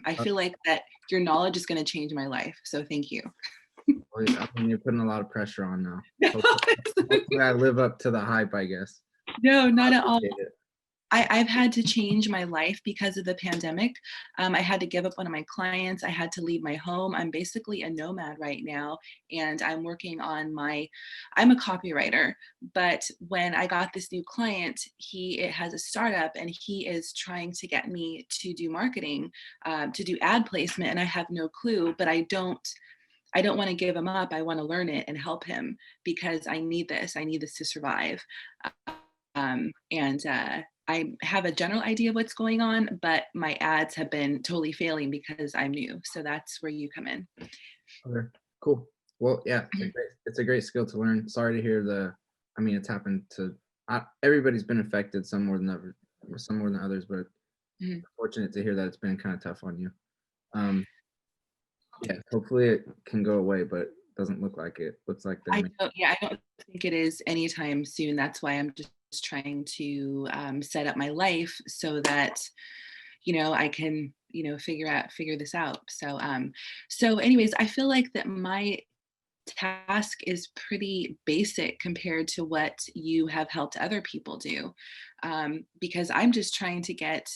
I feel like that your knowledge is going to change my life. So thank you. Well, I mean, you're putting a lot of pressure on now. No, Hopefully I live up to the hype, I guess. no, not I at all. appreciate it. I've had to change my life because of the pandemic. I had to give up one of my clients. I had to leave my home. I'm basically a nomad right now, and I'm working on I'm a copywriter, but when I got this new client, it has a startup, and he is trying to get me to do marketing, to do ad placement, and I have no clue, but I don't want to give him up. I want to learn it and help him because I need this. I need this to survive. And I have a general idea of what's going on, but my ads have been totally failing because I'm new. So that's where you come in. Okay, cool. Well, yeah, Mhm. it's a great skill to learn. Sorry to hear I mean, it's happened to everybody's been affected, some more than others, but Mhm. fortunate to hear that it's been kind of tough on you. Um, yeah, hopefully it can go away, but doesn't look like it. Looks like I don't think it is anytime soon. That's why I'm just trying to set up my life so that, I can, figure this out. So anyways, I feel like that my task is pretty basic compared to what you have helped other people do, because I'm just trying to get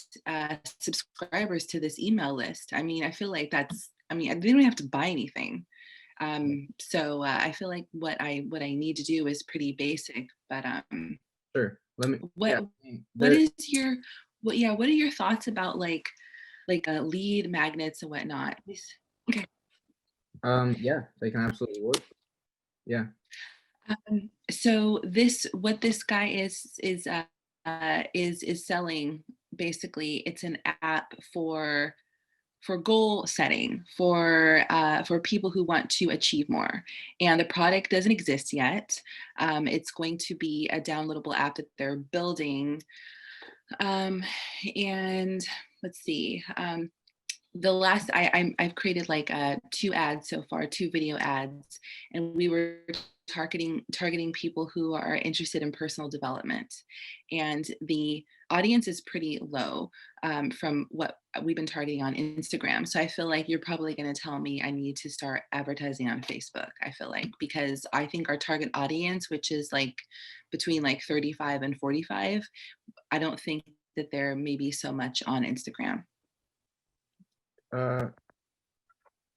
subscribers to this email list. I mean, I feel like they don't have to buy anything. So I feel like what I need to do is pretty basic. But sure. Let me, yeah, what what there, is your what are your thoughts about lead magnets and whatnot? Okay. yeah, they can absolutely work. Yeah. So what this guy is selling, basically. It's an app for goal setting, for people who want to achieve more, and the product doesn't exist yet. It's going to be a downloadable app that they're building, and let's see. The last I've created like two ads so far, two video ads, and we were targeting people who are interested in personal development, and the audience is pretty low, from what we've been targeting on Instagram. So I feel like you're probably going to tell me I need to start advertising on Facebook. I feel like, because I think our target audience, which is like between like 35 and 45, I don't think that they're maybe so much on Instagram. Uh,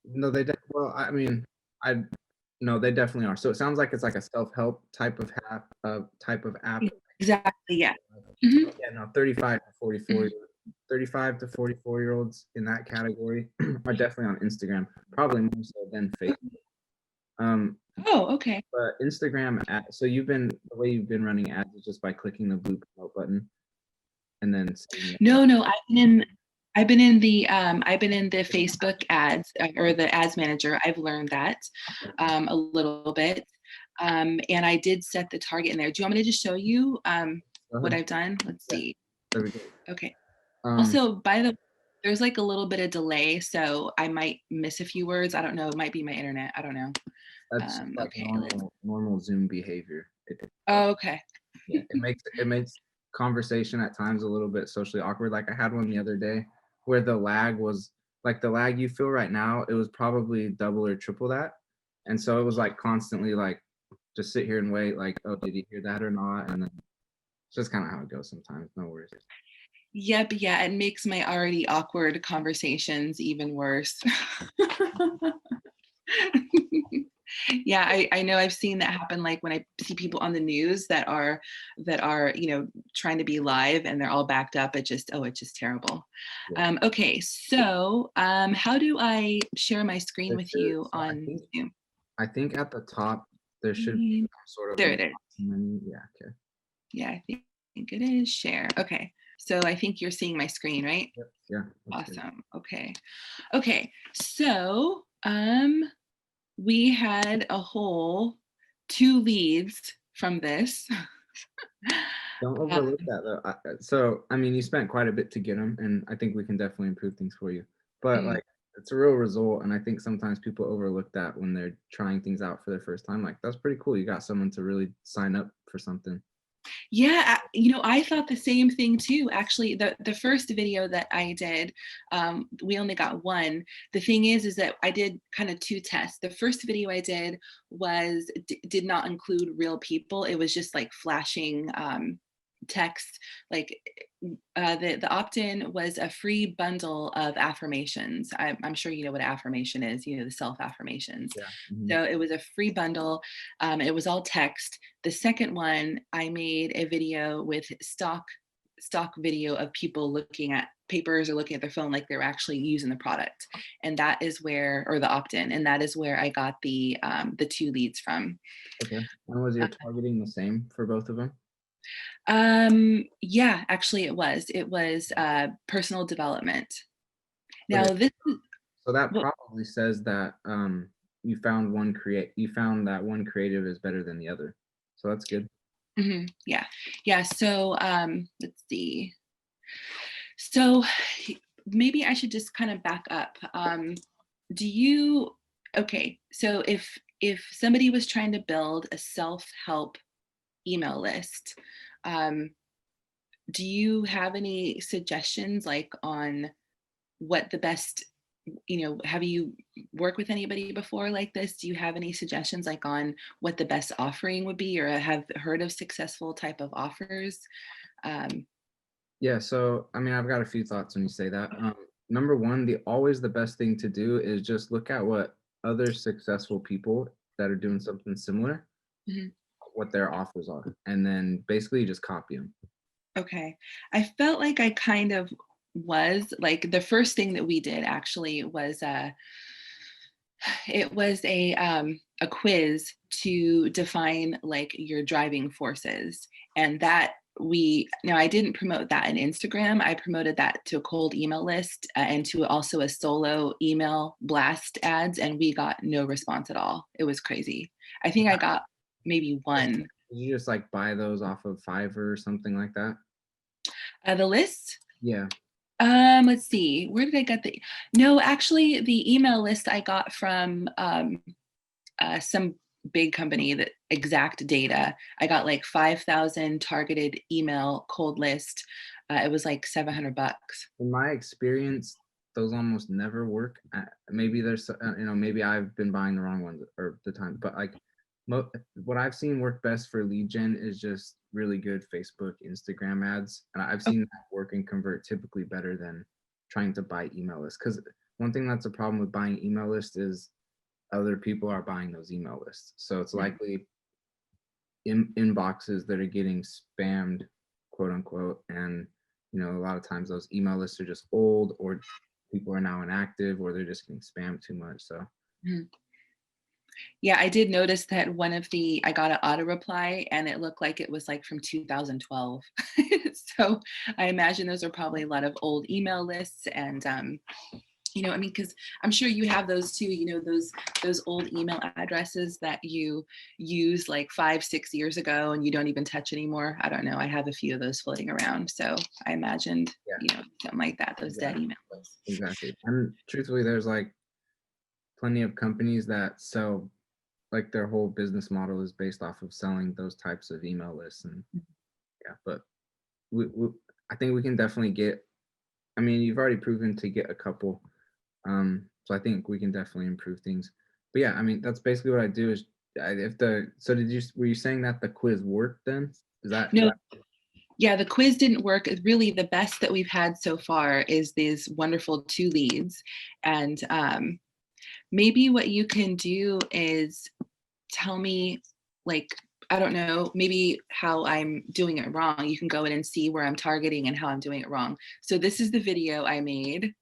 no, well, I mean, I no, they definitely are. So it sounds like it's like a self-help type of app. Exactly, yeah. Mhm. Yeah, no, 35 to 44-year-olds in that category are definitely on Instagram, probably more so than Facebook. Um, Oh, okay. but so the way you've been running ads is just by clicking the blue promote button and then setting it up. No, no, I've been in the Facebook ads, or the ads manager. I've learned that a little bit. And I did set the target in there. Do you want me to just show you Go what ahead. I've done? Let's Yeah, see. that'd be great. Okay. Um, Also, there's like a little bit of delay, so I might miss a few words. I don't know. It might be my internet. I don't know. that's just like Okay. normal Zoom behavior. Oh, okay. Yeah, it makes conversation at times a little bit socially awkward. Like I had one the other day where the lag was like the lag you feel right now, it was probably double or triple that. And so it was like constantly like just sit here and wait, like, oh, did you hear that or not? And then it's just kind of how it goes sometimes. No worries. Yep. Yeah. It makes my already awkward conversations even worse. Yeah, I know I've seen that happen, like when I see people on the news that are trying to be live and they're all backed up. It's just terrible. Yeah. Okay, so how do I share my screen with you So on Zoom? I think at the top there should be Mm, some sort of there an it is. menu. Yeah, okay. Yeah, I think it is share. Okay, so I think you're seeing my screen, right? Yep. Yeah, that's good. Awesome. Okay, so we had a whole two leads from this. Don't Uh, overlook that though. So, I mean, you spent quite a bit to get them, and I think we can definitely improve things for you. But mm, like, it's a real result, and I think sometimes people overlook that when they're trying things out for their first time. Like, that's pretty cool. You got someone to really sign up for something. Yeah, I thought the same thing too. Actually, the first video that I did, we only got one. The thing is that I did kind of two tests. The first video I did did not include real people. It was just like flashing text. Like the opt-in was a free bundle of affirmations. I'm sure you know what affirmation is. You know, the self affirmations. Yeah. Hmm. So it was a free bundle. It was all text. The second one, I made a video with stock video of people looking at papers or looking at their phone like they're actually using the product, and that is where, or the opt-in, and that is where I got the two leads from. Okay. And was your targeting the same for both of them? Yeah, actually, it was personal development. Okay. Now this is So that well, probably says that you found that one creative is better than the other. So that's good. yeah, yeah. So let's see. So maybe I should just kind of back up. Do you Okay, so if somebody was trying to build a self-help email list, um, do you have any suggestions like on what the best, have you worked with anybody before like this? Do you have any suggestions like on what the best offering would be, or have heard of successful type of offers? Um, Yeah, so I mean, I've got a few thoughts when you say that. Number one, the best thing to do is just look at what other successful people that are doing something similar, mhm. what their offers are, and then basically just copy them. Okay. I felt like I kind of was like the first thing that we did actually was it was a quiz to define like your driving forces, and that we now I didn't promote that in Instagram. I promoted that to a cold email list, and to also a solo email blast ads, and we got no response at all. It was crazy. I think I got maybe one. Did you just like buy those off of Fiverr or something like that? The list. Yeah. Let's see. Where did I get the No, actually, the email list I got from, some big company, that exact data. I got like 5,000 targeted email cold list. It was like 700 bucks. In my experience, those almost never work. Maybe maybe I've been buying the wrong ones or the time, but like what I've seen work best for lead gen is just really good Facebook, Instagram ads, and I've Oh, seen that work and convert typically better than trying to buy email lists. Because one thing that's a problem with buying email lists is other people are buying those email lists, so it's mhm, likely inboxes that are getting spammed, quote unquote, and a lot of times those email lists are just old, or people are now inactive, or they're just getting spammed too much. So mhm. Yeah, I did notice that I got an auto reply and it looked like it was like from 2012. So I imagine those are probably a lot of old email lists, and I mean, because I'm sure you have those too, those old email addresses that you used like 5, 6 years ago and you don't even touch anymore. I don't know. I have a few of those floating around. So I imagined, yeah, something like that, those dead exactly, emails. exactly. And truthfully, there's like plenty of companies that sell, like their whole business model is based off of selling those types of email lists. And yeah, but we I think we can definitely get, I mean, you've already proven to get a couple. So I think we can definitely improve things. But yeah, I mean, that's basically what I do is if the so did you were you saying that the quiz worked then? Is No, that yeah, the quiz didn't work. Really, the best that we've had so far is these wonderful two leads. And maybe what you can do is tell me, like, I don't know, maybe how I'm doing it wrong. You can go in and see where I'm targeting and how I'm doing it wrong. So this is the video I made.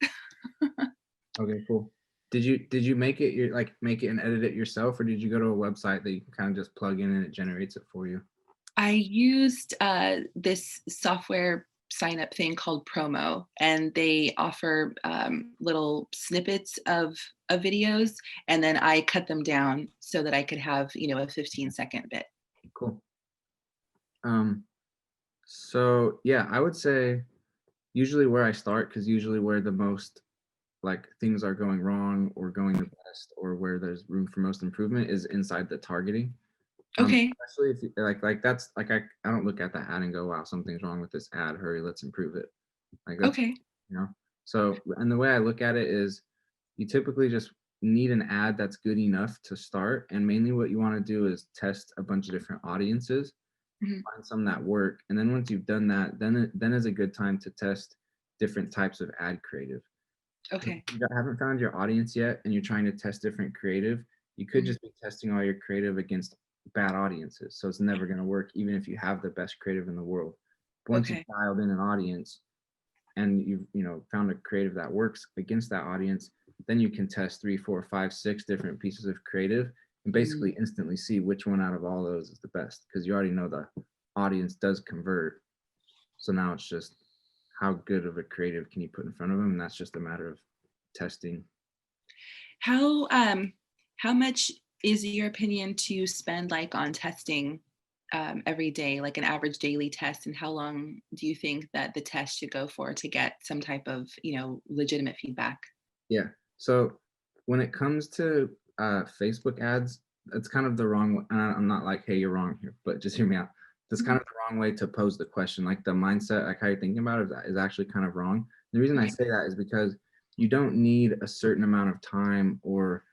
okay, cool. Did you make it make it and edit it yourself, or did you go to a website that you can kind of just plug in and it generates it for you? I used this software sign up thing called Promo, and they offer little snippets of videos, and then I cut them down so that I could have, a 15-second bit. Cool. Um, so yeah, I would say usually where I start, because usually where the most like things are going wrong or going the best or where there's room for most improvement is inside the targeting. Okay. Especially if you, like that's like I don't look at that ad and go, wow, something's wrong with this ad. Hurry, let's improve it. Like that's, Okay. you know. So, and the way I look at it is you typically just need an ad that's good enough to start. And mainly what you want to do is test a bunch of different audiences, Mhm. find some that work. And then once you've done that, then is a good time to test different types of ad creative. If Okay. you haven't found your audience yet and you're trying to test different creative, you could Mhm. just be testing all your creative against bad audiences. So it's never going to work, even if you have the best creative in the world. But once you've Okay. dialed in an audience and you've found a creative that works against that audience, then you can test 3, 4, 5, 6 different pieces of creative and Mm. basically instantly see which one out of all those is the best because you already know the audience does convert. So now it's just how good of a creative can you put in front of them, and that's just a matter of testing. How how much is your opinion to spend like on testing every day, like an average daily test, and how long do you think that the test should go for to get some type of, legitimate feedback? Yeah. So when it comes to Facebook ads, it's kind of the wrong. And I'm not like, hey, you're wrong here, but just hear me out. That's kind Mhm. of the wrong way to pose the question. Like the mindset, like how you're thinking about it, is actually kind of wrong. The reason I Okay. say that is because you don't need a certain amount of time or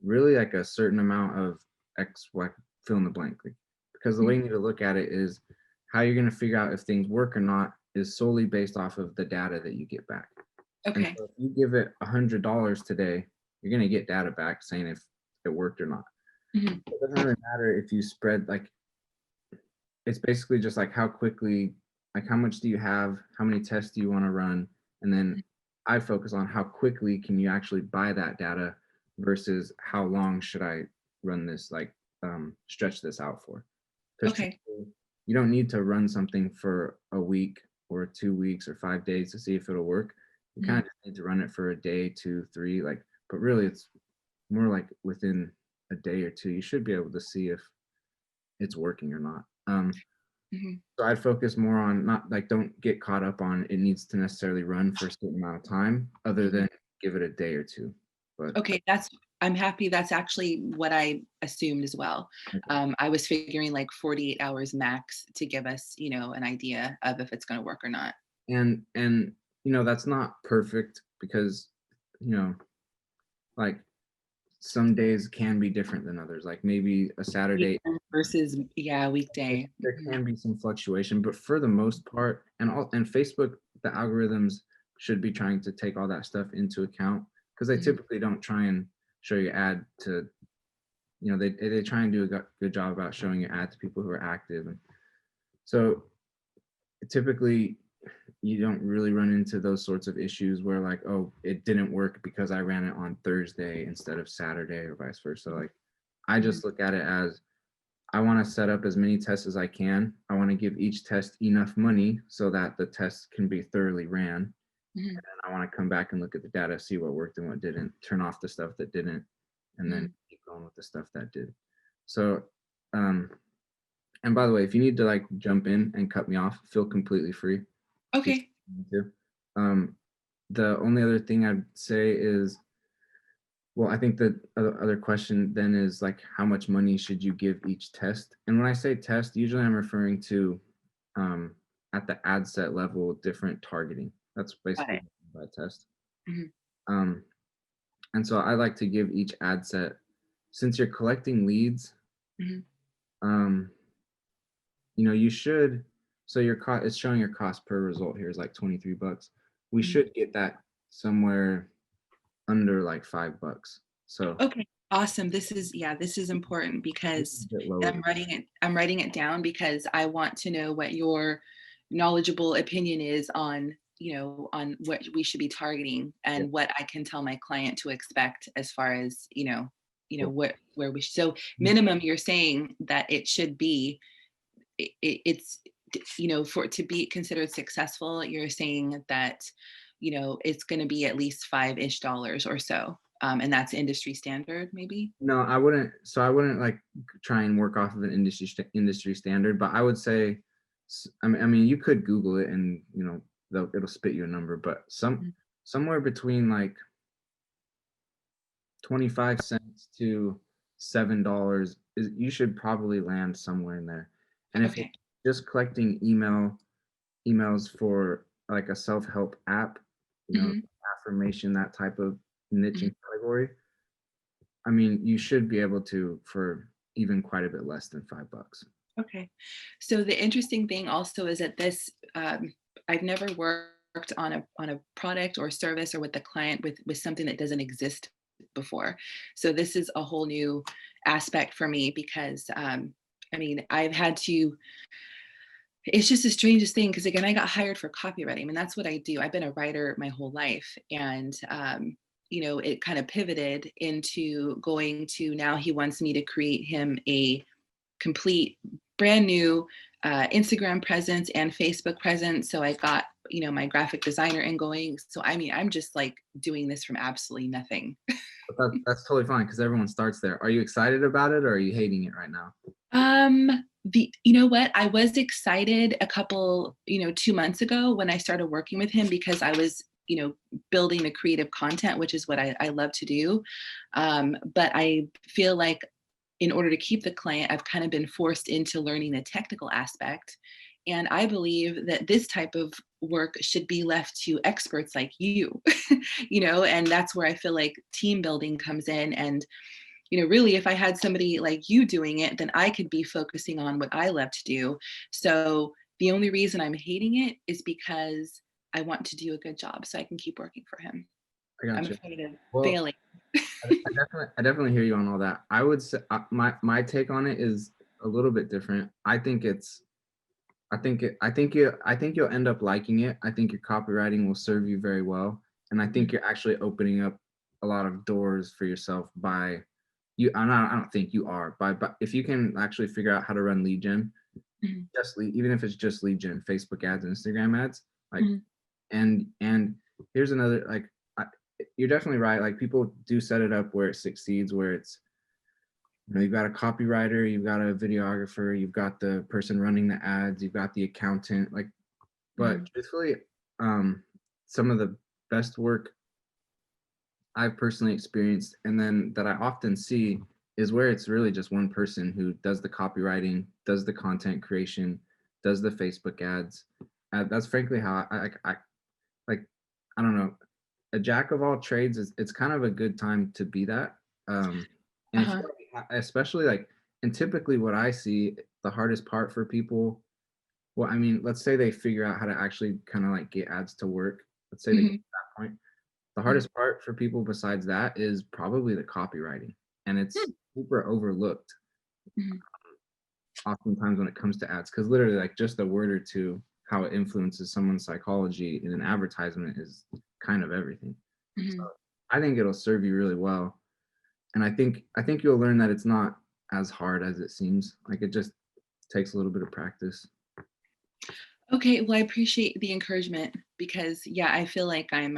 really like a certain amount of X, Y, fill in the blank. Like, because the way Mhm. you need to look at it is how you're going to figure out if things work or not is solely based off of the data that you get back. And Okay. so if you give it $100 today, you're gonna get data back saying if it worked or not. Mhm. It doesn't really matter if you spread like it's basically just like how quickly, like how much do you have, how many tests do you want to run, and then I focus on how quickly can you actually buy that data versus how long should I run this, like stretch this out for. Because Okay. you don't need to run something for a week or 2 weeks or 5 days to see if it'll work. You kind Mhm. of just need to run it for a day, two, three, like, but really it's more like within a day or two, you should be able to see if it's working or not. Mhm. So I'd focus more on not like don't get caught up on it needs to necessarily run for a certain amount of time, other Mhm. than give it a day or two. But Okay, I'm happy that's actually what I assumed as well. okay. I was figuring like 48 hours max to give us, an idea of if it's going to work or not. And that's not perfect because you know like some days can be different than others. Like maybe a Saturday, Weekend versus, yeah, weekday. there Mhm. can be some fluctuation, but for the most part, and Facebook, the algorithms should be trying to take all that stuff into account because they Mhm. typically don't try and show your ad to, they try and do a good job about showing your ad to people who are active. And so typically you don't really run into those sorts of issues where like, oh, it didn't work because I ran it on Thursday instead of Saturday or vice versa. Like I Mhm. just look at it as I want to set up as many tests as I can. I want to give each test enough money so that the tests can be thoroughly ran. Mhm. And I want to come back and look at the data, see what worked and what didn't, turn off the stuff that didn't, and then Mhm. keep going with the stuff that did. So, um, and by the way, if you need to like jump in and cut me off, feel completely free. Keep Okay. to. Um, the only other thing I'd say is, well, I think the other question then is like, how much money should you give each test? And when I say test, usually I'm referring to um, at the ad set level, different targeting. That's Got basically it. what I test. Mhm. Um, and so I like to give each ad set, since you're collecting leads, Mhm. um, you should, so your cost, it's showing your cost per result here is like 23 bucks. We Mhm. should get that somewhere under like $5. So Okay, awesome. This is important this is because a bit lower. I'm writing it down because I want to know what your knowledgeable opinion is on, on what we should be targeting Yeah, and what I can tell my client to expect as far as, cool. what where we so Mhm. minimum you're saying that it should be it's for it to be considered successful, you're saying that it's going to be at least five-ish dollars or so, and that's industry standard maybe. No, I wouldn't. So I wouldn't like try and work off of an industry standard, but I would say, I mean, you could Google it and it'll spit you a number, but Mhm. somewhere between like 25 cents to $7 is you should probably land somewhere in there. And if it's Okay. just collecting emails for like a self-help app, Mhm. affirmation, that type of Mhm. niching category, I mean, you should be able to for even quite a bit less than $5. Okay. So the interesting thing also is that I've never worked on a product or service or with the client with something that doesn't exist before. So this is a whole new aspect for me because I mean, I've had to it's just the strangest thing because again, I got hired for copywriting. I mean, that's what I do. I've been a writer my whole life. And it kind of pivoted into going to now he wants me to create him a complete brand new Instagram presence and Facebook presence. So I got, my graphic designer in going. So I mean, I'm just like doing this from absolutely nothing. But that's totally fine because everyone starts there. Are you excited about it or are you hating it right now? The you know what? I was excited a couple, 2 months ago when I started working with him because I was, building the creative content, which is what I love to do. But I feel like in order to keep the client, I've kind of been forced into learning the technical aspect. And I believe that this type of work should be left to experts like you, and that's where I feel like team building comes in. And really, if I had somebody like you doing it, then I could be focusing on what I love to do. So the only reason I'm hating it is because I want to do a good job so I can keep working for him. I I'm got you. afraid of Well, failing. I definitely hear you on all that. I would say my take on it is a little bit different. I think you'll end up liking it. I think your copywriting will serve you very well, and I think Mhm, you're actually opening up a lot of doors for yourself by you. I don't think you are but if you can actually figure out how to run lead gen, mhm, even if it's just lead gen, Facebook ads, Instagram ads, like mhm, and here's another like I, you're definitely right. Like people do set it up where it succeeds, where it's you've got a copywriter, you've got a videographer, you've got the person running the ads, you've got the accountant. Like, but mhm, truthfully, um, some of the best work I've personally experienced, and then that I often see, is where it's really just one person who does the copywriting, does the content creation, does the Facebook ads. That's frankly how I like. I don't know. A jack of all trades is it's kind of a good time to be that. And if you uh-huh, especially like, and typically what I see the hardest part for people, well, I mean, let's say they figure out how to actually kind of like get ads to work. Let's say they get mhm, to that point. The mhm, hardest part for people besides that is probably the copywriting, and it's mm, super overlooked mhm, oftentimes when it comes to ads because literally like just a word or two, how it influences someone's psychology in an advertisement is kind of everything. So mhm. I think it'll serve you really well, and I think you'll learn that it's not as hard as it seems. Like it just takes a little bit of practice. Okay, well, I appreciate the encouragement because, yeah, I feel like I'm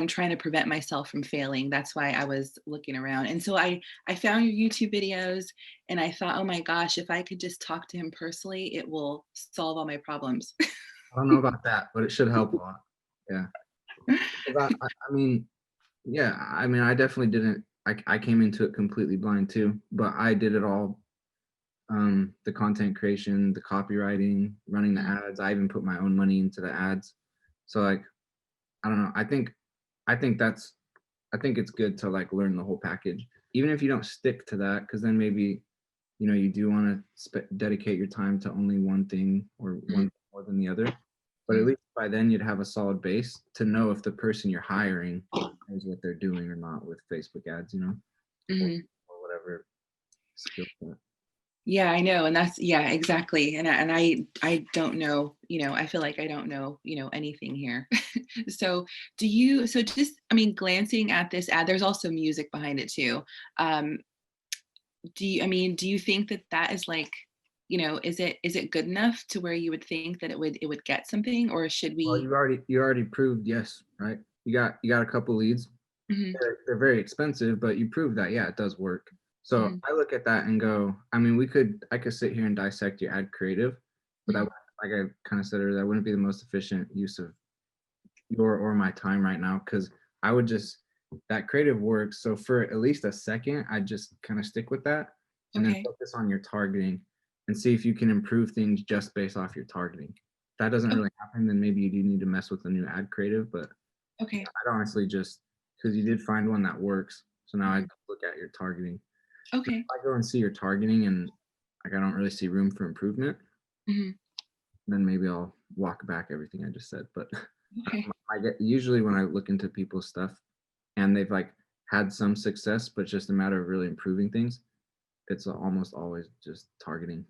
trying to prevent myself from failing. That's why I was looking around. And so I found your YouTube videos and I thought, oh my gosh, if I could just talk to him personally, it will solve all my problems. I don't know about that, but it should help a lot. Yeah. 'Cause I mean, yeah, I mean, I definitely didn't. I came into it completely blind too, but I did it all. The content creation, the copywriting, running the Mhm, ads. I even put my own money into the ads. So like, I don't know. I think it's good to like learn the whole package, even if you don't stick to that, because then maybe you do want to dedicate your time to only one thing or mhm, one more than the other. But at mhm, least by then you'd have a solid base to know if the person you're hiring knows what they're doing or not with Facebook ads, or, mhm. or whatever skill set. Yeah, I know. And that's, yeah, exactly. I don't know, I feel like I don't know, anything here. So just, I mean, glancing at this ad, there's also music behind it too. Um, do you think that that is like, is it good enough to where you would think that it would get something, or should Well, we? you already proved yes, right? You got a couple leads. Mhm, They're very expensive, but you proved that yeah, it does work. So mhm, I look at that and go, I mean, I could sit here and dissect your ad creative, but mhm, like I kind of said earlier, that wouldn't be the most efficient use of your or my time right now because I would just that creative works. So for at least a second, I just kind of stick with that and then Okay. focus on your targeting and see if you can improve things just based off your targeting. If that doesn't Okay. really happen, then maybe you do need to mess with a new ad creative. But Okay. I'd honestly just, because you did find one that works. So now I Mhm. look at your targeting. If Okay. I go and see your targeting and like I don't really see room for improvement, Mhm. then maybe I'll walk back everything I just said. But Okay. I get usually when I look into people's stuff and they've like had some success, but just a matter of really improving things, it's almost always just targeting.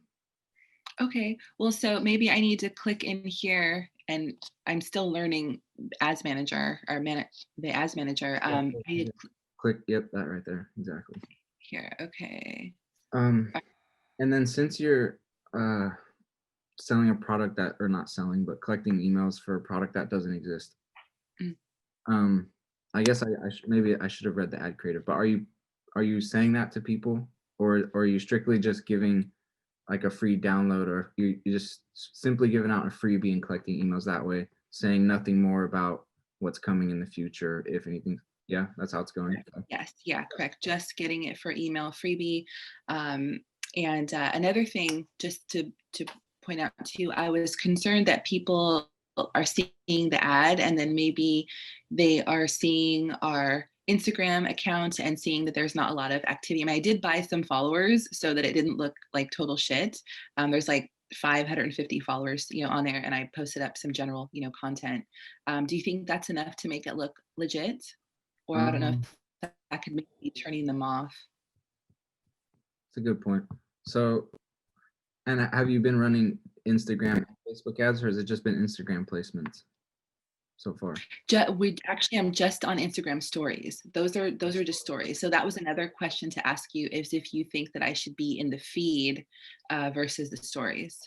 Okay. Well, so maybe I need to click in here, and I'm still learning Ads Manager or the Ads Manager. Yeah, I need to click, yep, that right there, exactly. here. Okay. Um, and then since you're uh selling a product that, or not selling, but collecting emails for a product that doesn't exist, Mm. um, I guess maybe I should have read the ad creative, but are you saying that to people, or are you strictly just giving like a free download, or you just simply giving out a freebie and collecting emails that way, saying nothing more about what's coming in the future, if anything? Yeah, that's how it's going. Correct. Yes. Yeah. Correct. Just getting it for email freebie. Um, and another thing, just to point out too, I was concerned that people are seeing the ad and then maybe they are seeing our Instagram account and seeing that there's not a lot of activity. I mean, I did buy some followers so that it didn't look like total shit. There's like 550 followers, on there, and I posted up some general, content. Do you think that's enough to make it look legit? Or I don't know Um, if that could maybe be turning them off. it's a good point. So, and have you been running Instagram and Facebook ads, or has it just been Instagram placements so far? We actually, I'm just on Instagram stories. Those are just stories. So that was another question to ask you, is if you think that I should be in the feed versus the stories.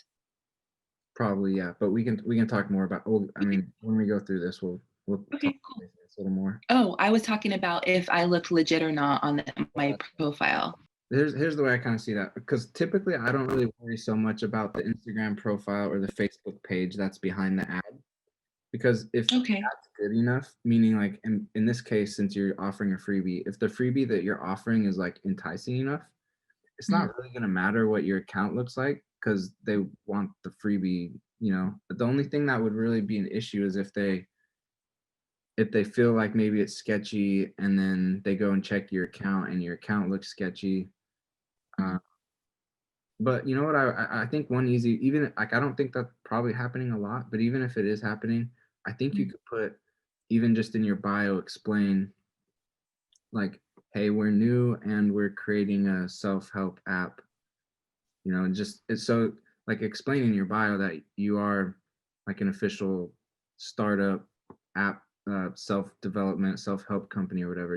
Probably, yeah. But we can talk more about. Well, I Okay. mean, when we go through this, we'll talk Okay. about Cool. this a little more. Oh, I was talking about if I looked legit or not on my profile. Here's the way I kind of see that, because typically I don't really worry so much about the Instagram profile or the Facebook page that's behind the ad, because if Okay. that's good enough, meaning like in this case, since you're offering a freebie, if the freebie that you're offering is like enticing enough, it's Mhm. not really going to matter what your account looks like, because they want the freebie, but the only thing that would really be an issue is if they feel like maybe it's sketchy and then they go and check your account and your account looks sketchy. uh, Mhm. But you know what? I think one easy, even like I don't think that's probably happening a lot, but even if it is happening, I think you Mhm. could put, even just in your bio, explain like, hey, we're new and we're creating a self-help app. And just it's so like explain in your bio that you are like an official startup app, self-development, self-help company or whatever.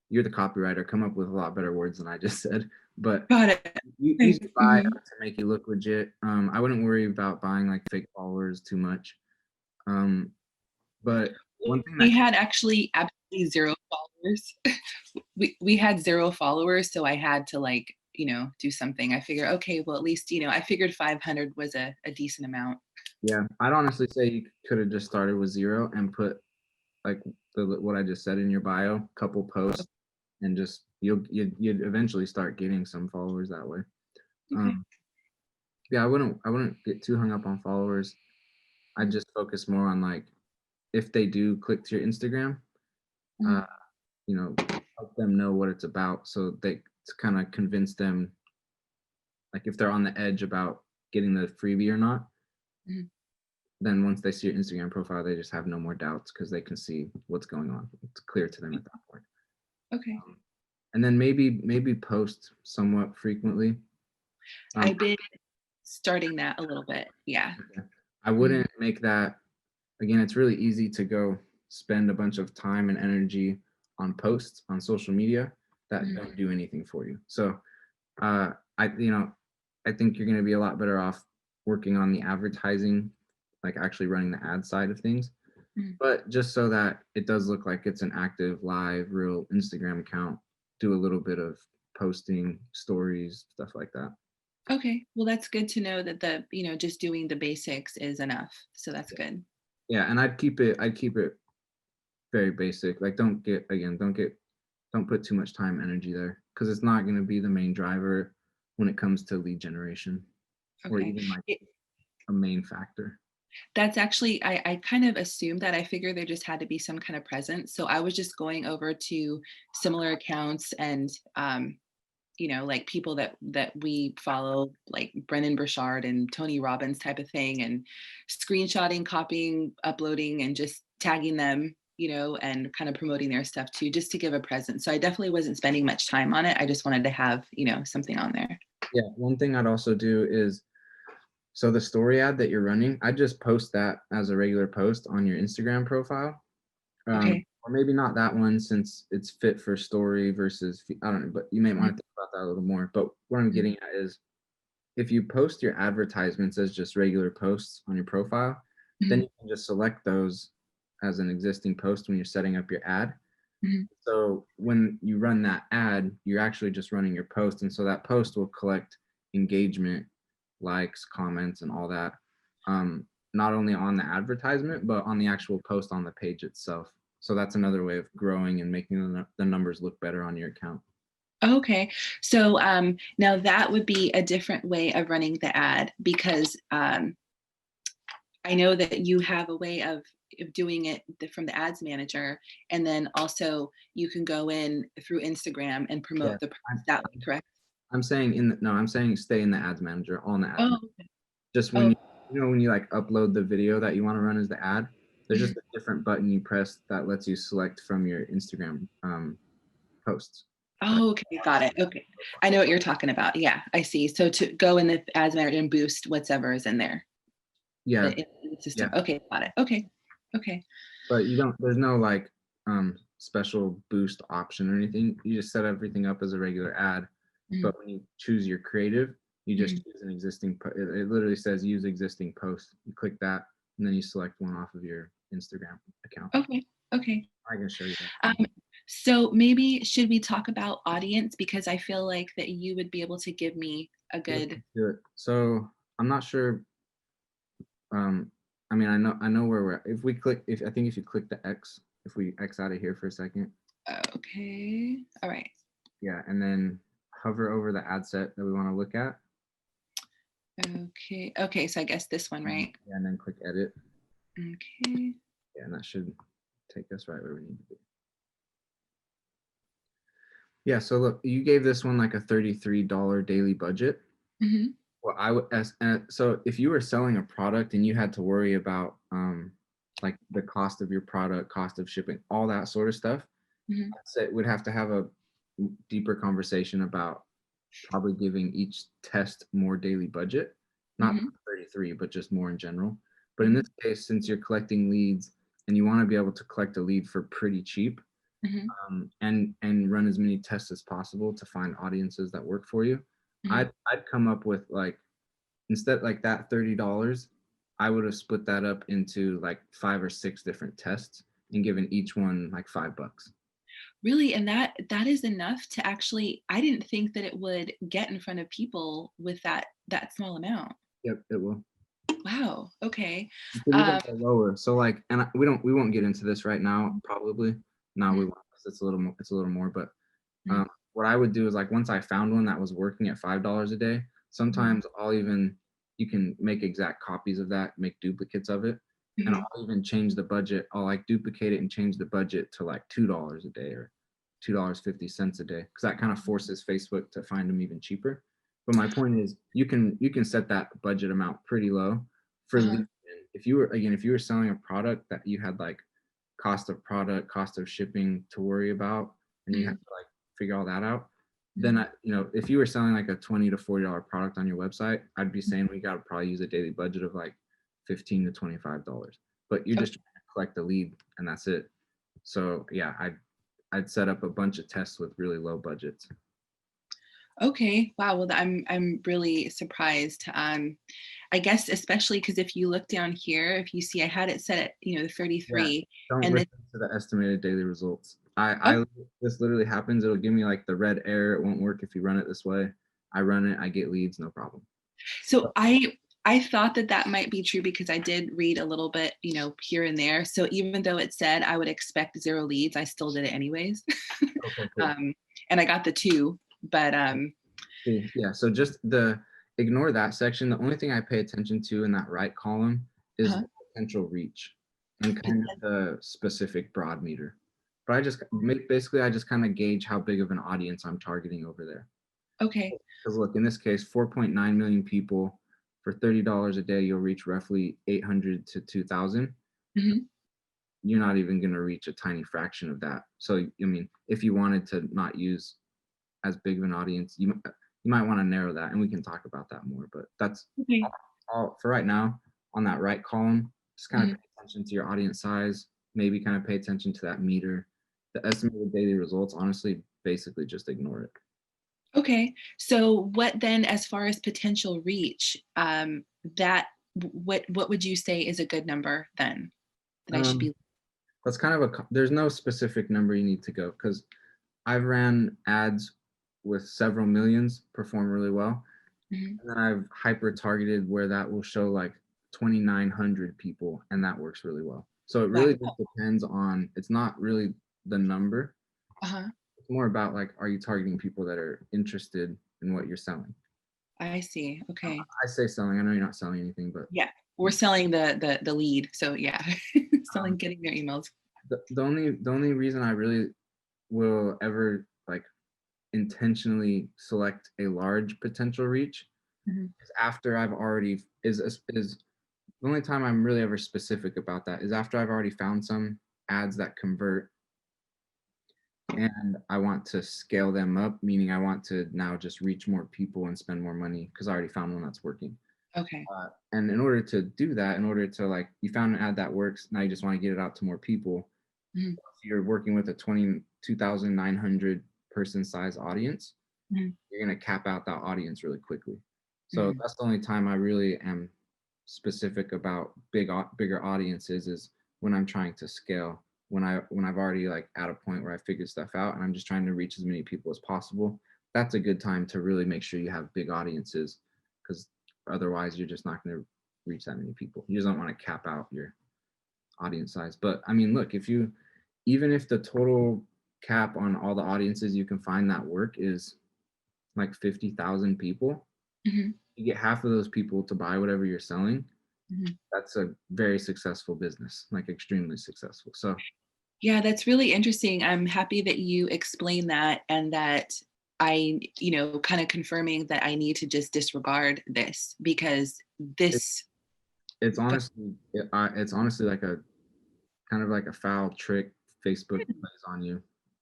You're the copywriter. Come up with a lot better words than I just said, but Got it. use Okay. your bio Mhm. to make you look legit. I wouldn't worry about buying like fake followers too much. Um, but one thing We that, had actually absolutely zero followers. We had zero followers, so I had to like, do something. I figure, okay, well, at least, I figured 500 was a decent amount. yeah, I'd honestly say you could have just started with zero and put like what I just said in your bio, couple posts, and just you'd eventually start getting some followers that way. Okay. Um, yeah, I wouldn't get too hung up on followers. I'd Mhm. just focus more on like if they do click to your Instagram, uh, Mhm. help them know what it's about, so they to kind of convince them, like if they're on the edge about getting the freebie or not, Mhm. then once they see your Instagram profile, they just have no more doubts because they can see what's going on. It's clear to them at that point. Okay. And then maybe post somewhat frequently. Um, I've been starting that a little bit. Yeah. I Mhm. wouldn't make that, again, it's really easy to go spend a bunch of time and energy on posts on social media that Mhm. don't do anything for you. So uh, I think you're going to be a lot better off working on the advertising, like actually running the ad side of things. Mhm. But just so that it does look like it's an active, live, real Instagram account, do a little bit of posting, stories, stuff like that. Okay. Well, that's good to know that just doing the basics is enough. So that's good. Yeah, and I'd keep it very basic. Like don't put too much time, energy there because it's not going to be the main driver when it comes to lead generation or Okay. even like It, a main factor. that's actually, I kind of assumed that. I figured there just had to be some kind of presence. So I was just going over to similar accounts and like people that we follow, like Brennan Burchard and Tony Robbins type of thing, and screenshotting, copying, uploading, and just tagging them, and kind of promoting their stuff too, just to give a presence. So I definitely wasn't spending much time on it. I just wanted to have, something on there. Yeah, one thing I'd also do is so the story ad that you're running, I just post that as a regular post on your Instagram profile. Okay. Or maybe not that one since it's fit for story versus I don't know, but you may want to think about that a little more. But what I'm Mhm, getting at is if you post your advertisements as just regular posts on your profile, then mhm, you can just select those as an existing post when you're setting up your ad. mhm. So when you run that ad, you're actually just running your post. And so that post will collect engagement, likes, comments, and all that. Not only on the advertisement, but on the actual post on the page itself. So that's another way of growing and making the numbers look better on your account. Okay. So now that would be a different way of running the ad, because I know that you have a way of doing it from the ads manager, and then also you can go in through Instagram and Yeah. promote the product I'm, that way, correct? I'm saying in the, no, I'm saying stay in the ads manager on the ads Oh, manager. Just when oh, when you like upload the video that you want to run as the ad, there's mhm. just a different button you press that lets you select from your Instagram posts. Like, Oh, okay, got it. Okay. I know what you're talking about. Yeah, I see. So to go in the ads manager and boost whatever is in there, yeah, in the system. yeah. Okay, got it. Okay. Okay. But you don't. There's no like special boost option or anything. You just set everything up as a regular ad. Mhm, But when you choose your creative, you just mhm. choose an existing. It literally says use existing post. You click that, and then you select one off of your Instagram account. Okay. Okay. I can show you that Um, too. so maybe should we talk about audience, because I feel like that you would be able to give me a Yeah, good. let's do it. So I'm not sure. Um, I mean, I know where we're at. If we click, if I think if you click the X, if we X out of here for a second, Okay. All right. yeah, and then hover over the ad set that we want to look at, Okay. Okay. So I guess this one, right? yeah, and then click edit, Okay. yeah, and that should take us right where we need to be. Yeah, so look, you gave this one like a $33 daily budget. Hmm. Well, I would as so if you were selling a product and you had to worry about like the cost of your product, cost of shipping, all that sort of stuff, Hmm. so we'd have to have a deeper conversation about probably giving each test more daily budget, not Hmm. 33, but just more in general. But in Hmm. this case, since you're collecting leads and you want to be able to collect a lead for pretty cheap, Hmm. and run as many tests as possible to find audiences that work for you, Hmm. I'd come up with like instead like that $30, I would have split that up into like 5 or 6 different tests and given each one like $5. Really, and that is enough to actually. I didn't think that it would get in front of people with that small amount. Yep, it will. Wow. Okay. You could even Um, go lower. So like, and we won't get into this right now. Probably no, we mhm, won't. 'Cause it's a little more. It's a little more. But mhm, what I would do is like once I found one that was working at $5 a day. mhm, Sometimes I'll even you can make exact copies of that, make duplicates of it, and mhm, I'll even change the budget. I'll like duplicate it and change the budget to like $2 a day or $2.50 a day because that kind of forces Facebook to find them even cheaper. But my point is, you can set that budget amount pretty low for uh-huh, lead. If you were again, if you were selling a product that you had like cost of product, cost of shipping to worry about, and you have mhm, to like figure all that out, then mhm, if you were selling like a $20 to $40 product on your website, I'd be saying we got to probably use a daily budget of like $15 to $25. But you're just okay. trying to collect the lead and that's it. So yeah, I'd set up a bunch of tests with really low budgets. Okay. Wow. Well, I'm really surprised. I guess especially because if you look down here, if you see, I had it set at the Yeah, 33, don't and the listen to the estimated daily results. oh, This literally happens. It'll give me like the red error. It won't work if you run it this way. I run it, I get leads, no problem. so But I I thought that that might be true because I did read a little bit, here and there. So even though it said I would expect 0 leads, I still did it anyways. Okay, cool. Um, and I got the 2, but, See, yeah, so just ignore that section. The only thing I pay attention to in that right column is uh-huh, the potential reach and kind of poten the specific broad meter. But basically I just kind of gauge how big of an audience I'm targeting over there. okay. Because look, in this case, 4.9 million people for $30 a day, you'll reach roughly 800 to 2,000. Mhm. You're not even going to reach a tiny fraction of that. So, I mean, if you wanted to not use as big of an audience, you might want to narrow that, and we can talk about that more. But that's Okay. all for right now. On that right column, just kind of Mhm. pay attention to your audience size. Maybe kind of pay attention to that meter. The estimated daily results, honestly, basically just ignore it. Okay. So what then as far as potential reach, that what would you say is a good number then that I should Um, be. that's kind of there's no specific number you need to go because I've ran ads with several millions perform really well. Mhm. And then I've hyper targeted where that will show like 2,900 people, and that works really well. So it Wow. really just depends on, it's not really the number. Uh-huh. It's more about like, are you targeting people that are interested in what you're selling? I see. Okay. I say selling, I know you're not selling anything, but Yeah. We're selling the lead. So yeah. um, Selling getting their emails. the only reason I really will ever like intentionally select a large potential reach Mhm. is after I've already is the only time I'm really ever specific about that is after I've already found some ads that convert and I want to scale them up, meaning I want to now just reach more people and spend more money because I already found one that's working. Okay. And in order to do that, in order to like, you found an ad that works, now you just want to get it out to more people. Mhm. If you're working with a 22,900 person size audience, Mhm. you're going to cap out that audience really quickly. So Mhm. that's the only time I really am specific about bigger audiences is when I'm trying to scale. When I've already like at a point where I figured stuff out and I'm just trying to reach as many people as possible. That's a good time to really make sure you have big audiences because otherwise you're just not going to reach that many people. You just don't want to cap out your audience size. But I mean, look, even if the total cap on all the audiences you can find that work is like 50,000 people, Mhm. you get half of those people to buy whatever you're selling. Mhm. That's a very successful business, like extremely successful. So Yeah, that's really interesting. I'm happy that you explained that and that kind of confirming that I need to just disregard this because it, this. Go- it's honestly like a kind of like a foul trick Facebook plays on you.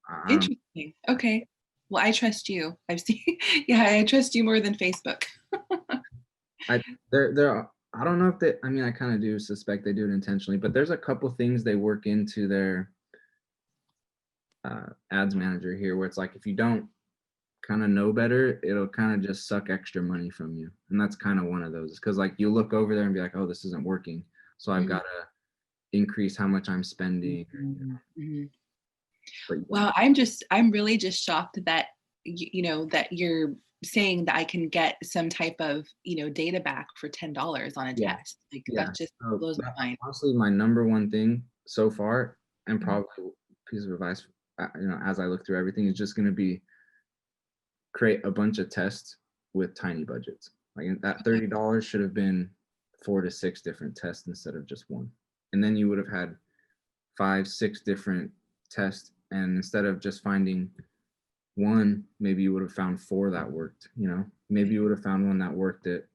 I don't Interesting. Okay. Well, I trust you. I've seen, yeah, I trust you more than Facebook. I I don't know if they, I mean, I kind of do suspect they do it intentionally, but there's a couple things they work into their ads manager here where it's like if you don't kind of know better, it'll kind of just suck extra money from you. And that's kind of one of those because like you look over there and be like, oh, this isn't working. So I've Mhm. got to increase how much I'm spending. Mhm. Mhm. But yeah, Wow, I'm really just shocked that that you're saying that I can get some type of, data back for $10 on a yeah, test. Like yeah. that just So blows that's my mind. honestly my number one thing so far, and Mhm. probably a piece of advice, as I look through everything, is just going to be create a bunch of tests with tiny budgets. Like that Okay. $30 should have been 4 to 6 different tests instead of just one. And then you would have had 5, 6 different tests. And instead of just finding one, maybe you would have found four that worked. Maybe you would have found one that worked at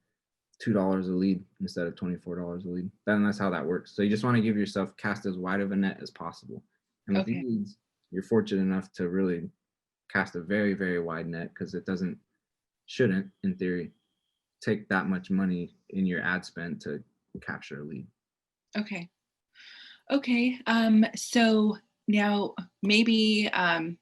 $2 a lead instead of $24 a lead. Then that's how that works. So you just want to give yourself cast as wide of a net as possible. And with Okay. leads, you're fortunate enough to really cast a very, very wide net because it shouldn't, in theory, take that much money in your ad spend to capture a lead. Okay. Okay. So now maybe I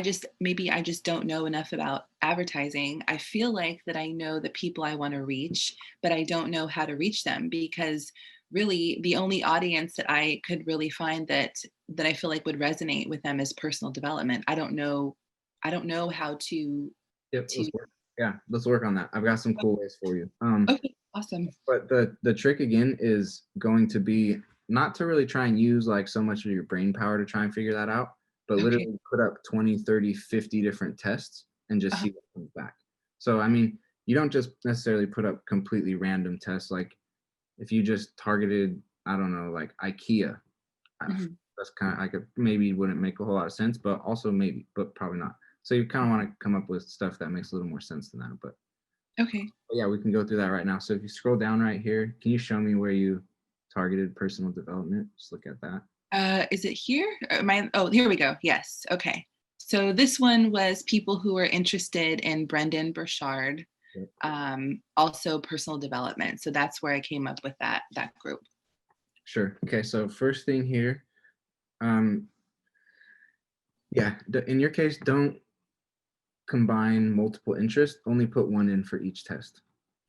just don't know enough about advertising. I feel like that I know the people I want to reach, but I don't know how to reach them because really the only audience that I could really find that I feel like would resonate with them is personal development. I don't know how to Yep, to let's work. Yeah, let's work on that. I've got some cool ways for you. Okay, awesome. But the trick again is going to be not to really try and use like so much of your brain power to try and figure that out, but Okay. literally put up 20, 30, 50 different tests and just Uh-huh. see what comes back. So I mean, you don't just necessarily put up completely random tests. Like if you just targeted, I don't know, like IKEA, Mhm. that's kind of like a maybe wouldn't make a whole lot of sense, but also maybe, but probably not. So you kind of want to come up with stuff that makes a little more sense than that. Okay. But yeah, we can go through that right now. So if you scroll down right here, can you show me where you targeted personal development? Just look at that. Is it here? Oh, here we go. Yes. Okay. So this one was people who were interested in Brendan Burchard, Yep. also personal development. So that's where I came up with that group. Sure. Okay. So first thing here, um, yeah, in your case, don't combine multiple interests. Only put one in for each test.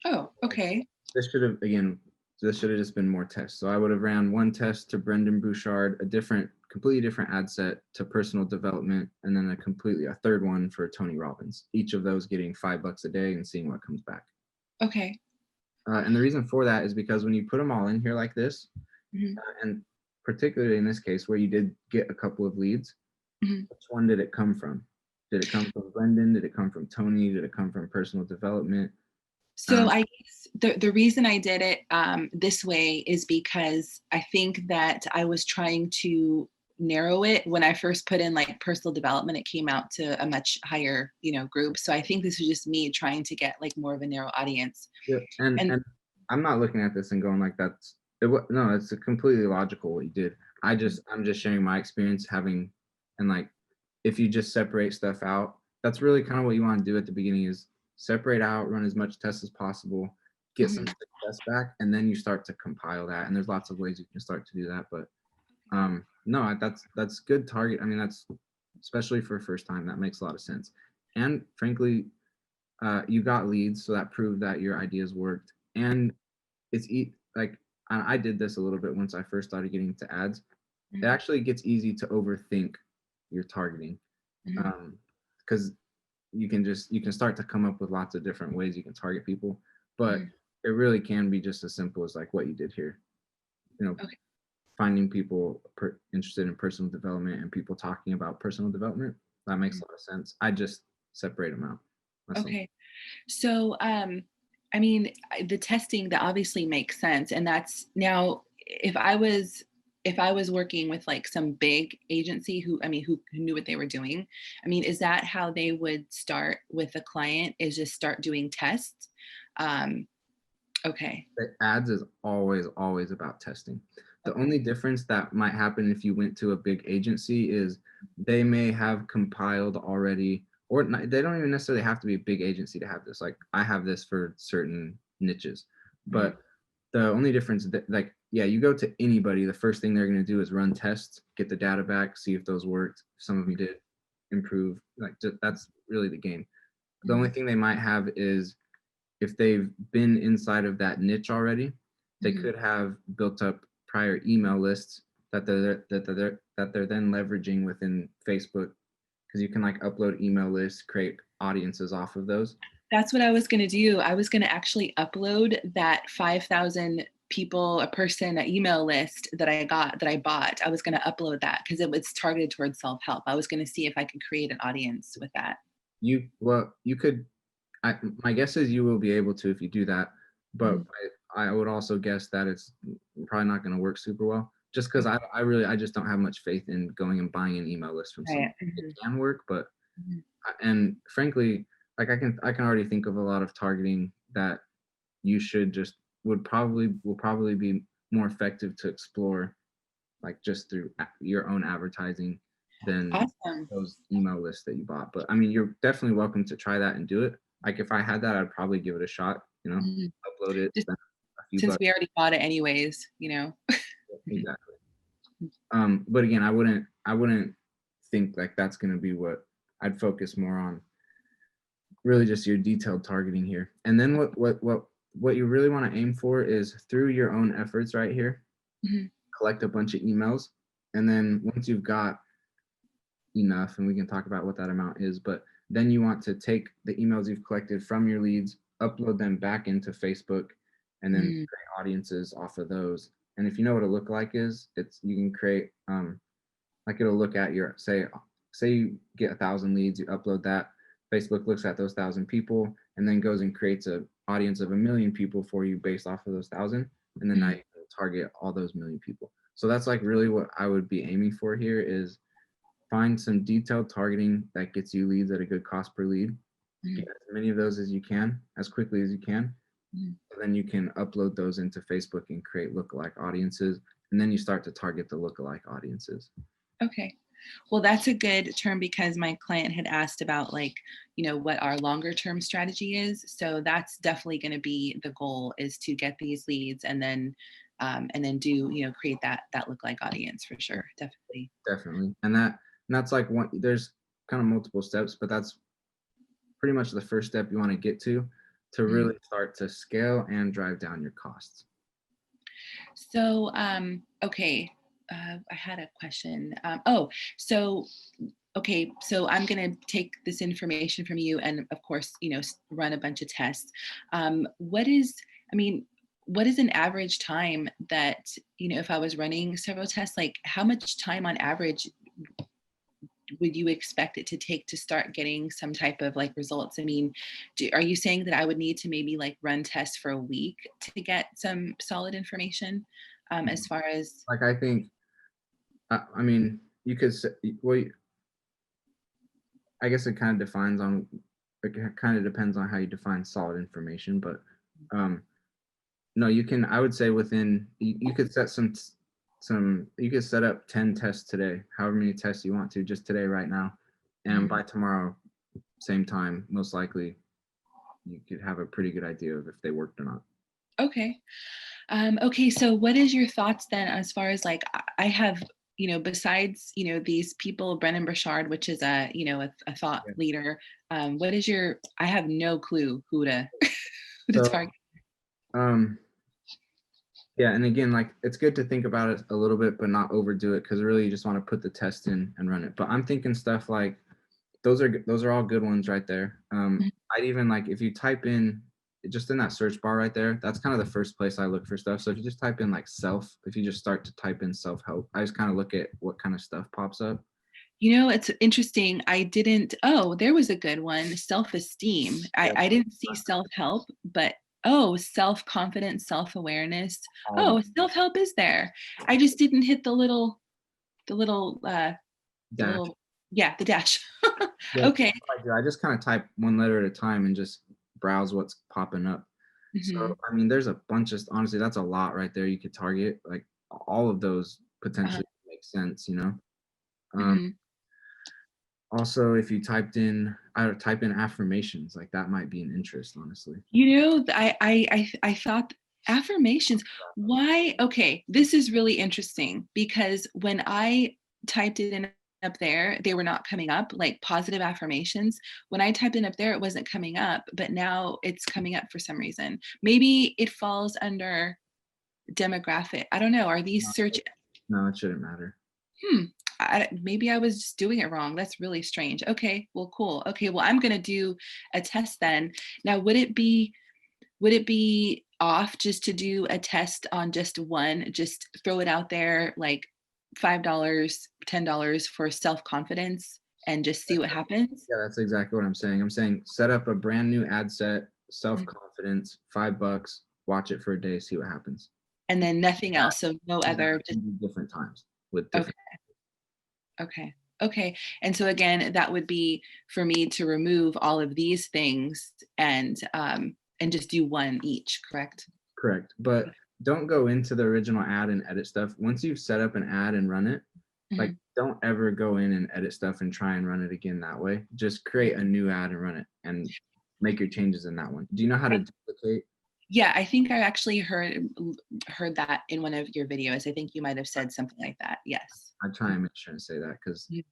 Oh, okay. This should have again. This should have just been more tests. So I would have ran one test to Brendan Bouchard, a different, completely different ad set to personal development, and then a third one for Tony Robbins. Each of those getting $5 a day and seeing what comes back. Okay. And the reason for that is because when you put them all in here like this, Hmm. and particularly in this case where you did get a couple of leads, Hmm. which one did it come from? Did it come from Brendan? Did it come from Tony? Did it come from personal development? So I guess the reason I did it this way is because I think that I was trying to narrow it when I first put in like personal development. It came out to a much higher, group. So I think this was just me trying to get like more of a narrow audience. Yeah, and And I'm not looking at this and going like that's it. No, it's a completely logical what you did. I'm just sharing my experience having, and like if you just separate stuff out, that's really kind of what you want to do at the beginning is separate out, run as much tests as possible, get some Mhm. success back, and then you start to compile that. And there's lots of ways you can start to do that, but no, that's good target. I mean, that's especially for first time, that makes a lot of sense. And frankly, you got leads, so that proved that your ideas worked. And like I did this a little bit once I first started getting into ads. It Mhm. actually gets easy to overthink your targeting, Mhm. because you can start to come up with lots of different ways you can target people, but Mhm. it really can be just as simple as like what you did here. You know, Okay. finding people interested in personal development and people talking about personal development. That makes Mhm. a lot of sense. I just separate them out. That's all. Okay. So, I mean, the testing that obviously makes sense, and that's now if I was working with like some big agency who I mean who knew what they were doing, I mean, is that how they would start with a client? Is just start doing tests? Um, okay, The ads is always about testing. The okay, only difference that might happen if you went to a big agency is they may have compiled already, or not, they don't even necessarily have to be a big agency to have this. Like I have this for certain niches, mhm, but the only difference that like yeah, you go to anybody, the first thing they're going to do is run tests, get the data back, see if those worked. If some of them did improve. Like that's really the game. The only mhm, thing they might have is if they've been inside of that niche already, they mhm. could have built up prior email lists that they're then leveraging within Facebook because you can like upload email lists, create audiences off of those. That's what I was going to do. I was going to actually upload that 5,000 people a person email list that I bought. I was going to upload that because it was targeted towards self-help. I was going to see if I could create an audience with that. You could my guess is you will be able to if you do that, but Mhm. I would also guess that it's probably not going to work super well. Just because Okay. I just don't have much faith in going and buying an email list from someone. Right. It Mhm. can work, but Mhm. and frankly, like I can already think of a lot of targeting that you should just will probably be more effective to explore like just through your own advertising than Awesome. those email lists that you bought. But I mean, you're definitely welcome to try that and do it. Like if I had that, I'd probably give it a shot. You know, Mhm. upload it, Just spend a few since bucks. we already bought it anyways. Mhm. Exactly. But again, I wouldn't think like that's gonna be what I'd focus more on. Really, just your detailed targeting here, and then what you really want to aim for is through your own efforts right here. Mhm. Collect a bunch of emails, and then once you've got enough, and we can talk about what that amount is, but Then you want to take the emails you've collected from your leads, upload them back into Facebook, and then Mm, create audiences off of those. And if you know what a lookalike is, it's you can create like it'll look at your say you get 1,000 leads, you upload that. Facebook looks at those 1,000 people and then goes and creates a audience of 1,000,000 people for you based off of those 1,000, and then now mm, you can target all those 1,000,000 people. So that's like really what I would be aiming for here is find some detailed targeting that gets you leads at a good cost per lead. mm, Get as many of those as you can, as quickly as you can. mm. Then you can upload those into Facebook and create lookalike audiences. And then you start to target the lookalike audiences. Okay. Well, that's a good term because my client had asked about like, what our longer term strategy is. So that's definitely going to be the goal is to get these leads and then do, create that lookalike audience for sure. Definitely. Definitely. And that's like one there's kind of multiple steps, but that's pretty much the first step you want to get to Mm. really start to scale and drive down your costs. So, okay. I had a question. So okay, so I'm going to take this information from you and of course, run a bunch of tests. I mean, what is an average time that, if I was running several tests, like how much time on average would you expect it to take to start getting some type of like results? I mean, are you saying that I would need to maybe like run tests for a week to get some solid information as far as, Like I think I mean, you could say, well, I guess it kind of defines on it kind of depends on how you define solid information, but um no, you can I would say within you could set some you could set up 10 tests today, however many tests you want to just today right now. And Mhm. by tomorrow, same time, most likely you could have a pretty good idea of if they worked or not. Okay. Okay, so what is your thoughts then as far as like I have, besides, these people, Brennan Burchard, which is a thought Yeah. leader, what is your I have no clue who to who to So target. um yeah, and again, like it's good to think about it a little bit, but not overdo it because really you just want to put the test in and run it. But I'm thinking stuff like those are all good ones right there. Mhm. I'd even like if you type in just in that search bar right there, that's kind of the first place I look for stuff. So if you just type in like if you just start to type in self help, I just kind of look at what kind of stuff pops up. It's interesting. I didn't there was a good one, self-esteem. Yeah, I didn't see self-help, but self-confidence, self-awareness. all Oh, self-help is there. I just didn't hit the little the dash. little yeah, the dash. Yeah, that's Okay. what I do. I just kind of type one letter at a time and just browse what's popping up. So, Mhm. I mean, there's a bunch of, honestly, that's a lot right there you could target. Like all of those Uh-huh. potentially make sense, you know? Um, Mhm. also, if you I would type in affirmations, like that might be an interest, honestly. I thought affirmations. Why? Okay, this is really interesting because when I typed it in up there, they were not coming up like positive affirmations. When I typed in up there, it wasn't coming up, but now it's coming up for some reason. Maybe it falls under demographic. I don't know. Are these No, search no, it shouldn't matter. Hmm. Maybe I was just doing it wrong. That's really strange. Okay, well, cool. Okay, well, I'm gonna do a test then. Now, would it be off just to do a test on just one? Just throw it out there, like $5, $10 for self confidence, and just see what happens. Yeah, that's exactly what I'm saying. I'm saying set up a brand new ad set, self Mm. confidence, $5, watch it for a day, see what happens. And then nothing That, else. So no and other. Just different times with okay. different. Okay. Okay. And so again, that would be for me to remove all of these things and just do one each, correct? Correct. But don't go into the original ad and edit stuff. Once you've set up an ad and run it, like Mhm. don't ever go in and edit stuff and try and run it again that way. Just create a new ad and run it and make your changes in that one. Do you know how to duplicate? Yeah, I think I actually heard that in one of your videos. I think you might have said something like that. Yes. I try and make sure to say that because Mhm.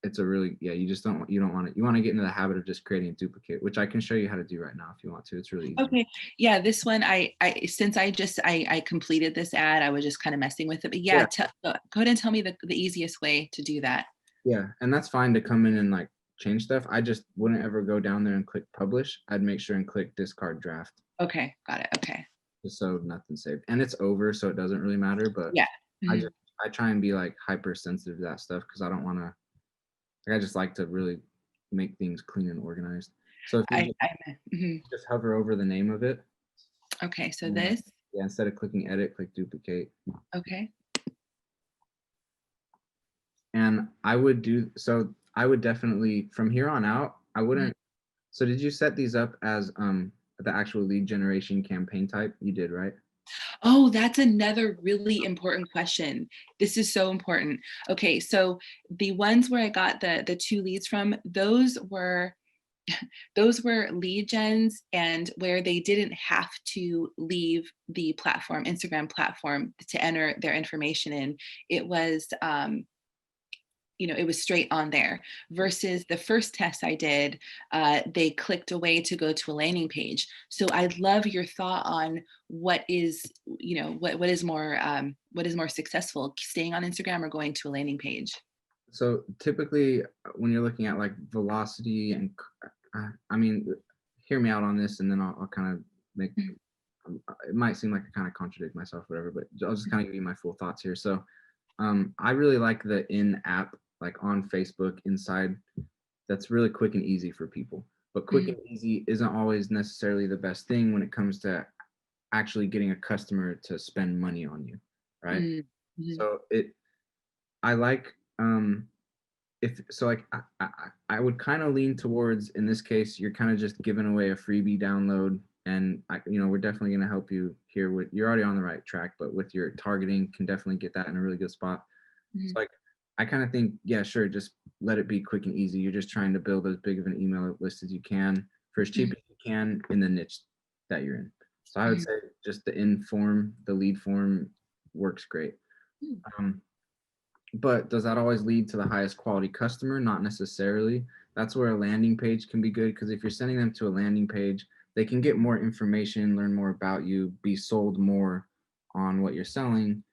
it's a really you just don't want it. You want to get into the habit of just creating a duplicate, which I can show you how to do right now if you want to. It's really easy. Okay. Yeah, this one I since I completed this ad, I was just kind of messing with it. But yeah, Yeah, go ahead and tell me the easiest way to do that. yeah, and that's fine to come in and like change stuff. I just wouldn't ever go down there and click publish. I'd make sure and click discard draft Okay, got it. Okay. just so nothing's saved. And it's over, so it doesn't really matter. But Yeah. I Mhm. just I try and be like hypersensitive to that stuff because I don't want to. Like, I just like to really make things clean and organized. So if you Mhm. just hover over the name of it, Okay, so and this. yeah, instead of clicking edit, click duplicate. Okay. And I would do so. I would definitely from here on out. I Mhm. wouldn't. So did you set these up as the actual lead generation campaign type? You did, right? Oh, that's another really important question. This is so important. Okay, so the ones where I got the 2 leads from, those were lead gens and where they didn't have to leave the platform, Instagram platform, to enter their information in. It was, it was straight on there versus the first test I did, they clicked away to go to a landing page. So I'd love your thought on what is more successful, staying on Instagram or going to a landing page. So typically, when you're looking at like velocity and, I mean, hear me out on this, and then I'll kind of make. Mhm, It might seem like I kind of contradict myself, whatever, but I'll just kind of give you my full thoughts here. So, I really like the in-app, like on Facebook inside. That's really quick and easy for people. But quick mhm, and easy isn't always necessarily the best thing when it comes to actually getting a customer to spend money on you, right? mhm, mhm, So I like if so like I would kind of lean towards in this case you're kind of just giving away a freebie download, and we're definitely going to help you here with you're already on the right track, but with your targeting can definitely get that in a really good spot. mhm, So like I kind of think, yeah, sure, just let it be quick and easy. You're just trying to build as big of an email list as you can for as cheap mhm, as you can in the niche that you're in. So I would mhm, say just the lead form works great. mhm, um, but does that always lead to the highest quality customer? Not necessarily. That's where a landing page can be good, because if you're sending them to a landing page, they can get more information, learn more about you, be sold more on what you're selling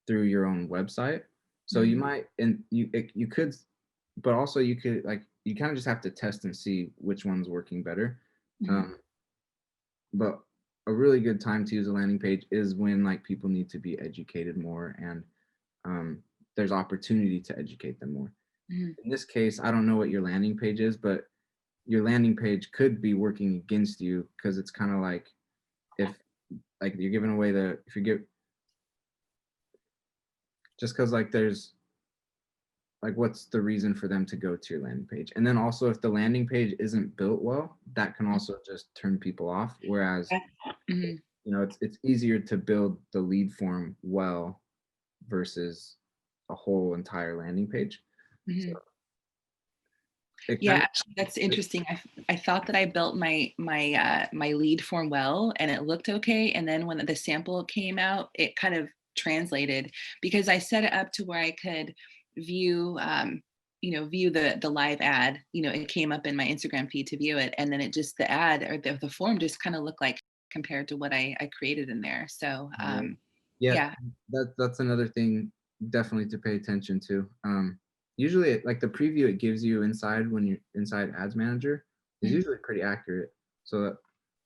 through your own website. So you mhm, might, and you could, but also you could, like, you kind of just have to test and see which one's working better. mhm, Um, but a really good time to use a landing page is when like people need to be educated more, and um, there's opportunity to educate them more. mhm. In this case, I don't know what your landing page is, but your landing page could be working against you, because it's kind of like if like you're giving away the if you give just because like there's like what's the reason for them to go to your landing page? And then also if the landing page isn't built well, that can also just turn people off. Whereas, Mhm, it's easier to build the lead form well versus a whole entire landing page. So mhm. it Yeah, kind actually, that's of interesting. I thought that I built my lead form well, and it looked okay, and then when the sample came out, it kind of translated because I set it up to where I could view, view the live ad. It came up in my Instagram feed to view it, and then the ad or the form just kind of looked like compared to what I created in there. So, Right. Yeah, yeah. that's another thing definitely to pay attention to. Usually, like the preview it gives you inside when you're inside Ads Manager is Mhm. usually pretty accurate. So,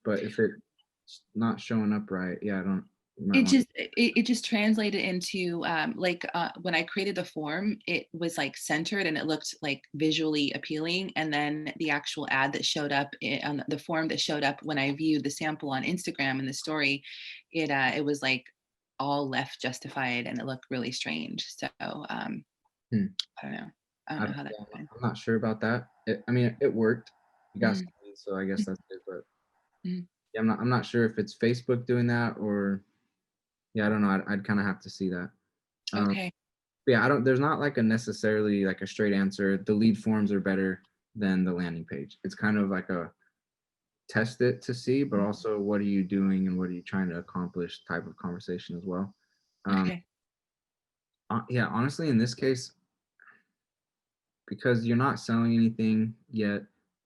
but if it's not showing up right, yeah, I don't. You might want. It just translated into, like, when I created the form, it was, like, centered and it looked, like, visually appealing, and then the actual ad that showed up on the form that showed up when I viewed the sample on Instagram in the story, it was, like, all left justified, and it looked really strange. So, Hmm, I don't know. I don't know how that yeah, happened. I'm not sure about that. I mean, it worked. You got some Mhm, leads, so I guess that's good. But mhm. yeah, I'm not sure if it's Facebook doing that, or yeah, I don't know. I'd kind of have to see that. Um, Okay. yeah, I don't there's not like a necessarily like a straight answer. The lead forms are better than the landing page. It's kind of like a test it to see, but Mhm. also what are you doing and what are you trying to accomplish type of conversation as well. Um, Okay. yeah, honestly, in this case, because you're not selling anything yet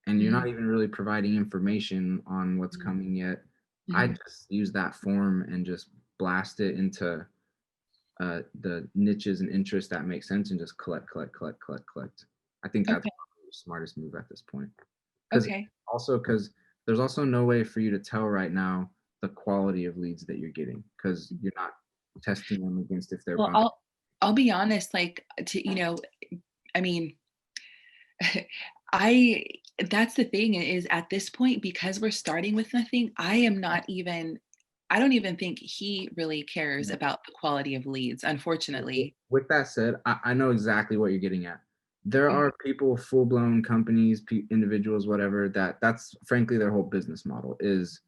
and you're not Mhm, even really providing information on what's mhm, coming yet, I mhm. just use that form and just blast it into the niches and interests that make sense, and just collect. I think that's Okay. your smartest move at this point. Because Okay. because there's also no way for you to tell right now the quality of leads that you're getting because you're not testing them against if they're Well, buying. I'll be honest, like, I mean, I that's the thing is at this point, because we're starting with nothing, I don't even think he really cares about the quality of leads, unfortunately. With that said, I know exactly what you're getting at. There Mhm, are people, full blown companies, individuals, whatever, that's frankly their whole business model is,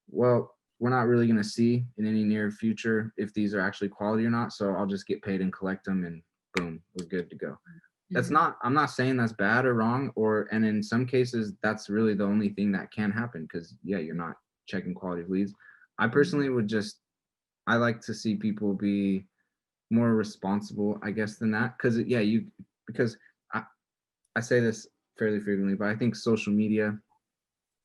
well, we're not really going to see in any near future if these are actually quality or not. So I'll just get paid and collect them and boom, we're good to go. mhm, I'm not saying that's bad or wrong, and in some cases, that's really the only thing that can happen because, yeah, you're not checking quality of leads. I mhm. personally I like to see people be more responsible, I guess, than that. Because I, I say this fairly frequently, but I think social media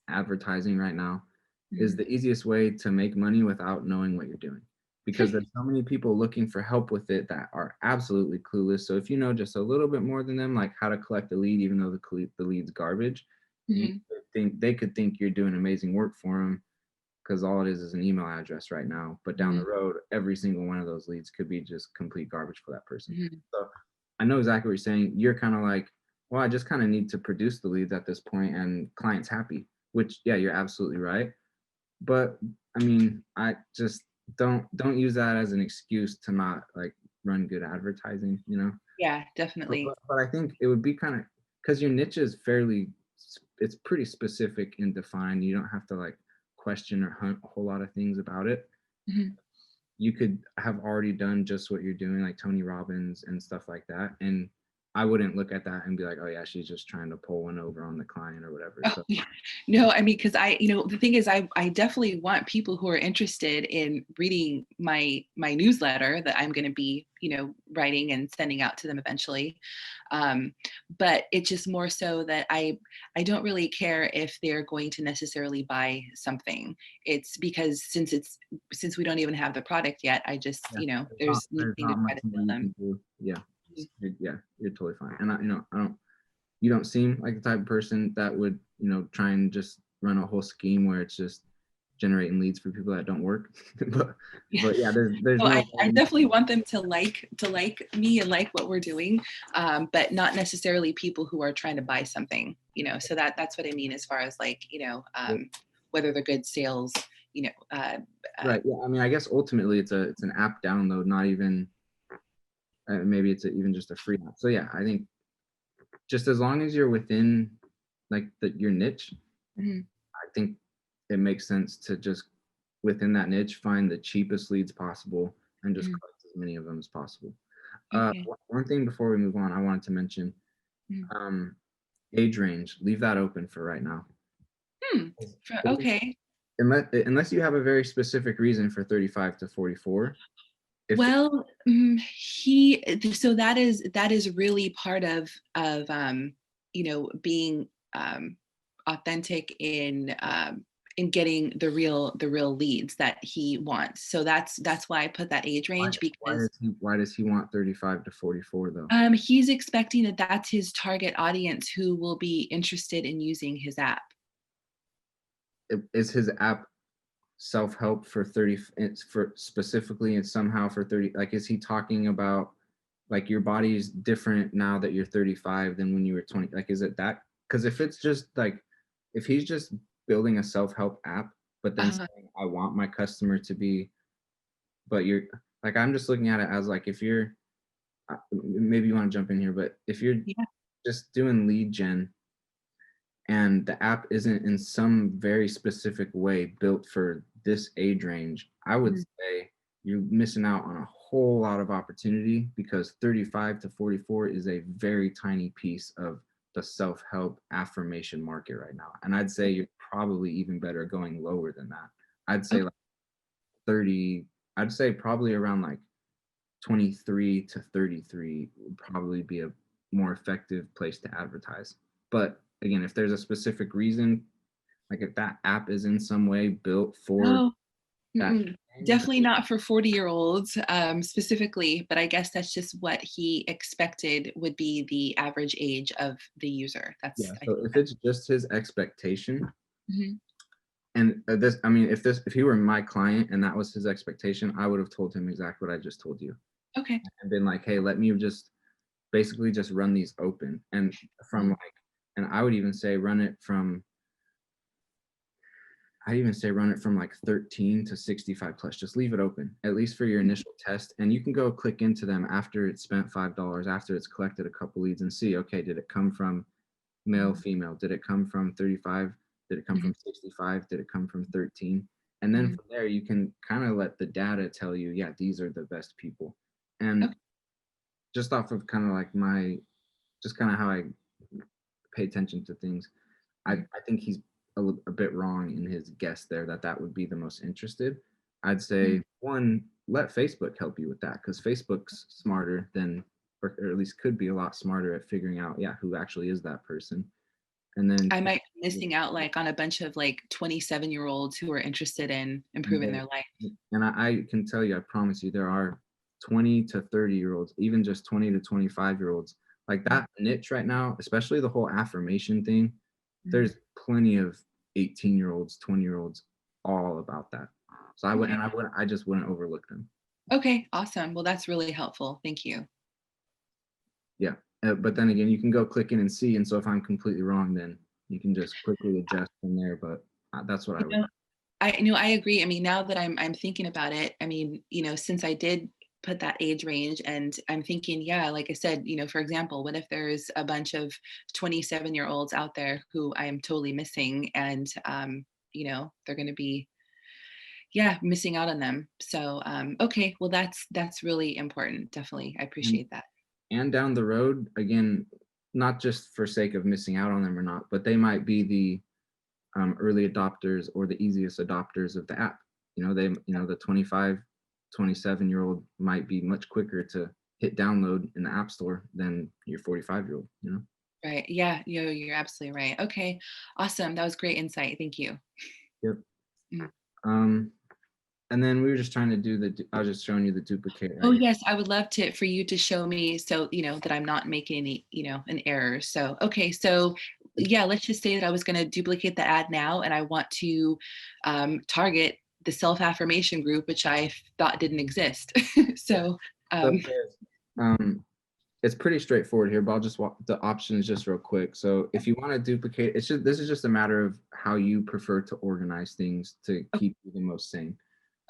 advertising right now is Mhm. the easiest way to make money without knowing what you're doing. Because there's so many people looking for help with it that are absolutely clueless. So if you know just a little bit more than them, like how to collect a lead, even though the lead's garbage, Mhm. they could think you're doing amazing work for them because all it is an email address right now. But down the Mhm. road, every single one of those leads could be just complete garbage for that person. Mhm. So I know exactly what you're saying. You're kind of like, well, I just kind of need to produce the leads at this point and client's happy, which, yeah, you're absolutely right. But I mean, I just don't use that as an excuse to not like run good advertising, you know? Yeah, definitely. But I think it would be kind of because your niche is it's pretty specific and defined. You don't have to like question or hunt a whole lot of things about it. Mhm. You could have already done just what you're doing, like Tony Robbins and stuff like that. And I wouldn't look at that and be like, oh yeah, she's just trying to pull one over on the client or whatever. Oh, So yeah. No, I mean, because the thing is, I definitely want people who are interested in reading my newsletter that I'm going to be, writing and sending out to them eventually. But it's just more so that I don't really care if they're going to necessarily buy something. It's because since we don't even have the product yet, I just, yeah, there's there's nothing to not much try to more sell you them. can do. Yeah, Mhm. yeah, you're totally fine. And I don't you don't seem like the type of person that would, try and just run a whole scheme where it's just generating leads for people that don't work. but Yeah. but yeah, there's No, no I way. definitely want them to like me and like what we're doing, but not necessarily people who are trying to buy something. So that's what I mean as far as like whether they're good sales. You know, uh, Right. Yeah. I mean, I guess ultimately it's an app download, not even maybe even just a free app. So yeah, I think just as long as you're within like your niche, mhm, I think it makes sense to just within that niche find the cheapest leads possible and just mhm. collect as many of them as possible. Okay. One thing before we move on, I wanted to mention Mhm. um, age range. Leave that open for right now. Hmm. Okay. Unless you have a very specific reason for 35 to 44. If Well, so that is really part of being authentic in getting the real leads that he wants. So that's why I put that age why, range because why does he want 35 to 44 though? he's expecting that that's his target audience who will be interested in using his app. Is his app self-help for 30 it's for specifically and somehow for 30, like is he talking about like your body's different now that you're 35 than when you were 20, like is it that? Because if it's just like if he's just building a self-help app but then Uh, saying I want my customer to be, but you're like I'm just looking at it as like if you're maybe you want to jump in here, but if you're yeah. just doing lead gen and the app isn't in some very specific way built for this age range, I would Mhm. say you're missing out on a whole lot of opportunity because 35 to 44 is a very tiny piece of the self-help affirmation market right now. And I'd say you're probably even better going lower than that. I'd say Okay. like 30, I'd say probably around like 23 to 33 would probably be a more effective place to advertise. But again, if there's a specific reason, like if that app is in some way built for Oh. that Mm-mm. thing. Definitely not for 40-year-olds, specifically, but I guess that's just what he expected would be the average age of the user. Yeah, I so think if that's it's just his expectation, mhm. and this, I mean, if he were my client and that was his expectation, I would have told him exactly what I just told you Okay. and been like, hey, let me just basically just run these open and from Mhm, like, and I would even say run it from, I even say run it from like 13 to 65 plus. Just leave it open, at least for your mhm, initial test. And you can go click into them after it's spent $5, after it's collected a couple leads and see, okay, did it come from male, mhm, female? Did it come from 35? Did it come mhm, from 65? Did it come from 13? And then mhm. from there, you can kind of let the data tell you, yeah, these are the best people. And Okay. just off of kind of like just kind of how I pay attention to things, Mhm, I think he's a bit wrong in his guess there that that would be the most interested. I'd mhm. say one, let Facebook help you with that because Facebook's smarter than, or at least could be a lot smarter at figuring out, yeah, who actually is that person. And then, I might be missing out, like, on a bunch of, like, 27-year-olds who are interested in improving yeah, their life. and I can tell you, I promise you, there are 20 to 30-year-olds, even just 20 to 25-year-olds. Like Mhm, that niche right now, especially the whole affirmation thing, mhm. there's plenty of 18-year-olds, 20-year-olds all about that. So Okay. I just wouldn't overlook them. Okay, awesome. Well, that's really helpful. Thank you. Yeah. But then again, you can go click in and see. And so if I'm completely wrong, then you can just quickly adjust from there. But that's what You I would. know, I agree. I mean, now that I'm thinking about it, I mean, since I did put that age range and I'm thinking, yeah, like I said, for example, what if there's a bunch of 27-year-olds out there who I'm totally missing and they're going to be yeah, missing out on them. So, okay, well that's really important. Definitely. I And, appreciate that. and down the road, again, not just for sake of missing out on them or not, but they might be the early adopters or the easiest adopters of the app. The 25, 27-year-old might be much quicker to hit download in the app store than your 45-year-old. Right. Yeah, you're absolutely right. Okay. Awesome. That was great insight. Thank you. Yep. Mm. Um, and then we were just trying to I was just showing you the duplicate Oh right here. yes, I would love to for you to show me so that I'm not making any, an error. So okay, so yeah, let's just say that I was going to duplicate the ad now, and I want to target the self affirmation group, which I thought didn't exist. Yeah. so So um, it's pretty straightforward here, but I'll just walk the options just real quick. So if you want to duplicate, this is just a matter of how you prefer to organize things to o- keep you the most sane.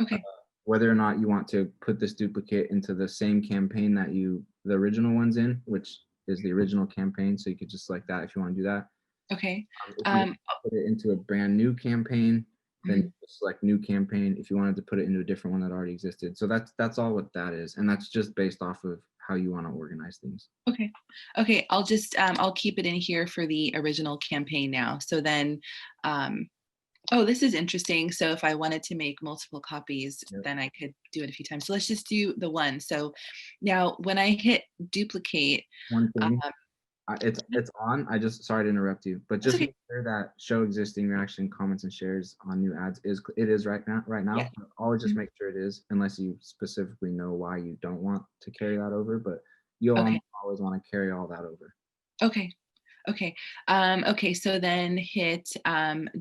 okay, Whether or not you want to put this duplicate into the same campaign that the original one's in, which is the original campaign. So you could just select that if you want to do that. okay. If you want Um, to put it into a brand new campaign, then you mhm, just select new campaign. If you wanted to put it into a different one that already existed. So that's all what that is. And that's just based off of how you want to organize things. okay, okay. I'll keep it in here for the original campaign now. So then, um, oh, this is interesting. So if I wanted to make multiple copies, Yep. then I could do it a few times. So let's just do the one. So now when I hit duplicate, One um, thing, it's on. I just sorry to interrupt you, but that's just okay. make sure that show existing reaction, comments, and shares on new ads is right now. Right Yeah. now, always just Mhm. make sure it is, unless you specifically know why you don't want to carry that over. But you'll Okay. always want to carry all that over. Okay. Okay. Okay. So then hit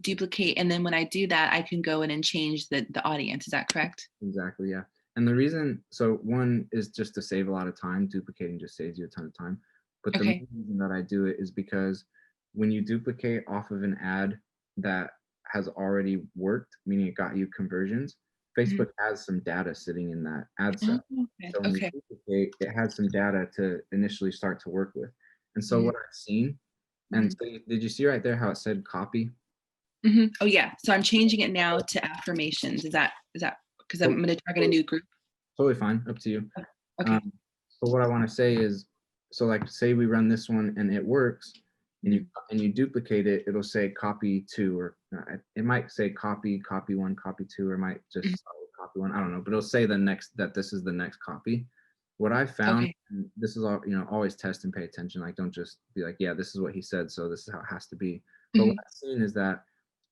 duplicate. And then when I do that, I can go in and change the audience. Is that correct? Exactly, yeah. And the reason, so one is just to save a lot of time. Duplicating just saves you a ton of time. But the Okay. main reason that I do it is because when you duplicate off of an ad that has already worked, meaning it got you conversions, Mhm. Facebook has some data sitting in that ad Oh, set. okay. So when you Okay. duplicate, it has some data to initially start to work with. And so Mhm, what I've seen, and mhm, so did you see right there how it said copy? mhm. Oh yeah. So I'm changing it now to affirmations. Is that because I'm To- going to target a new group? Totally fine, up to you. Okay. Um, but what I want to say is, so like say we run this one and it works, and you Mhm, and you duplicate it, it'll say copy two, or it might say copy one, copy two, or it might mhm. just start with copy one. I don't know, but it'll say that this is the next copy. What I found, Okay. and this is all, always test and pay attention. Like don't just be like, yeah, this is what he said, so this is how it has to be. But what Mhm, I've seen is that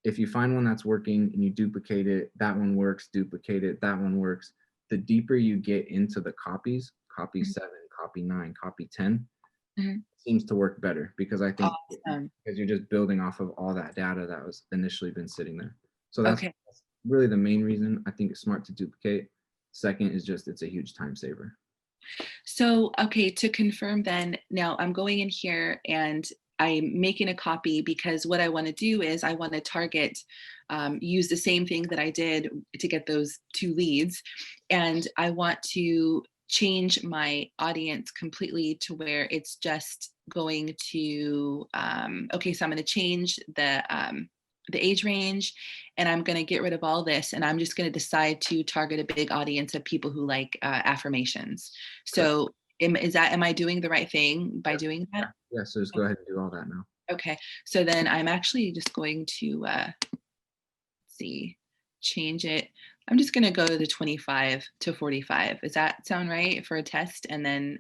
if you find one that's working and you duplicate it, that one works, duplicate it, that one works. The deeper you get into the copies, copy Mhm. 7, copy 9, copy 10, Mhm. seems to work better because I think Awesome. because you're just building off of all that data that was initially been sitting there. So that's Okay. really the main reason I think it's smart to duplicate. Second is just it's a huge time saver. So, okay, to confirm then, now I'm going in here and I'm making a copy because what I want to do is I want to target, use the same thing that I did to get those 2 leads. And I want to change my audience completely to where it's just going to, okay, so I'm going to change the age range, and I'm going to get rid of all this, and I'm just going to decide to target a big audience of people who like affirmations. Correct. So am I doing the right thing by Yeah. doing that? Yeah. So just go ahead and do all that now. Okay. So then I'm actually just going to see, change it. I'm just going to go to 25 to 45. Does that sound right for a test? And then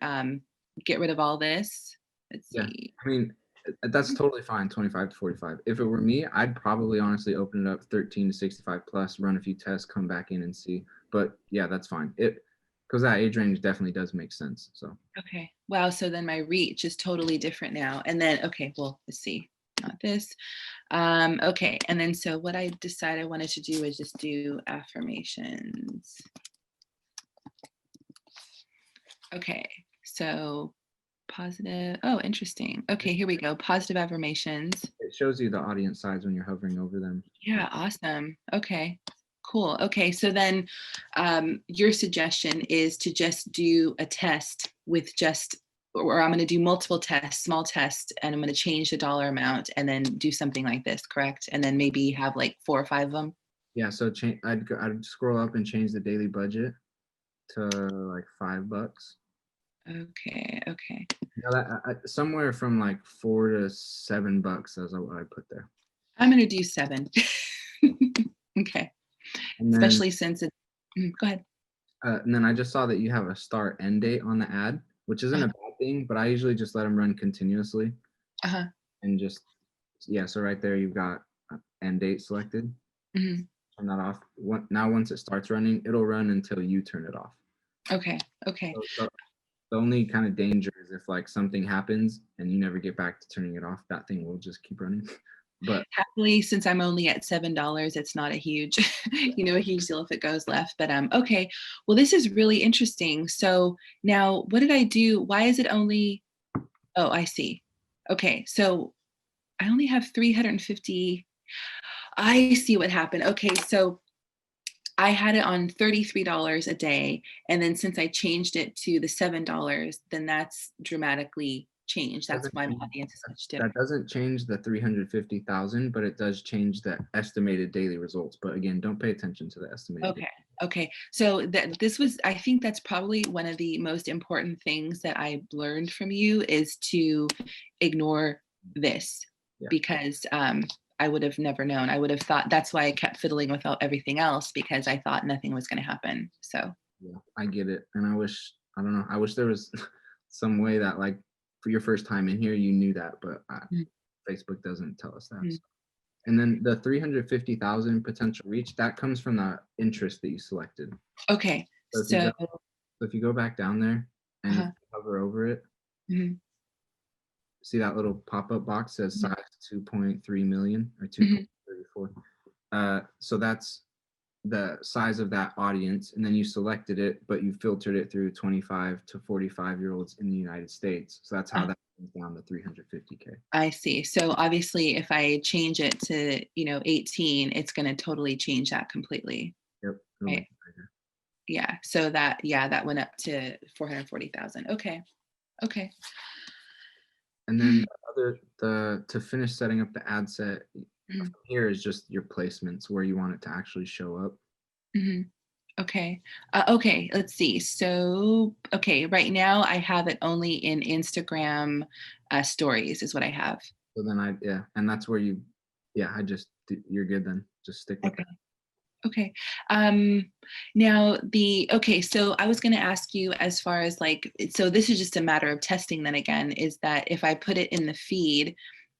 get rid of all this. Let's Yeah. see. I mean, that's totally fine, 25 to 45. If it were me, I'd probably honestly open it up 13 to 65 plus, run a few tests, come back in and see. But yeah, that's fine. It because that age range definitely does make sense. So Okay. Wow. So then my reach is totally different now. And then, okay, well, let's see. Not this. Okay. And then so what I decided I wanted to do is just do affirmations. Okay. So positive. Oh, interesting. Okay, here we go. Positive affirmations. it shows you the audience size when you're hovering over them. Yeah, awesome. Okay, cool. Okay, so then your suggestion is to just do a test with just, or I'm going to do multiple tests, small tests, and I'm going to change the dollar amount and then do something like this, correct? And then maybe have like 4 or 5 of them. Yeah, so I'd scroll up and change the daily budget to like $5. Okay, okay. You know that somewhere from like $4 to $7 is what I put there. I'm going to do 7. Okay, And then especially since it, go ahead. I just saw that you have a start end date on the ad, which isn't a Uh-huh. bad thing, but I usually just let them run continuously Uh-huh. and just yeah. So right there you've got end date selected. Mhm. Turn that off. Now once it starts running, it'll run until you turn it off. Okay, okay. So the only kind of danger is if like something happens and you never get back to turning it off, that thing will just keep running. But Happily, since I'm only at $7, it's not a huge, a huge deal if it goes left. But okay. Well, this is really interesting. So now, what did I do? Why is it only? Oh, I see. Okay, so I only have 350. I see what happened. Okay, so I had it on $33 a day, and then since I changed it to the $7, then that's dramatically changed. That's doesn't why my change, audience is such that different. doesn't change the 350,000, but it does change the estimated daily results. But again, don't pay attention to the estimated. Okay. Okay. So that this was, I think that's probably one of the most important things that I learned from you is to ignore this Yeah, because I would have never known. I would have thought that's why I kept fiddling with everything else because I thought nothing was going to happen. So, yeah, I get it, and I don't know, I wish there was some way that like for your first time in here you knew that, but mm, Facebook doesn't tell us that. mm. So. And then the 350,000 potential reach that comes from the interest that you selected. Okay. So if you go So, if you go back down there and uh-huh. hover over it, Mhm, see that little pop-up box says mhm, size 2.3 million or mhm. 2.34. So that's the size of that audience, and then you selected it, but you filtered it through 25 to 45-year-olds in the United States. So that's how Uh, that comes down to 350K. I see. So obviously, if I change it to 18, it's going to totally change that completely. Yep, it'll make Right. it bigger. Yeah. So that, yeah, that went up to 440,000. Okay. Okay. And then to finish setting up the ad set Mhm, from here is just your placements where you want it to actually show up. mhm. Okay. Okay. Let's see. So, okay. Right now, I have it only in Instagram stories, is what I have. So then yeah, and that's where yeah, you're good then. Just stick with Okay. that. Okay. Um, Now okay, so I was going to ask you as far as like, so this is just a matter of testing then again, is that if I put it in the feed,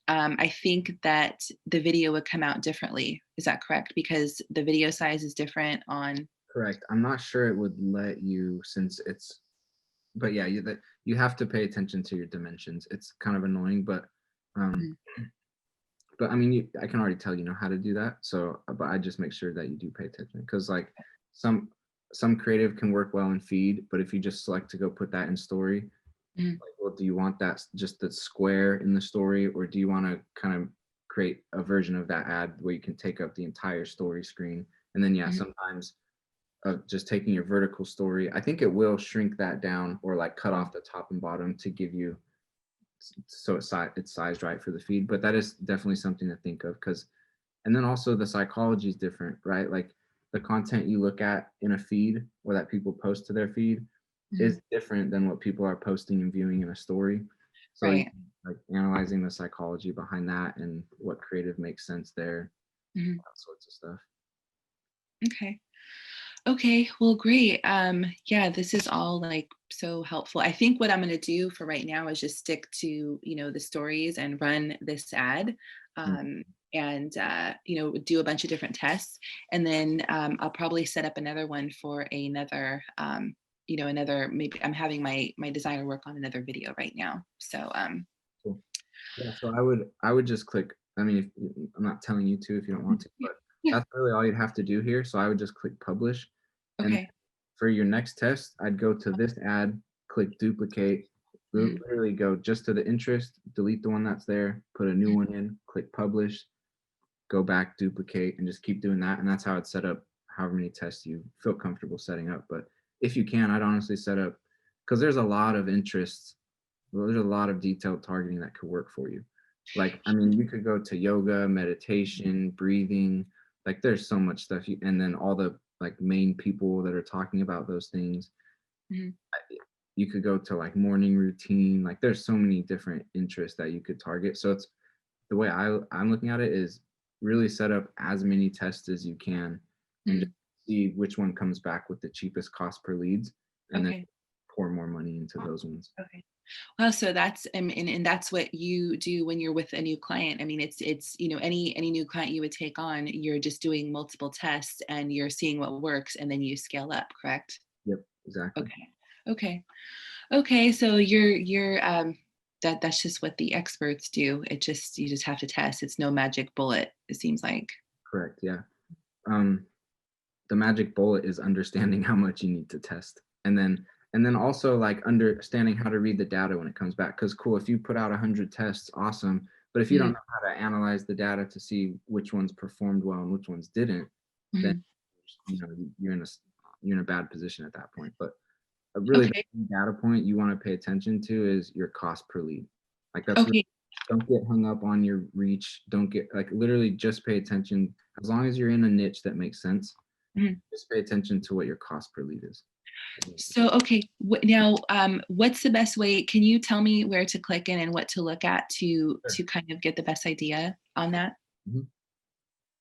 I think that the video would come out differently. Is that correct? Because the video size is different on. Correct. I'm not sure it would let you since it's, but yeah, you have to pay attention to your dimensions. It's kind of annoying, um, Mhm, but I mean, I can already tell you know how to do that. So, but I just make sure that you do pay attention because like some some creative can work well in feed, but if you just select to go put that in story, mhm, like, well, do you want that just the square in the story, or do you want to kind of create a version of that ad where you can take up the entire story screen? And then yeah, mhm, sometimes just taking your vertical story, I think it will shrink that down or like cut mhm. off the top and bottom to give you so it's sized right for the feed. But that is definitely something to think of because, and then also the psychology is different, right? Like the content you look at in a feed or that people post to their feed Mhm. is different than what people are posting and viewing in a story. So Right. like analyzing the psychology behind that and what creative makes sense there, Mhm. that sorts of stuff. Okay. Okay, well, great. Yeah, this is all like so helpful. I think what I'm going to do for right now is just stick to, the stories and run this ad, Mm. and do a bunch of different tests, and then I'll probably set up another one for another, another. Maybe I'm having my designer work on another video right now. So, Cool. Yeah, so I would just click. I mean, I'm not telling you to if you don't want to, yeah, but yeah, that's really all you'd have to do here. So I would just click publish, and okay, for your next test, I'd go to this ad, click duplicate, mhm, literally go just to the interest, delete the one that's there, put a new mhm, one in, click publish, go back, duplicate, and just keep doing that. And that's how I'd set up however many tests you feel comfortable setting up. But if you can, I'd honestly set up because there's a lot of interests. Well, there's a lot of detailed targeting that could work for you. Like, I mean, you could go to yoga, meditation, breathing. Like, there's so much stuff. And then all the like main people that are talking about those things. mhm, You could go to like morning routine. Like, there's so many different interests that you could target. So it's the way I'm looking at it is really set up as many tests as you can and just mhm. see which one comes back with the cheapest cost per leads and then Okay, pour more money into those ones. okay. Well, so that's and that's what you do when you're with a new client. I mean, it's any new client you would take on, you're just doing multiple tests and you're seeing what works and then you scale up, correct? Yep, exactly. Okay. Okay. Okay. So you're that's just what the experts do. You just have to test. It's no magic bullet, it seems like. Correct. Yeah. Um, the magic bullet is understanding how much you need to test, and then also like understanding how to read the data when it comes back. Because cool, if you put out 100 tests, awesome. But if you don't Mhm, know how to analyze the data to see which ones performed well and which ones didn't, then mhm. you're in a bad position at that point. But really the Okay. main data point you want to pay attention to is your cost per lead. Like that's really, Okay. don't get hung up on your reach. Don't get like literally just pay attention as long as you're in a niche that makes sense. Mhm. Just pay attention to what your cost per lead is. So, okay, now, what's the best way? Can you tell me where to click in and what to look at Sure. to kind of get the best idea on that? Mhm.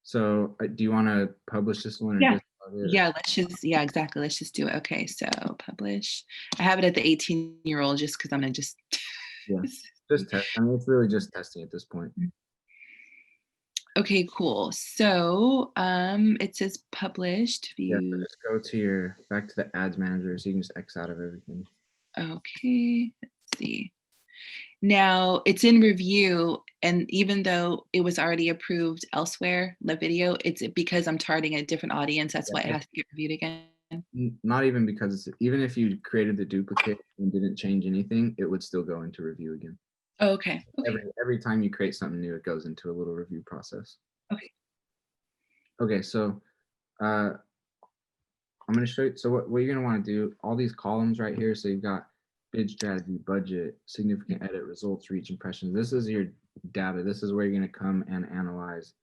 So, do you want to publish this one or Yeah. discard it? Or, Yeah, yeah, exactly. Let's just do it. Okay, so publish. I have it at the 18-year-old just because I'm gonna just yeah, just test. I mean, it's really just testing at this point. Okay, cool. So, it says published Yeah, so view. just go to your back to the ads manager so you can just X out of everything. Okay, let's see. Now it's in review, and even though it was already approved elsewhere, the video, it's because I'm targeting a different audience. That's why it Yeah, has to get reviewed again. not even because even if you created the duplicate and didn't change anything, it would still go into review again. Oh, okay. Every Okay. every time you create something new, it goes into a little review process. Okay. Okay, so uh, I'm going to show you. So what you're going to want to do, all these columns right here. So you've got bid strategy, budget, significant edit, results, reach, impressions. This is your data. This is where you're going to come and analyze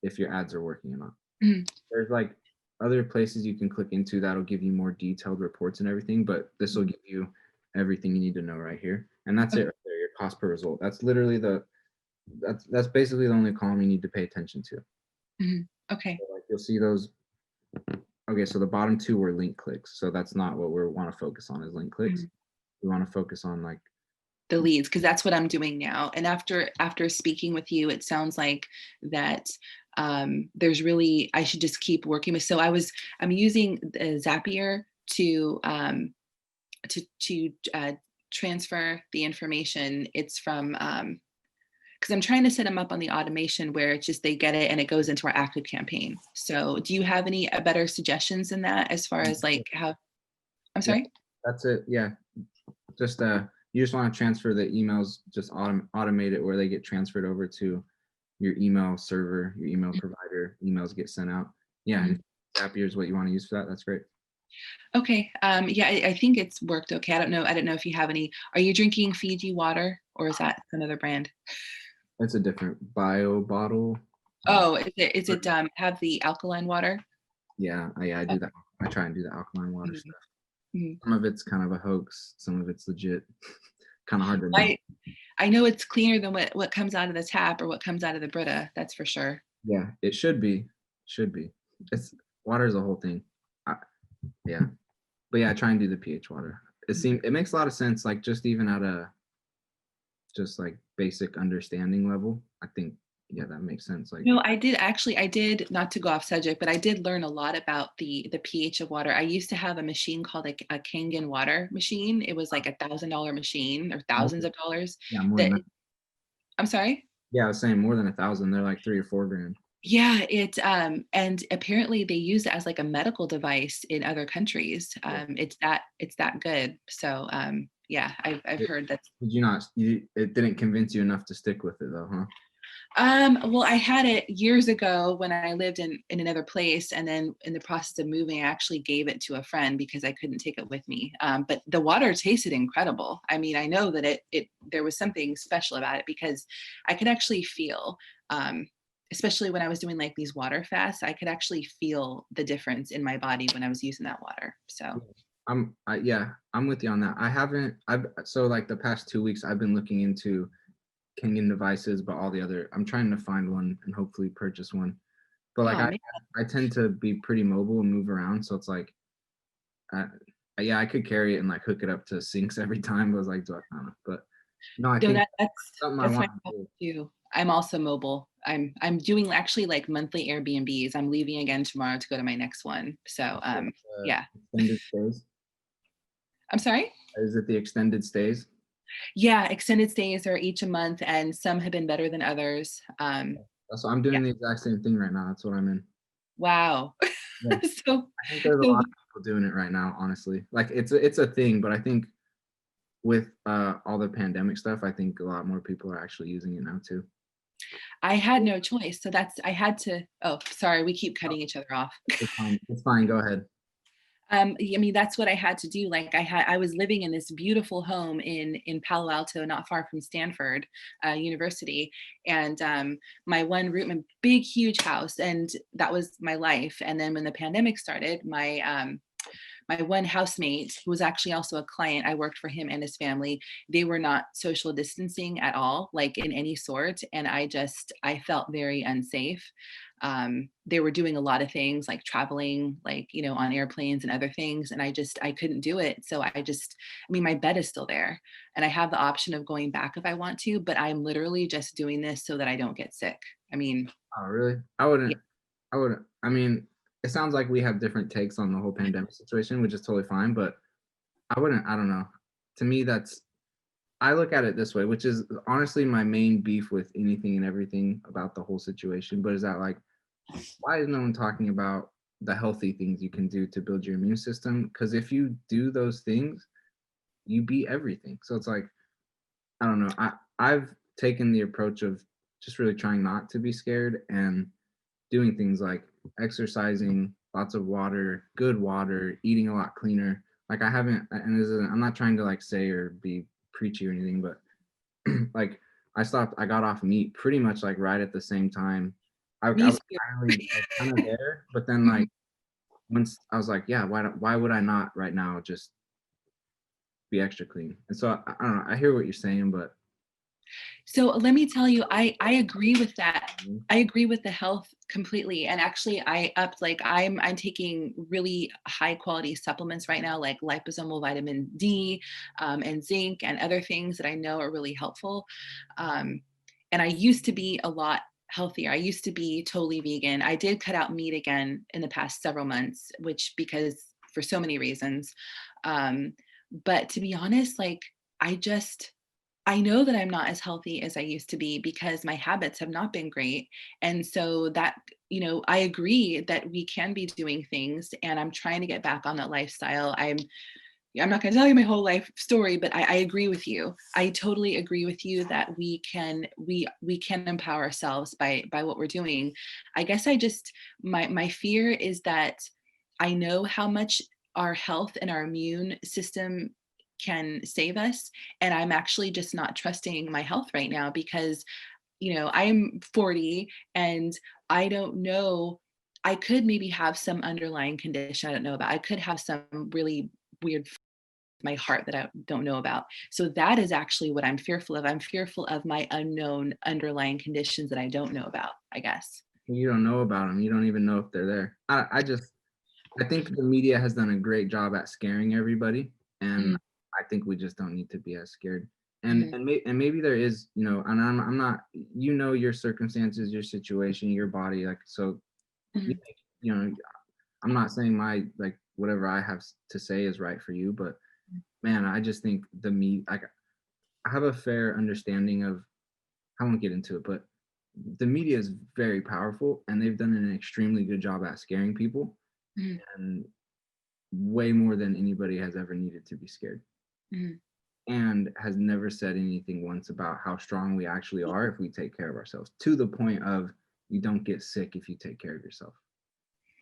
if your ads are working or not. Mhm. There's like other places you can click into that'll give you more detailed reports and everything, but this will give you everything you need to know right here. And that's it Okay. right there, your cost per result. That's literally that's basically the only column you need to pay attention to. Mhm. Okay. So, like you'll see those. Okay, so the bottom two were link clicks. So that's not what we want to focus on is link clicks. Mhm. We want to focus on like the leads, because that's what I'm doing now. And after speaking with you, it sounds like that there's really, I should just keep working with. So I'm using the Zapier to transfer the information. It's from because I'm trying to set them up on the automation where it's just they get it and it goes into our active campaign. So do you have any better suggestions in that as far as like how? I'm Yeah, sorry. that's it. Yeah, just you just want to transfer the emails, just automate it where they get transferred over to your email server, your email provider. Emails get sent out. Yeah, and Mhm. if Zapier is what you want to use for that, that's great. Okay. Yeah, I think it's worked okay. I don't know. I don't know if you have any. Are you drinking Fiji water or is that another brand? It's a different bio bottle. Oh, is But it have the alkaline water? yeah, I Oh, do that. I try and do the alkaline water mhm, stuff. mhm. Some of it's kind of a hoax. Some of it's legit. Kind of hard to know. I know it's cleaner than what comes out of the tap or what comes out of the Brita. That's for sure. Yeah, it should be. Should be. It's water is a whole thing. I, yeah, but yeah, I try and do the pH water. It makes a lot of sense. Like just even at a just like basic understanding level, I think yeah, that makes sense. Like No, I did, not to go off subject, but I did learn a lot about the pH of water. I used to have a machine called a Kangen water machine. It was like $1,000 machine or more, thousands of dollars yeah, more than that that. I'm sorry? Yeah, I was saying more than 1,000. They're like 3 or 4 grand. Yeah, and apparently they use it as like a medical device in other countries. Yeah. It's that good. So yeah, I've Did, heard that. did you not? It didn't convince you enough to stick with it though, huh? Well, I had it years ago when I lived in another place, and then in the process of moving, I actually gave it to a friend because I couldn't take it with me. But the water tasted incredible. I mean, I know that it there was something special about it because I could actually feel, especially when I was doing like these water fasts, I could actually feel the difference in my body when I was using that water. So, Yeah, I'm with you on that. I haven't. I've so like the past 2 weeks, I've been looking into Kenyan devices, but all the other. I'm trying to find one and hopefully purchase one. But like oh man, I tend to be pretty mobile and move around, so it's like, uh, yeah, I could carry it and like hook it up to sinks every time. But I was like, do I don't know. But no, I no, think something I that's my want to problem do. too. I'm also mobile. I'm doing actually like monthly Airbnbs. I'm leaving again tomorrow to go to my next one. So yeah. Extended stays. I'm sorry? Is it the extended stays? Yeah, extended stays are each a month and some have been better than others. So I'm Yeah. doing the exact same thing right now. That's what I'm in. Wow. Yeah, So I think there's a so lot of people doing it right now. Honestly, like it's a thing, but I think with all the pandemic stuff, I think a lot more people are actually using it now too. I had no choice. So I had to, oh, sorry, we keep Oh, cutting each other off. it's fine. It's fine. Go ahead. I mean, that's what I had to do. Like I was living in this beautiful home in Palo Alto, not far from Stanford University, and my one room, a big, huge house, and that was my life. And then when the pandemic started, my one housemate, who was actually also a client, I worked for him and his family. They were not social distancing at all, like in any sort, and I felt very unsafe. They were doing a lot of things like traveling, like on airplanes and other things, and I couldn't do it. So I mean, my bed is still there, and I have the option of going back if I want to, but I'm literally just doing this so that I don't get sick. I mean, Oh, really? yeah. I wouldn't. I mean, it sounds like we have different takes on the whole pandemic situation, which is totally fine. But I wouldn't. I don't know. To me, I look at it this way, which is honestly my main beef with anything and everything about the whole situation. But is that like, why is no one talking about the healthy things you can do to build your immune system? Because if you do those things, you beat everything. So it's like, I don't know. I've taken the approach of just really trying not to be scared and doing things like exercising, lots of water, good water, eating a lot cleaner. Like I haven't, and this isn't, I'm not trying to like say or be preachy or anything, but like I got off meat pretty much like right at the same time. I Me was too. kind of there, but then Mhm. like once I was like, yeah, why would I not right now just be extra clean? And so I don't know. I hear what you're saying, but So let me tell you, I agree with that. Mhm. I agree with the health completely. And actually I upped, like I'm taking really high quality supplements right now, like liposomal vitamin D, and zinc and other things that I know are really helpful. Um, and I used to be a lot healthier. I used to be totally vegan. I did cut out meat again in the past several months, which because for so many reasons. Um, but to be honest, like I just I know that I'm not as healthy as I used to be because my habits have not been great. And so that, I agree that we can be doing things and I'm trying to get back on that lifestyle. I'm not going to tell you my whole life story, but I agree with you. I totally agree with you that we can empower ourselves by what we're doing. I guess my fear is that I know how much our health and our immune system can save us, and I'm actually just not trusting my health right now because I'm 40 and I don't know. I could maybe have some underlying condition I don't know about. I could have some really weird my heart that I don't know about. So that is actually what I'm fearful of. I'm fearful of my unknown underlying conditions that I don't know about, I guess. You don't know about them. You don't even know if they're there. I think the media has done a great job at scaring everybody, and Mhm, I think we just don't need to be as scared. mhm, And maybe there is, and I'm not, your circumstances, your situation, your body, like so. You, mhm, you know, I'm not saying my like whatever I have to say is right for you, but man, I just think I have a fair understanding of. I won't get into it, but the media is very powerful, and they've done an extremely good job at scaring people, mhm, and way more than anybody has ever needed to be scared, mhm. and has never said anything once about how strong we actually are if we take care of ourselves, to the point of you don't get sick if you take care of yourself.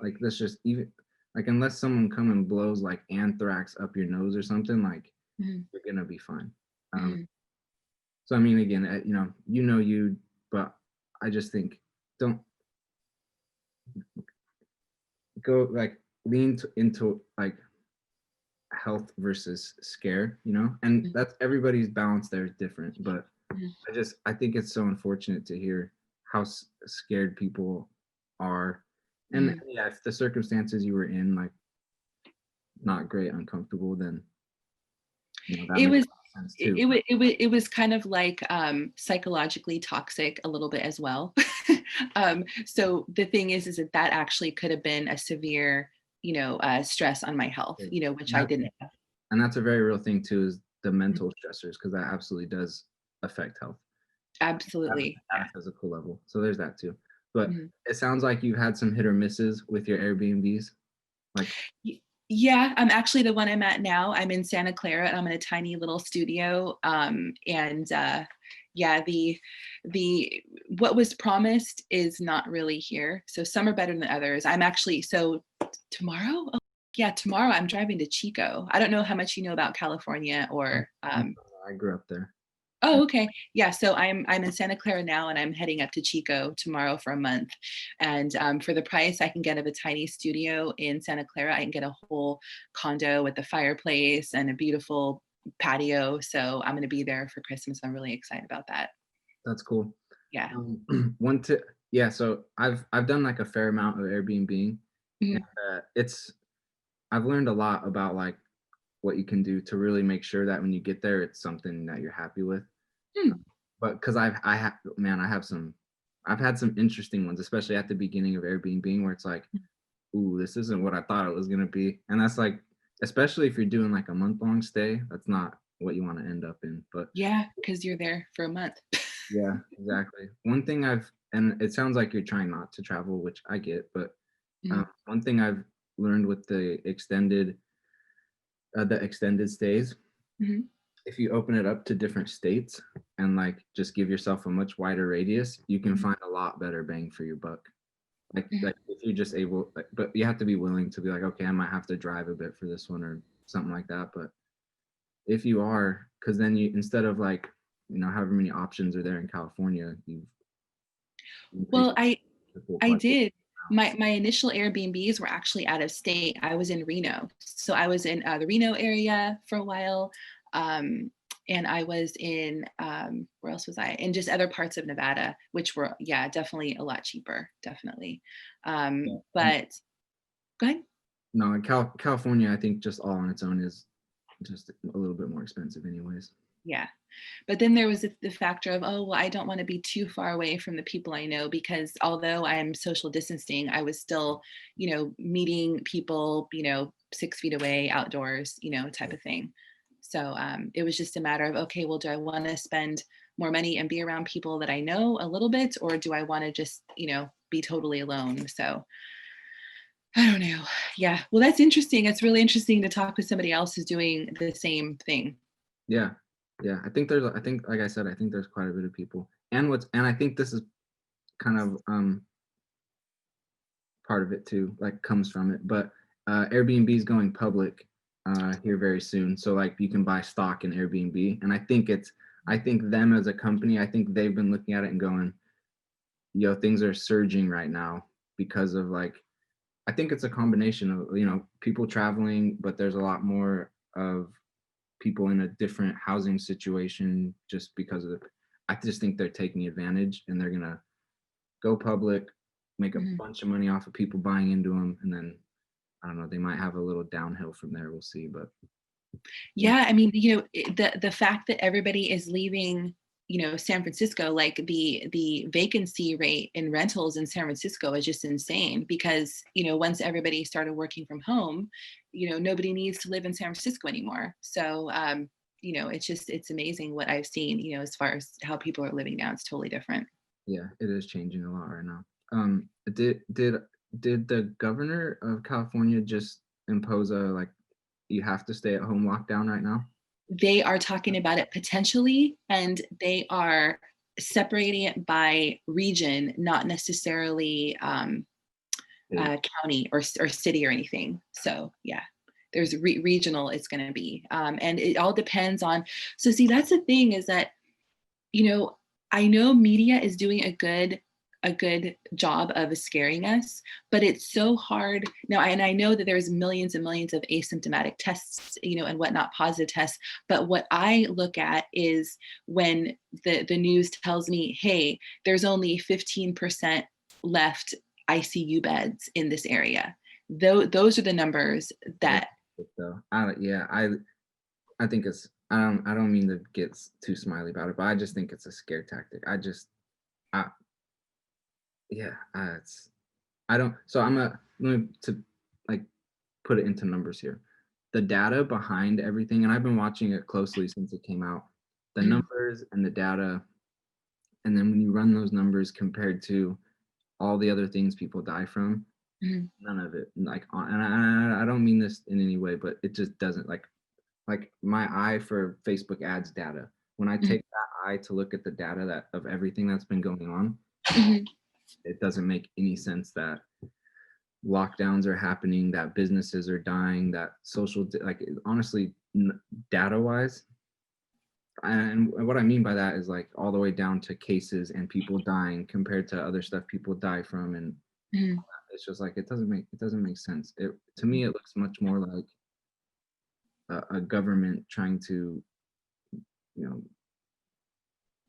Like that's just even like unless someone come and blows like anthrax up your nose or something, like Mhm, you're gonna be fine. Um, mhm. so I mean, again, you, but I just think don't go like into like health versus scare, and Mhm, that's everybody's balance there is different, but mhm, I think it's so unfortunate to hear how scared people are, and mhm. yeah, if the circumstances you were in like not great, uncomfortable, then that It makes was a lot of sense it, too. it was it was it was kind of like psychologically toxic a little bit as well. So the thing is that actually could have been a severe, stress on my health, And which I that didn't have. that's a very real thing too, is the Mhm. mental stressors, because that absolutely does affect health Absolutely. at Yeah. a physical level. So there's that too. But Mhm. it sounds like you've had some hit or misses with your Airbnbs. Like, Y Yeah, I'm actually the one I'm at now. I'm in Santa Clara, and I'm in a tiny little studio, yeah, the what was promised is not really here, so some are better than others. I'm actually so tomorrow? Oh, yeah, tomorrow I'm driving to Chico. I don't know how much you know about California um, or, I grew up there. Oh, okay. Yeah, so I'm in Santa Clara now, and I'm heading up to Chico tomorrow for a month. And for the price I can get of a tiny studio in Santa Clara, I can get a whole condo with a fireplace and a beautiful patio. So I'm going to be there for Christmas. I'm really excited about that. That's cool. Yeah. One to Yeah, so I've done like a fair amount of Airbnb, and Mhm. it's I've learned a lot about like what you can do to really make sure that when you get there, it's something that you're happy with. Hmm. But because I have man, I've had some interesting ones, especially at the beginning of Airbnb, where it's like, ooh, this isn't what I thought it was gonna be, and that's like, especially if you're doing like a month-long stay, that's not what you want to end up in. But Yeah, because you're there for a month. yeah, exactly. One thing and it sounds like you're trying not to travel, which I get, but Mhm. one thing I've learned with the extended stays, Mhm. if you open it up to different states and like just give yourself a much wider radius, you can Mhm. find a lot better bang for your buck. Mhm. Like if you're just able, like, but you have to be willing to be like, okay, I might have to drive a bit for this one or something like that. But if you are, because then you instead of like, however many options are there in California, you've increased Well, I the pool I quite a bit. did. My initial Airbnbs were actually out of state. I was in Reno. So I was in, the Reno area for a while, um, and I was in where else was I? In just other parts of Nevada, which were, yeah, definitely a lot cheaper, definitely. Yeah. But go ahead. No, California, I think just all on its own is just a little bit more expensive anyways. Yeah. But then there was the factor of, oh, well, I don't want to be too far away from the people I know, because although I'm social distancing, I was still, meeting people, 6 feet away outdoors, type of thing. So it was just a matter of, okay, well, do I want to spend more money and be around people that I know a little bit, or do I want to just, be totally alone? So I don't know. Yeah. Well, that's interesting. It's really interesting to talk with somebody else who's doing the same thing. Yeah. Yeah. I think, like I said, I think there's quite a bit of people. And I think this is kind of part of it too, like comes from it. But Airbnb is going public here very soon. So like you can buy stock in Airbnb. And I think them as a company, I think they've been looking at it and going, yo, things are surging right now because of like, I think it's a combination of, people traveling, but there's a lot more of people in a different housing situation just because of I just think they're taking advantage and they're gonna go public, make a Mhm. bunch of money off of people buying into them, and then I don't know, they might have a little downhill from there. We'll see, but yeah, Yeah, I mean, the fact that everybody is leaving, San Francisco, like the vacancy rate in rentals in San Francisco is just insane, because, once everybody started working from home, nobody needs to live in San Francisco anymore. So, it's amazing what I've seen, as far as how people are living now. It's totally different. yeah, it is changing a lot right now. Did the governor of California just impose a like you have to stay at home lockdown right now? They are talking about it potentially, and they are separating it by region, not necessarily Hey, county or city or anything. So yeah, there's regional. It's going to be, and it all depends on. So see, that's the thing, is that, you know, I know media is doing a good job of scaring us, but it's so hard now. And I know that there's millions and millions of asymptomatic tests, and whatnot, positive tests. But what I look at is when the news tells me, hey, there's only 15% left ICU beds in this area. Those are the numbers yeah, that. so I think it's I don't mean to get too smiley about it, but I just think it's a scare tactic. I yeah, it's I don't so I'm a let me to like put it into numbers here. The data behind everything, and I've been watching it closely since it came out. The Mhm, numbers and the data, and then when you run those numbers compared to all the other things people die from, mhm, none of it and I don't mean this in any way, but it just doesn't like my eye for Facebook ads data. When I mhm, take that eye to look at the data that of everything that's been going on, mhm, it doesn't make any sense that lockdowns are happening, that businesses are dying, that like honestly, data wise, and what I mean by that is like all the way down to cases and people dying compared to other stuff people die from, and mhm, it's just like it doesn't make sense. It to me it looks much more like a government trying to you know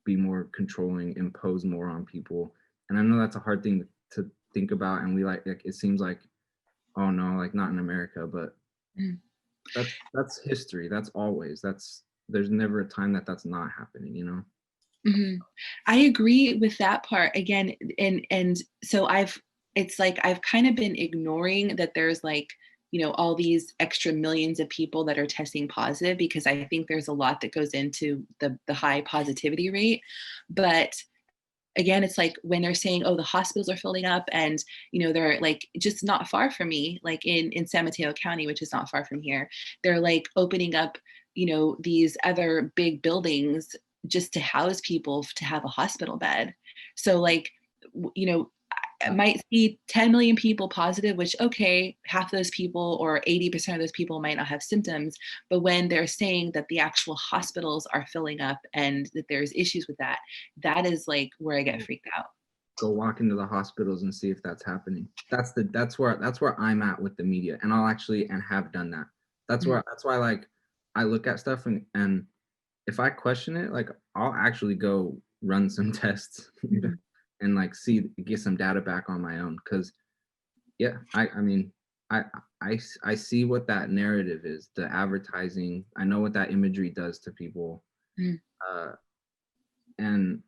be more controlling, impose more on people. And I know that's a hard thing to think about. And we like it seems like, oh no, like not in America, but mhm. that's history. That's always there's never a time that that's not happening, you know? Mhm. I agree with that part again, and so it's like I've kind of been ignoring that there's like, all these extra millions of people that are testing positive, because I think there's a lot that goes into the high positivity rate. But again, it's like when they're saying, oh, the hospitals are filling up, and they're like just not far from me, like in San Mateo County, which is not far from here. They're like opening up, these other big buildings just to house people, to have a hospital bed. So like, I Uh, might see 10 million people positive, which, okay, half of those people or 80% of those people might not have symptoms. But when they're saying that the actual hospitals are filling up and that there's issues with that, that is like where I get freaked out. Go walk into the hospitals and see if that's happening. That's where I'm at with the media, and I'll actually and have done that. Mhm, That's why like I look at stuff and if I question it, like I'll actually go run some tests Mhm. and like get some data back on my own. Cause yeah, I mean, I I see what that narrative is, the advertising. I know what that imagery does to people. Mhm. Uh, and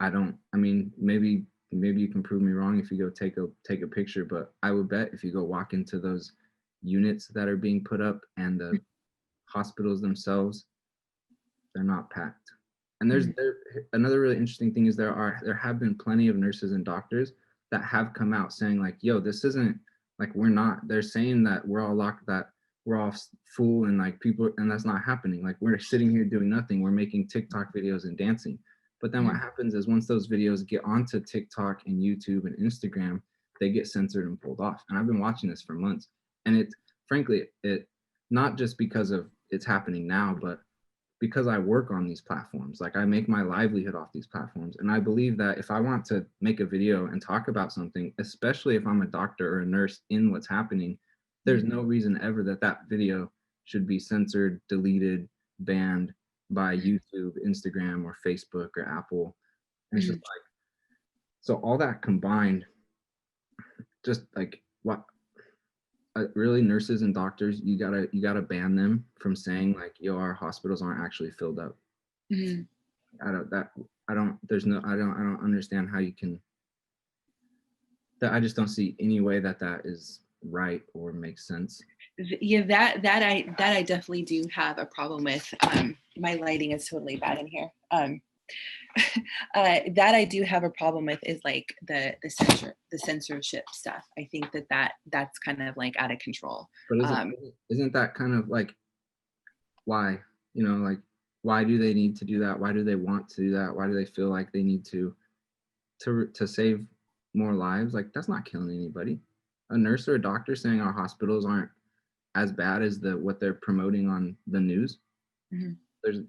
I don't. I mean, maybe you can prove me wrong if you go take a picture, but I would bet if you go walk into those units that are being put up and the hospitals themselves, they're not packed. And Mhm. another really interesting thing is there have been plenty of nurses and doctors that have come out saying like, yo, this isn't like we're not. They're saying that we're all locked, that we're all full, and like people, and that's not happening. Like we're sitting here doing nothing. We're making TikTok videos and dancing. But then what Mhm. happens is once those videos get onto TikTok and YouTube and Instagram, they get censored and pulled off. And I've been watching this for months. And it frankly, it not just because of it's happening now, but because I work on these platforms. Like I make my livelihood off these platforms. And I believe that if I want to make a video and talk about something, especially if I'm a doctor or a nurse in what's happening, there's Mhm. no reason ever that that video should be censored, deleted, banned by YouTube, Instagram, or Facebook or Apple. And it's just Mhm. like, so all that combined, just like what really nurses and doctors, you gotta ban them from saying like, yo, our hospitals aren't actually filled up. Mhm. I don't that I don't there's no I don't understand how you can that I just don't see any way that that is right or makes sense. Yeah, that I definitely do have a problem with. My lighting is totally bad in here. That I do have a problem with is like the censorship stuff. I think that's kind of like out of control. But Um, isn't that kind of like why? Like why do they need to do that? Why do they want to do that? Why do they feel like they need to save more lives? Like that's not killing anybody. A nurse or a doctor saying our hospitals aren't as bad as what they're promoting on the news. mhm. There's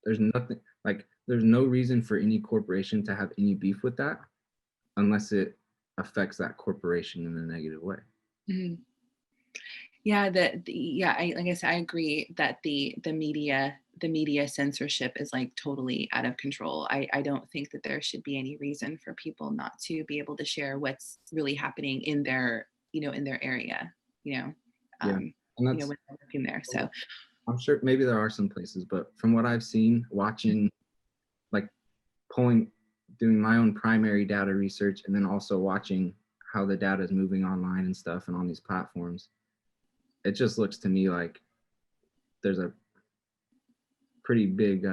there's nothing like there's no reason for any corporation to have any beef with that unless it affects that corporation in a negative way. Mhm. Yeah, yeah, like I said, I agree that the media censorship is like totally out of control. I don't think that there should be any reason for people not to be able to share what's really happening in their area, you know, Yeah. And when they're working there. So, I'm sure maybe there are some places, but from what I've seen, watching, like pulling, doing my own primary data research, and then also watching how the data is moving online and stuff and on these platforms, it just looks to me like there's a pretty big,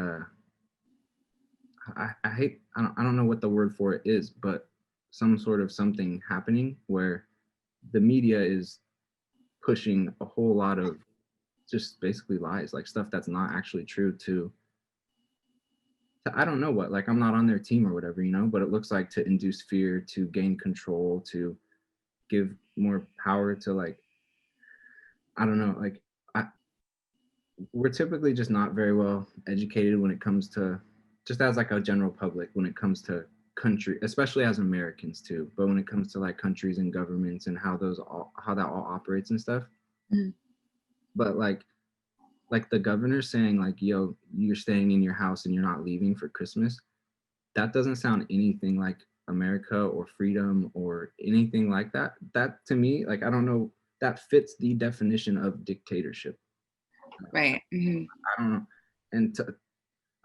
I hate, I don't know what the word for it is, but some sort of something happening where the media is pushing a whole lot of just basically lies, like stuff that's not actually true I don't know what, like I'm not on their team or whatever, but it looks like to induce fear, to gain control, to give more power to like, I don't know, like I, we're typically just not very well educated when it comes to just as like a general public when it comes to country, especially as Americans too, but when it comes to like countries and governments and how that all operates and stuff. mhm. But like the governor saying like, yo, you're staying in your house and you're not leaving for Christmas, that doesn't sound anything like America or freedom or anything like that. That to me, like I don't know, that fits the definition of dictatorship. Right. Mhm. I don't know, and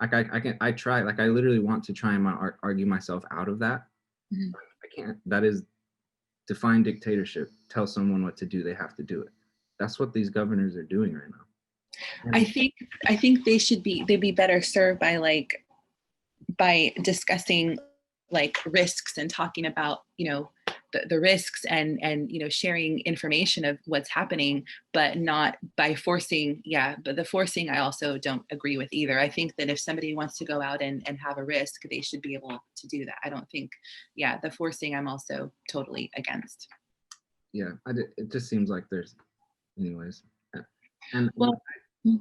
like I try, like I literally want to try and argue myself out of that. Mhm. I can't. That is define dictatorship. Tell someone what to do, they have to do it. That's what these governors are doing right now. I And think I think they'd be better served by discussing like risks and talking about the risks and sharing information of what's happening, but not by forcing. Yeah, but the forcing I also don't agree with either. I think that if somebody wants to go out and have a risk, they should be able to do that. I don't think, yeah, the forcing I'm also totally against. yeah, it just seems like there's, anyways. And Well, mm,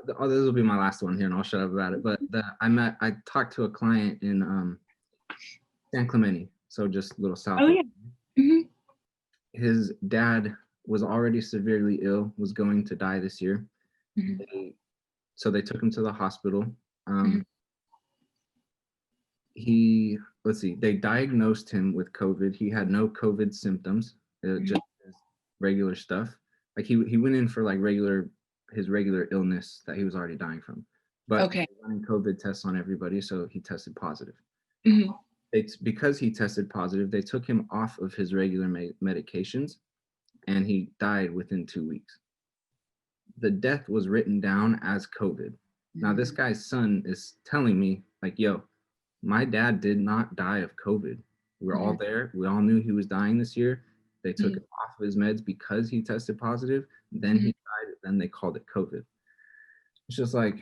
this will be my last one here, and I'll shut up about it. But I talked to a client in San Clemente, so just a little south oh of. yeah. Hmm. His dad was already severely ill, was going to die this year. Hmm. They So they took him to the hospital. Mhm. Um, he let's see, they diagnosed him with COVID. He had no COVID symptoms, Mhm. just his regular stuff. Like he went in for like his regular illness that he was already dying from, but Okay. running COVID tests on everybody, so he tested positive. Mhm. It's because he tested positive, they took him off of his regular medications, and he died within 2 weeks. The death was written down as COVID. Now this Mhm. guy's son is telling me like, "Yo, my dad did not die of COVID. We're all Mhm. there. We all knew he was dying this year. They took Mhm. him off of his meds because he tested positive. Then he Mhm. died. Then they called it COVID." It's just like,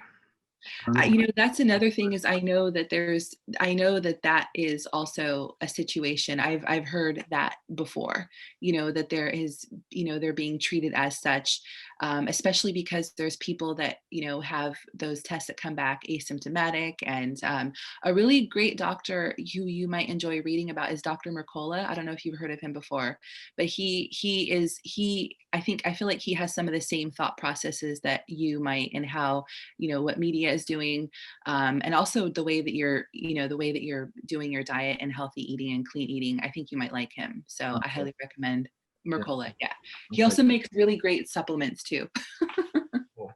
I don't know. That's another thing is I know that that is also a situation. I've heard that before, that there is, they're being treated as such, especially because there's people that, have those tests that come back asymptomatic. And a really great doctor who you might enjoy reading about is Dr. Mercola. I don't know if you've heard of him before, but I feel like he has some of the same thought processes that you might, and how, what media is doing, and also the way that you're doing your diet and healthy eating and clean eating. I think you might like him, so I Okay. highly recommend Yeah. Mercola. Yeah, I'll he check. also makes really great supplements too. Cool.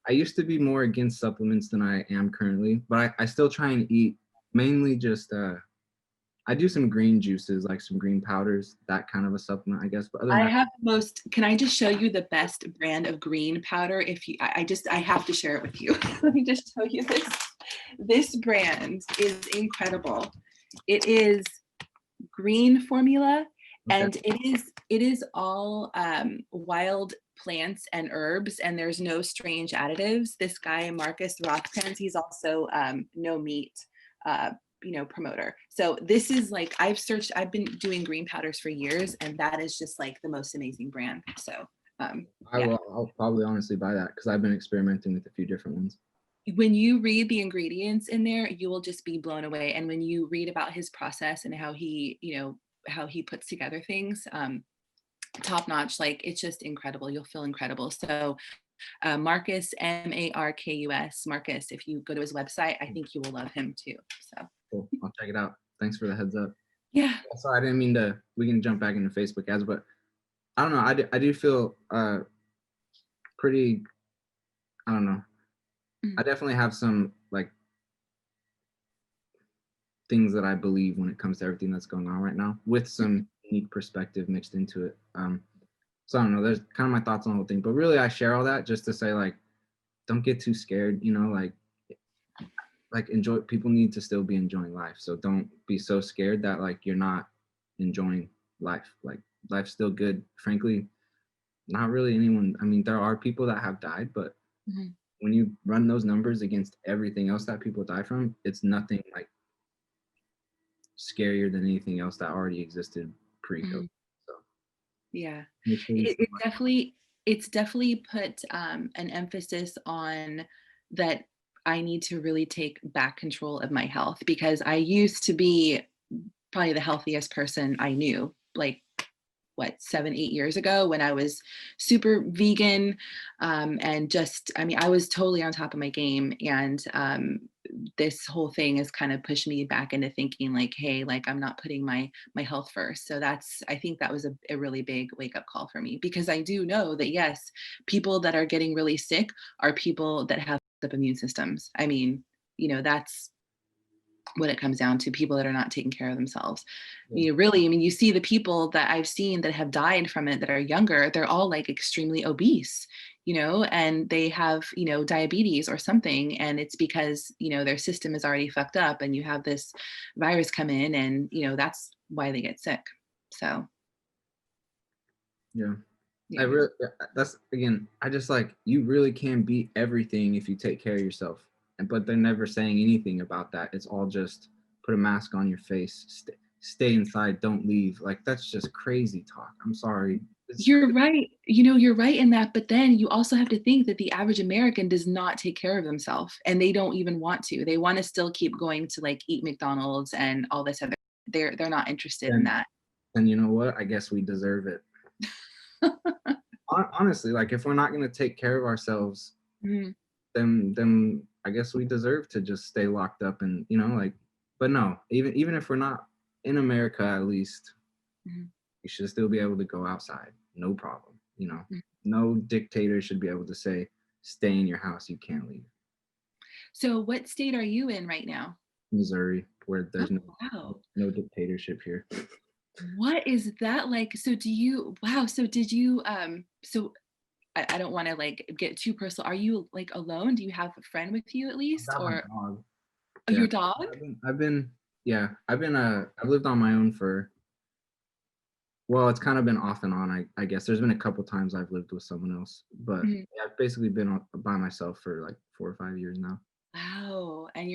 I used to be more against supplements than I am currently, but I still try and eat mainly just, I do some green juices, like some green powders, that kind of a supplement, I guess. But other than I that, have the most Can I just show you the best brand of green powder? If you I have to share it with you. Let me just show you this. This brand is incredible. It is green formula, okay. and it is all wild plants and herbs, and there's no strange additives. This guy Marcus Rothkranz, he's also no meat uh, promoter. So this is like, I've been doing green powders for years, and that is just like the most amazing brand. So yeah, I'll probably honestly buy that because I've been experimenting with a few different ones. when you read the ingredients in there, you will just be blown away. And when you read about his process and how he puts together things, top notch. Like, it's just incredible. You'll feel incredible. So Marcus, Markus, Marcus, if you go to his website, I think you will love him too. So Cool. I'll check it out. Thanks for the heads up. yeah. Sorry, I didn't mean to. We can jump back into Facebook ads, but I don't know. I do feel pretty. I don't know. I Mhm. definitely have some like things that I believe when it comes to everything that's going on right now, with some unique perspective mixed into it. So I don't know. There's kind of my thoughts on the whole thing, but really, I share all that just to say like, don't get too scared. Like enjoy. People need to still be enjoying life, so don't be so scared that like you're not enjoying life. Like life's still good. Frankly, not really anyone. I mean, there are people that have died, but Mhm. when you run those numbers against everything else that people die from, it's nothing like scarier than anything else that already existed pre-COVID. Mhm. So Yeah. make sure you It, stay it definitely it's definitely put an emphasis on that. I need to really take back control of my health, because I used to be probably the healthiest person I knew, like, what, 7 8 years ago, when I was super vegan, and just, I mean, I was totally on top of my game. And this whole thing has kind of pushed me back into thinking like, hey, like, I'm not putting my health first. So I think that was a really big wake up call for me, because I do know that, yes, people that are getting really sick are people that have up immune systems. I mean, that's what it comes down to, people that are not taking care of themselves. yeah. Really, I mean, you see the people that I've seen that have died from it that are younger, they're all like extremely obese, and they have, diabetes or something. And it's because, their system is already fucked up, and you have this virus come in, and, that's why they get sick. So, Yeah. I yeah. really, that's again, I just like, you really can beat everything if you take care of yourself. But they're never saying anything about that. It's all just put a mask on your face, stay inside, don't leave. Like, that's just crazy talk. I'm sorry. It's You're right. You're right in that. But then you also have to think that the average American does not take care of themselves, and they don't even want to. They want to still keep going to, like, eat McDonald's and all this other. They're not interested in and that. and you know what? I guess we deserve it. Honestly, like if we're not gonna take care of ourselves, Mhm. then I guess we deserve to just stay locked up and, like, but no, even if we're not in America, at least Mhm, you should still be able to go outside, no problem. mhm. No dictator should be able to say, stay in your house, you can't leave. So what state are you in right now? Missouri, where Oh, there's no wow. no dictatorship here. What is that like? So do you wow, so did you, so I don't wanna, like, get too personal. Are you, like, alone? Do you have a friend with you at I've least? got my Or dog. oh, Yeah, your dog? I've lived on my own for, well, it's kind of been off and on. I guess there's been a couple times I've lived with someone else, but Mhm. yeah, I've basically been by myself for like 4 or 5 years now. Wow, and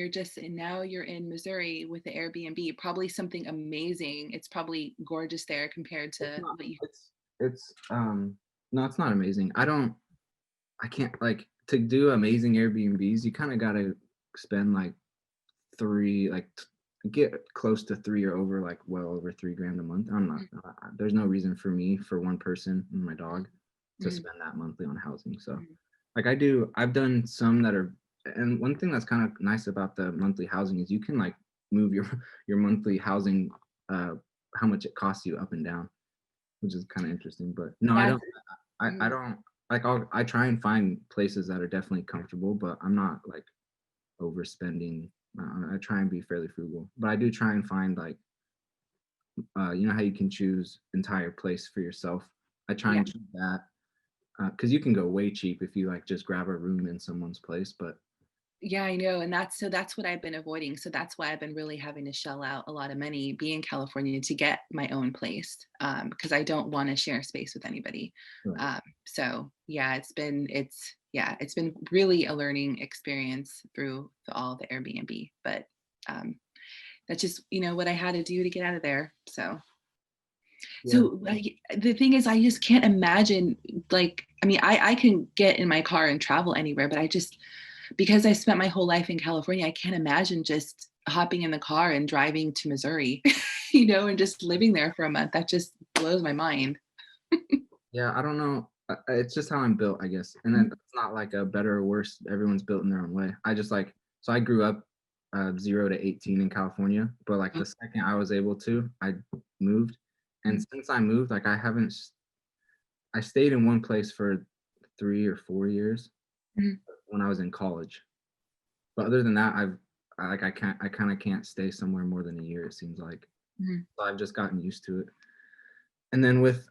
now you're in Missouri with the Airbnb, probably something amazing. It's probably gorgeous there compared It's to not. what you It's no, it's not amazing. I can't like to do amazing Airbnbs. You kind of gotta spend like three, get close to three or over, like well over 3 grand a month. I'm not. Mhm, There's no reason for me, for one person and my dog, to mhm, spend that monthly on housing. So mhm. like I've done some that are, and one thing that's kind of nice about the monthly housing is you can like move your your monthly housing, uh how much it costs you up and down, which is kind of interesting. But no, I That's don't. I mhm. don't like. I try and find places that are definitely comfortable, but I'm not like overspending. I try and be fairly frugal, but I do try and find like, you know how you can choose entire place for yourself. I try Yeah. and choose that, because you can go way cheap if you like just grab a room in someone's place. But Yeah, I know, and that's what I've been avoiding, so that's why I've been really having to shell out a lot of money being in California to get my own place, because I don't wanna share space with anybody. right. So, yeah, it's been really a learning experience through all the Airbnb, but, um, that's just, what I had to do to get out of there, so Yeah. the thing is, I just can't imagine, like, I mean, I can get in my car and travel anywhere, but I just, because I spent my whole life in California, I can't imagine just hopping in the car and driving to Missouri, and just living there for a month. That just blows my mind. Yeah, I don't know. It's just how I'm built, I guess. And then Mhm, it's not like a better or worse. Everyone's built in their own way. I just like, so I grew up 0 to 18 in California, but like mhm, the second I was able to, I moved. And mhm, since I moved, like I stayed in one place for 3 or 4 years mhm, when I was in college. But other than that, I kind of can't stay somewhere more than a year, it seems like. mhm. So I've just gotten used to it. And then with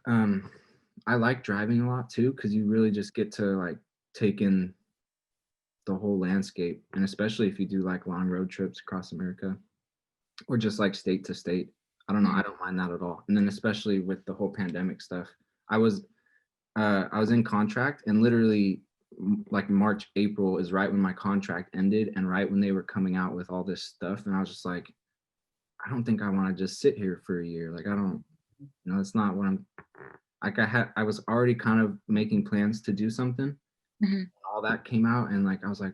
I like driving a lot too, because you really just get to like take in the whole landscape, and especially if you do like long road trips across America or just like state to state. I don't know, I Mhm, don't mind that at all. And then especially with the whole pandemic stuff, I was I was in contract, and literally like March, April is right when my contract ended and right when they were coming out with all this stuff. And I was just like, I don't think I want to just sit here for a year. Like I don't, it's not what I'm like. I was already kind of making plans to do something. mhm. All that came out, and like I was like,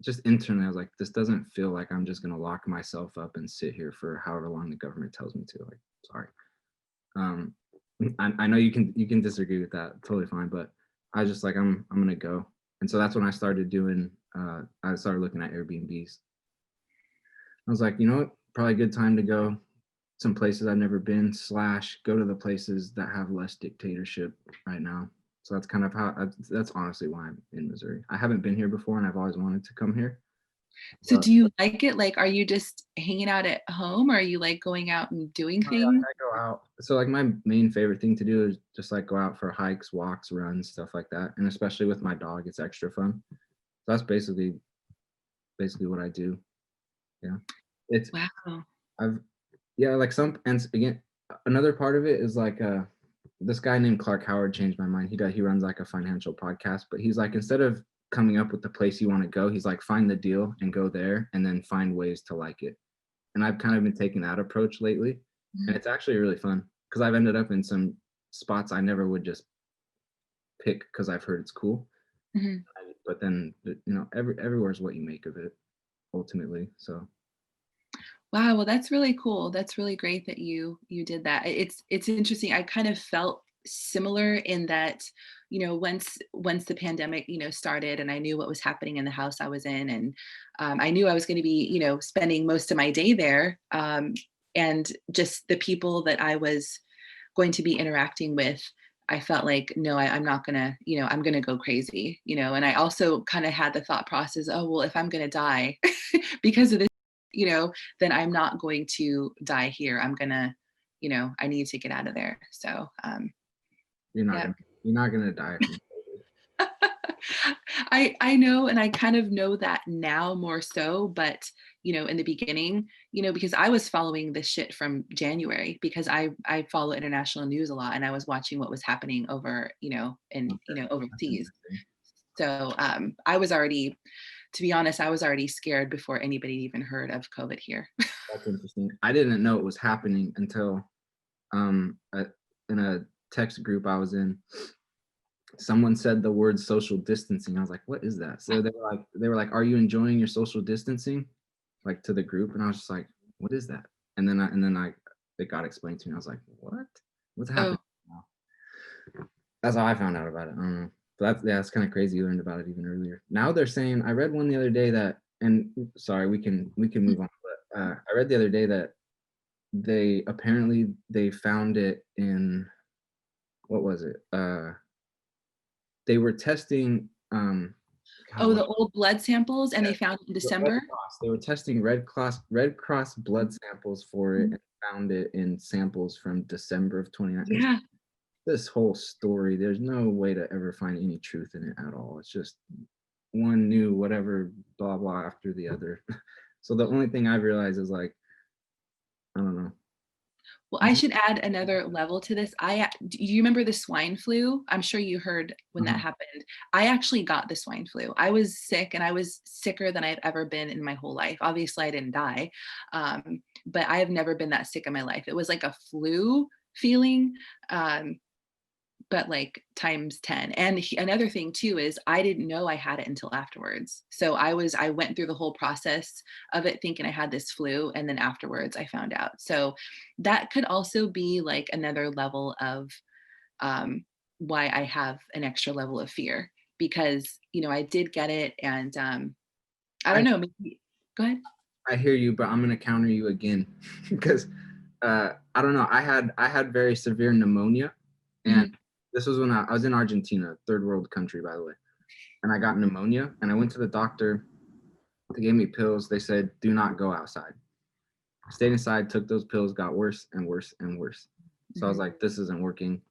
just internally, I was like, this doesn't feel like I'm just gonna lock myself up and sit here for however long the government tells me to. Like, sorry. Um, I know you can disagree with that, totally fine. But I was just like, I'm gonna go, and so that's when I started doing. I started looking at Airbnbs. I was like, you know what, probably a good time to go some places I've never been, slash go to the places that have less dictatorship right now. So that's kind of how that's honestly why I'm in Missouri. I haven't been here before, and I've always wanted to come here. So But do you like it? Like, are you just hanging out at home, or are you, like, going out and doing oh, yeah, things? I go out. So like my main favorite thing to do is just like go out for hikes, walks, runs, stuff like that. And especially with my dog, it's extra fun. So that's basically what I do. Yeah. It's Wow. I've yeah, like some, and again, another part of it is like this guy named Clark Howard changed my mind. He runs like a financial podcast, but he's like, instead of coming up with the place you want to go, he's like, find the deal and go there and then find ways to like it. And I've kind of been taking that approach lately, and Mhm, it's actually really fun because I've ended up in some spots I never would just pick because I've heard it's cool. mhm. But then everywhere's what you make of it ultimately. So Wow, well, that's really cool. That's really great that you did that. It's interesting. I kind of felt similar in that, once the pandemic, started, and I knew what was happening in the house I was in, and I knew I was going to be, spending most of my day there, and just the people that I was going to be interacting with, I felt like, no, I'm not gonna, I'm gonna go crazy, and I also kind of had the thought process, oh, well, if I'm gonna die because of this, then I'm not going to die here. I'm gonna, I need to get out of there. So, You're not yeah. gonna you're not gonna die from COVID. I know, and I kind of know that now more so, but in the beginning, because I was following this shit from January, because I follow international news a lot, and I was watching what was happening over, in Okay, that's overseas. interesting. So I was already, to be honest, I was already scared before anybody even heard of COVID here. That's interesting. I didn't know it was happening until uh, in a text group I was in, someone said the word social distancing. I was like, what is that? So they were like, are you enjoying your social distancing? Like to the group. And I was just like, what is that? And then it got explained to me. I was like, what? What's Oh, happening now? That's how I found out about it. I don't know. But that's kind of crazy. You learned about it even earlier. Now they're saying, I read one the other day that, and sorry, we can move on. But I read the other day that they found it in, what was it? They were testing God, oh, what the old blood samples, and they found it in Red December. Cross. They were testing Red Cross blood samples for it Mhm. and found it in samples from December of 2019. Yeah. This whole story, there's no way to ever find any truth in it at all. It's just one new whatever blah blah after the other. So the only thing I've realized is like, I don't know. Well, I should add another level to this. Do you remember the swine flu? I'm sure you heard when that Mhm. happened. I actually got the swine flu. I was sick, and I was sicker than I've ever been in my whole life. Obviously, I didn't die, but I have never been that sick in my life. It was like a flu feeling, um, but like times 10. And another thing too is I didn't know I had it until afterwards. So I went through the whole process of it thinking I had this flu, and then afterwards I found out. So that could also be like another level of um why I have an extra level of fear, because I did get it, and I I don't know, maybe go ahead. I hear you, but I'm gonna counter you again because I don't know. I had very severe pneumonia, and Mhm. this was when I was in Argentina, third world country, by the way. And I got pneumonia, and I went to the doctor. They gave me pills. They said, "Do not go outside." Stayed inside, took those pills, got worse and worse and worse. So I was Mhm. like, "This isn't working."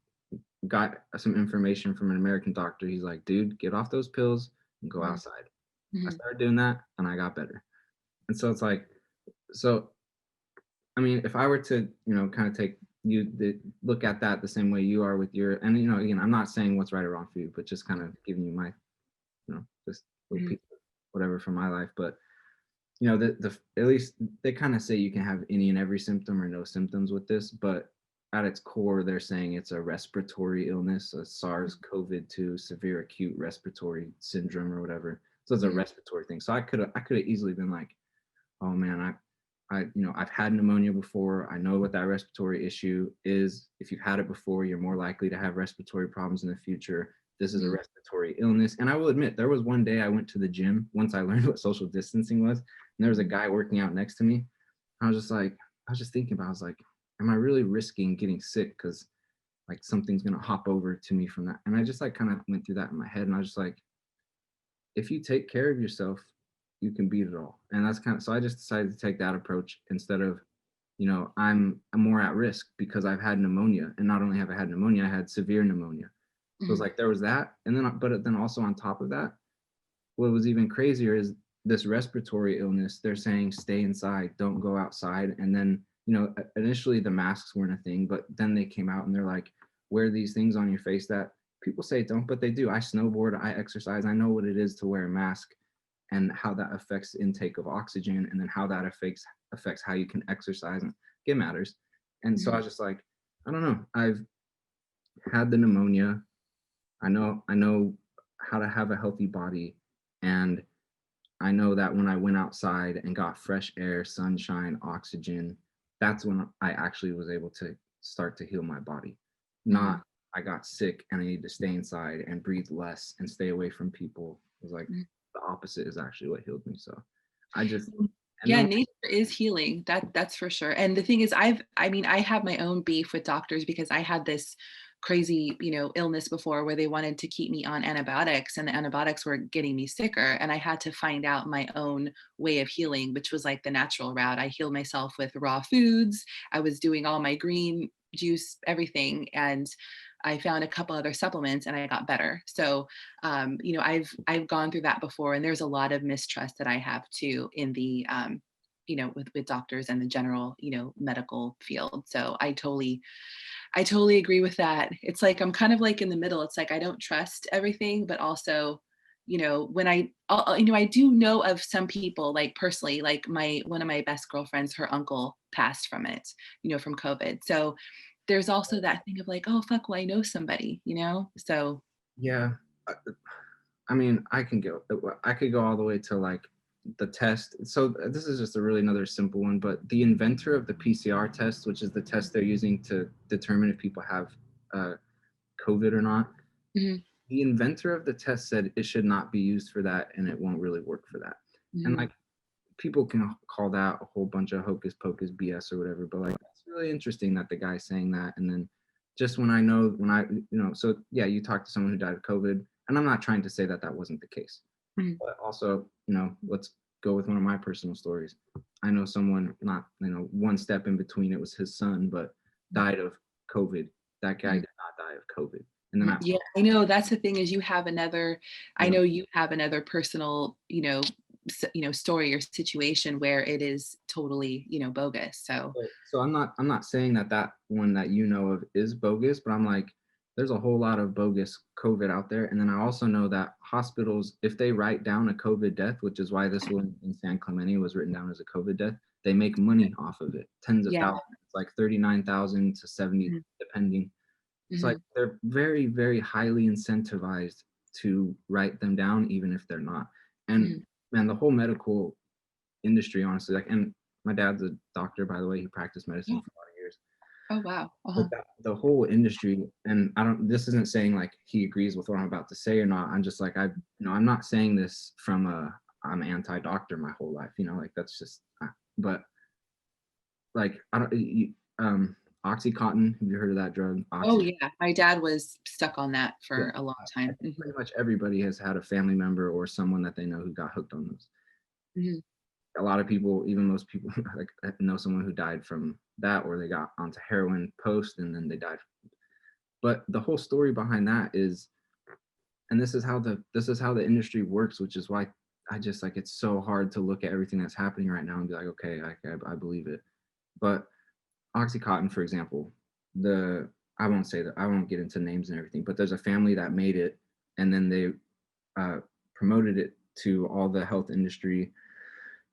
Got some information from an American doctor. He's like, "Dude, get off those pills and go Mhm. outside." I Mhm. started doing that, and I got better. And so it's like, so I mean, if I were to, kind of take look at that the same way you are with your, and again, I'm not saying what's right or wrong for you, but just kind of giving you my, just little Mhm. piece of whatever from my life. But the at least they kind of say you can have any and every symptom or no symptoms with this, but at its core, they're saying it's a respiratory illness, a SARS-CoV-2 severe acute respiratory syndrome or whatever. So it's a Mhm. respiratory thing. So I could have easily been like, oh man, I've had pneumonia before. I know what that respiratory issue is. If you've had it before, you're more likely to have respiratory problems in the future. This is a Mhm. respiratory illness. And I will admit, there was one day I went to the gym once I learned what social distancing was, and there was a Mhm. guy working out next to me. I was just like, I was just thinking about, I was like, am I really risking getting sick because like something's gonna hop over to me from that? And I just like kind of went through that in my head, and I was just like, if you take care of yourself, you can beat it all. And that's kind of, so I just decided to take that approach instead of, I'm more at risk because I've had pneumonia. And not only have I had pneumonia, I had severe pneumonia. So it's Mhm. like there was that. And then, but then also on top of that, what was even crazier is this respiratory illness. They're saying stay inside, don't go outside. And then, initially the masks weren't a thing, but then they came out and they're like, wear these things on your face that people say don't, but they do. I snowboard, I exercise, I know what it is to wear a mask and how that affects the intake of oxygen, and then how that affects how you can exercise, and it matters. And so I Mhm. was just like, I don't know. I've had the pneumonia. I know how to have a healthy body, and I know that when I went outside and got fresh air, sunshine, oxygen, that's when I actually was able to start to heal my body. Not Mhm. I got sick and I need to stay inside and breathe less and stay away from people. It was like Mhm. the opposite is actually what healed me. So I just, and Yeah, then, nature is healing. That's for sure. And the thing is, I mean, I have my own beef with doctors because I had this crazy, illness before where they wanted to keep me on antibiotics and the antibiotics were getting me sicker. And I had to find out my own way of healing, which was like the natural route. I healed myself with raw foods. I was doing all my green juice, everything. And I found a couple other supplements and I got better. So I've gone through that before, and there's a lot of mistrust that I have too in the with doctors and the general medical field. So I totally agree with that. It's like I'm kind of like in the middle. It's like I don't trust everything, but also when I do know of some people, like personally, like my one of my best girlfriends, her uncle passed from it, from COVID. So there's also that thing of like, oh fuck, well I know somebody. So yeah, I, I mean, I could go all the way to like the test. So this is just a really another simple one, but the inventor of the PCR test, which is the test they're using to determine if people have uh, COVID or not, mhm, the inventor of the test said it should not be used for that and it won't really work for that. And mhm, like people can call that a whole bunch of hocus pocus BS or whatever, but like it's really interesting that the guy's saying that. And then just when I, so yeah, you talk to someone who died of COVID, and I'm not trying to say that that wasn't the case, mhm, but also, let's go with one of my personal stories. I know someone, not, one step in between, it was his son, but died of COVID. That guy mhm, did not die of COVID. And then mhm. Yeah, I know that's the thing is I yeah. know you have another personal, story or situation where it is totally, bogus. So, So I'm not saying that that one that you know of is bogus, but I'm like, there's a whole lot of bogus COVID out there. And then I also know that hospitals, if they write down a COVID death, which is why this one in San Clemente was written down as a COVID death, they make money off of it, tens of yeah. thousands, like 39,000 to 70, Mhm, depending. It's like mhm, they're very, very highly incentivized to write them down, even if they're not. And mhm. man, the whole medical industry, honestly, like, and my dad's a doctor, by the way. He practiced medicine Yeah. for a lot of years. Oh, wow. But Uh-huh. the whole industry, and I don't, this isn't saying like he agrees with what I'm about to say or not. I'm just like, I'm not saying this from I'm anti-doctor my whole life, like that's just, but like, I don't, Oxycontin, have you heard of that drug? Oh, Oxy, yeah. My dad was stuck on that yeah. for a long I time. think Mhm, pretty much everybody has had a family member or someone that they know who got hooked on those. mhm, A lot of people, even most people, like know someone who died from that, or they got onto heroin post and then they died. But the whole story behind that is, and this is how the industry works, which is why I just like it's so hard to look at everything that's happening right now and be like, okay, I believe it. But Oxycontin, for example, the I won't say that, I won't get into names and everything, but there's a family that made it, and then they uh, promoted it to all the health industry,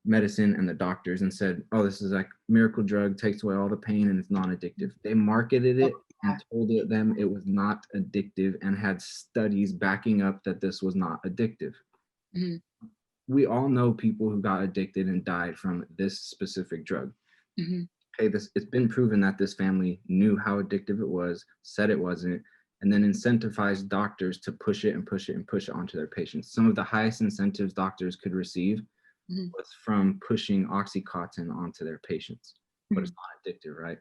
medicine, and the doctors, and said, oh, this is like miracle drug, takes away all the pain and it's non-addictive. They marketed oh, it and told them it was not addictive and had studies backing up that this was not addictive. mhm, We all know people who got addicted and died from this specific drug. mhm, Okay, this, it's been proven that this family knew how addictive it was, said it wasn't, and then incentivized doctors to push it and push it and push it onto their patients. Some of the highest incentives doctors could receive mhm, was from pushing Oxycontin onto their patients, but it's mhm, not addictive, right?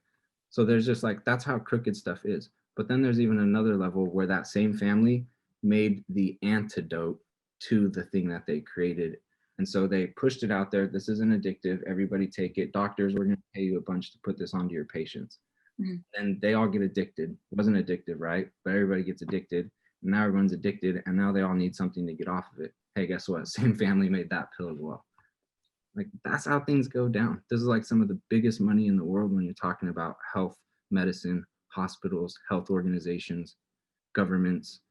So there's just like, that's how crooked stuff is. But then there's even another level where that same family made the antidote to the thing that they created. And so they pushed it out there. This isn't addictive. Everybody take it. Doctors, we're going to pay you a bunch to put this onto your patients. mhm. And they all get addicted. It wasn't addictive, right? But everybody gets addicted. And now everyone's addicted. And now they all need something to get off of it. Hey, guess what? Same family made that pill as well. Like that's how things go down. This is like some of the biggest money in the world when you're talking about health, medicine, hospitals, health organizations, governments.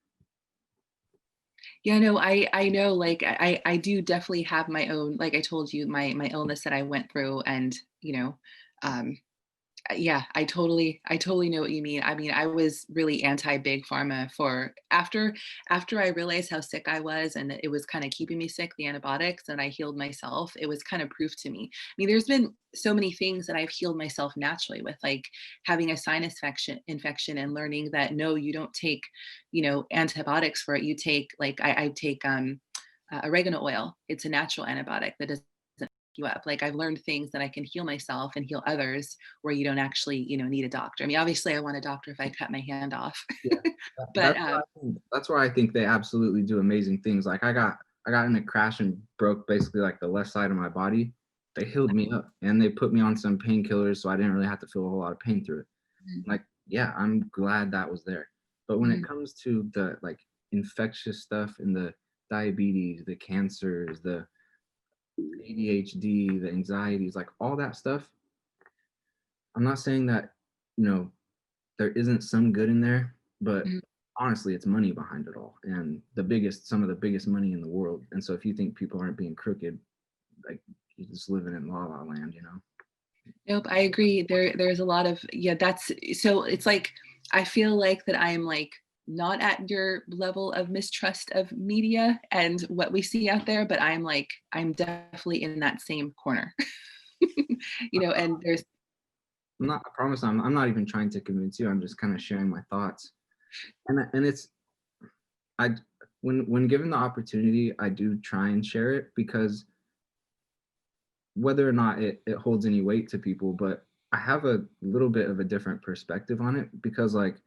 Yeah, no, I know, like, I do definitely have my own, like I told you, my illness that I went through, and, um, Yeah, I totally know what you mean. I mean, I was really anti big pharma for after I realized how sick I was and that it was kind of keeping me sick, the antibiotics, and I healed myself. It was kind of proof to me. I mean, there's been so many things that I've healed myself naturally with, like having a sinus infection and learning that no, you don't take, antibiotics for it. You take like I take oregano oil. It's a natural antibiotic that doesn't you up. Like I've learned things that I can heal myself and heal others where you don't actually, need a doctor. I mean, obviously I want a doctor if I cut my hand off. Yeah. But That's where I think they absolutely do amazing things. Like I got in a crash and broke basically like the left side of my body. They healed me up and they put me on some painkillers so I didn't really have to feel a whole lot of pain through it. Mhm, Like, yeah, I'm glad that was there. But when it mhm, comes to the like infectious stuff and the diabetes, the cancers, the ADHD, the anxieties, like all that stuff, I'm not saying that, you know, there isn't some good in there, but mhm. honestly, it's money behind it all, and some of the biggest money in the world. And so, if you think people aren't being crooked, like you're just living in la la land, you know? Nope, I agree. There's a lot of, yeah, that's so it's like I feel like that I'm like not at your level of mistrust of media and what we see out there, but I'm definitely in that same corner. And there's I'm not. I promise. I'm not even trying to convince you. I'm just kind of sharing my thoughts, and it's I when given the opportunity, I do try and share it because whether or not it holds any weight to people, but I have a little bit of a different perspective on it because like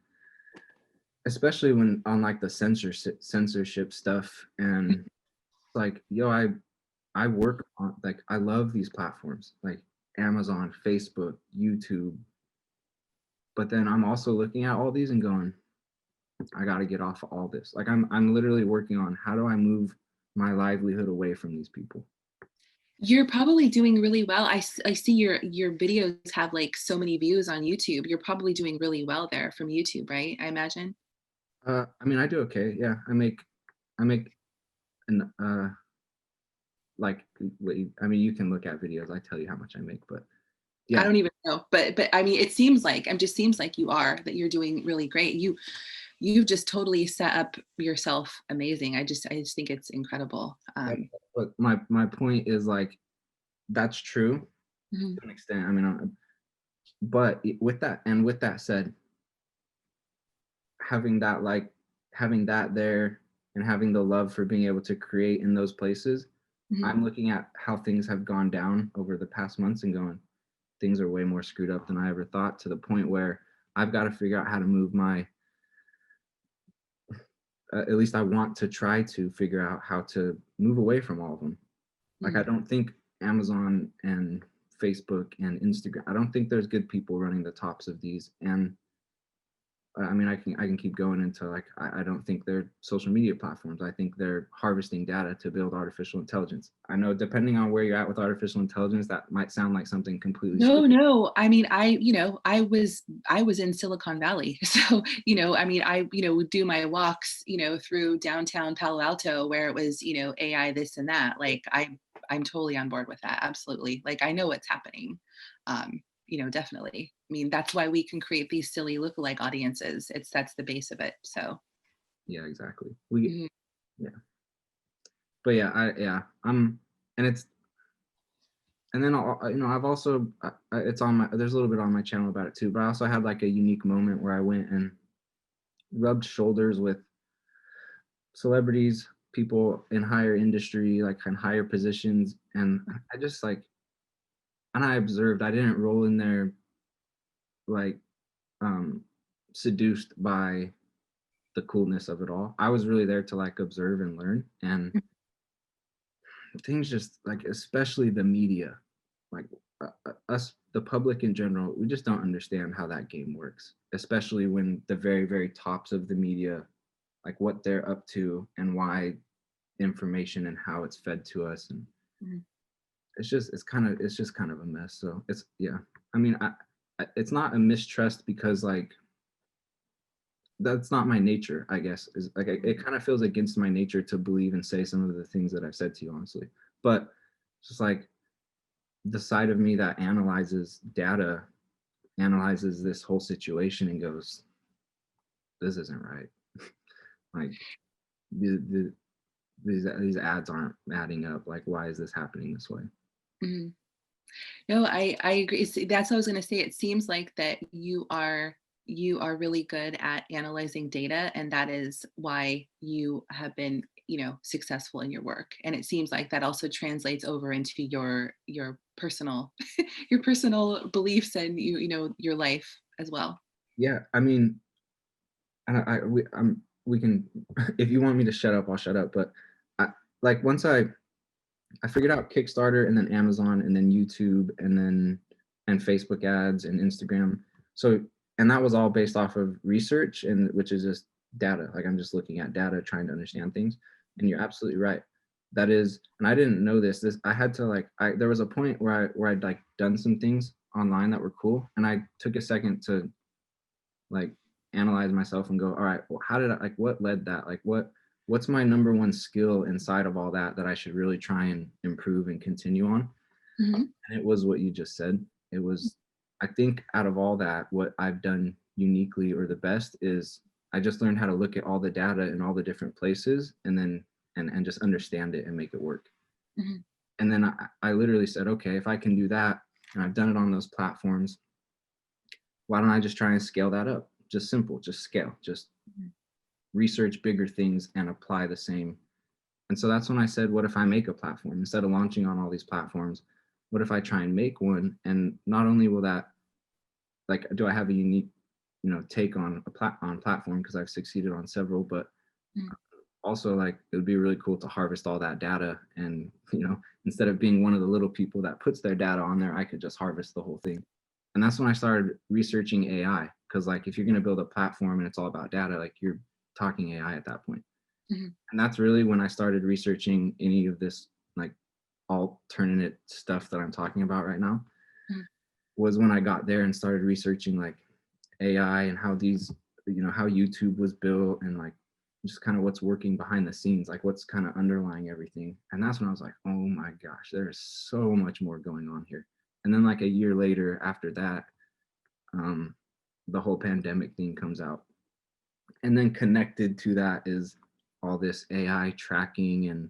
especially when on like the censorship stuff and like yo I work on like I love these platforms like Amazon, Facebook, YouTube, but then I'm also looking at all these and going I got to get off of all this. Like I'm literally working on how do I move my livelihood away from these people. You're probably doing really well. I see your videos have like so many views on YouTube. You're probably doing really well there from YouTube, right? I imagine. I mean I do okay. Yeah, I make an like I mean you can look at videos. I tell you how much I make, but I yeah, don't even know, but I mean, it just seems like you are that you're doing really great. You've just totally set up yourself amazing. I just think it's incredible. but my point is like that's true Mhm, to an extent. I mean, but with that said, having that like having that there and having the love for being able to create in those places, mhm. I'm looking at how things have gone down over the past months and going, things are way more screwed up than I ever thought to the point where I've got to figure out how to move my at least I want to try to figure out how to move away from all of them. Like I Mm. don't think Amazon and Facebook and Instagram, I don't think there's good people running the tops of these. And I mean, I can keep going into like I don't think they're social media platforms. I think they're harvesting data to build artificial intelligence. I know depending on where you're at with artificial intelligence, that might sound like something completely No, stupid. no. I mean, I was in Silicon Valley. So, I mean, would do my walks, through downtown Palo Alto where it was, AI this and that. Like I'm totally on board with that. Absolutely. Like I know what's happening. Definitely. I mean, that's why we can create these silly lookalike audiences. That's the base of it. So, Yeah, exactly. We mhm. yeah, but I'm and it's and then I've also it's on my there's a little bit on my channel about it too. But I also had like a unique moment where I went and rubbed shoulders with celebrities, people in higher industry, like in higher positions. And I just like, and I observed, I didn't roll in there like um, seduced by the coolness of it all. I was really there to like observe and learn. And things just like, especially the media, like us, the public in general, we just don't understand how that game works, especially when the very, very tops of the media, like what they're up to and why information and how it's fed to us and Mhm. it's just kind of a mess. So it's yeah. I mean, it's not a mistrust because like that's not my nature. I guess is like it kind of feels against my nature to believe and say some of the things that I've said to you, honestly. But it's just like the side of me that analyzes data analyzes this whole situation and goes, this isn't right. Like the these ads aren't adding up. Like, why is this happening this way? Mhm. No, I agree. That's what I was going to say. It seems like that you are really good at analyzing data, and that is why you have been, successful in your work. And it seems like that also translates over into your personal your personal beliefs and your life as well. Yeah, I mean, and we can, if you want me to shut up, I'll shut up. But I, like once I figured out Kickstarter and then Amazon and then YouTube and Facebook ads and Instagram. So, and that was all based off of research, and which is just data. Like I'm just looking at data, trying to understand things. And you're absolutely right. That is, and I didn't know this. I had to there was a point where I'd like done some things online that were cool, and I took a second to like analyze myself and go, all right, well, how did I, like, what led that? Like what's my number one skill inside of all that I should really try and improve and continue on? Mhm. And it was what you just said. It was, I think out of all that, what I've done uniquely or the best is I just learned how to look at all the data in all the different places and then and just understand it and make it work. Mhm. And then I literally said, okay, if I can do that and I've done it on those platforms, why don't I just try and scale that up? Just simple, just scale, just Mhm. research bigger things and apply the same. And so that's when I said, what if I make a platform instead of launching on all these platforms? What if I try and make one? And not only will that, like, do I have a unique, take on on platform because I've succeeded on several, but Mhm. also like it would be really cool to harvest all that data and instead of being one of the little people that puts their data on there, I could just harvest the whole thing. And that's when I started researching AI, because like if you're going to build a platform and it's all about data, like you're talking AI at that point. Mhm. And that's really when I started researching any of this like alternate stuff that I'm talking about right now, Mhm. was when I got there and started researching like AI and how these, how YouTube was built and like just kind of what's working behind the scenes, like what's kind of underlying everything. And that's when I was like, oh my gosh, there's so much more going on here. And then like a year later after that, um, the whole pandemic thing comes out. And then connected to that is all this AI tracking and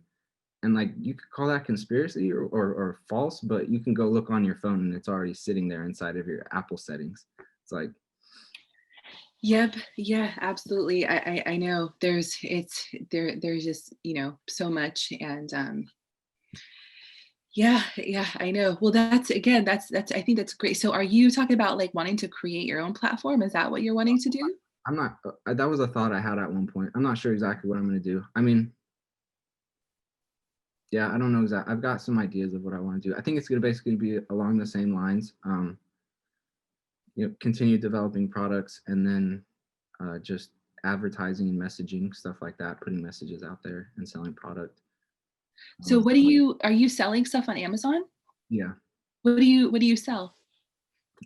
like you could call that conspiracy or false, but you can go look on your phone and it's already sitting there inside of your Apple settings. It's like, Yep. Yeah, absolutely. I know there's just, so much. And yeah, I know. Well, that's again, that's I think that's great. So are you talking about like wanting to create your own platform? Is that what you're wanting to do? I'm not, that was a thought I had at one point. I'm not sure exactly what I'm going to do. I mean, yeah, I don't know exactly. I've got some ideas of what I want to do. I think it's going to basically be along the same lines. Continue developing products and then just advertising and messaging, stuff like that, putting messages out there and selling product. So Um, are you selling stuff on Amazon? yeah, What do you sell?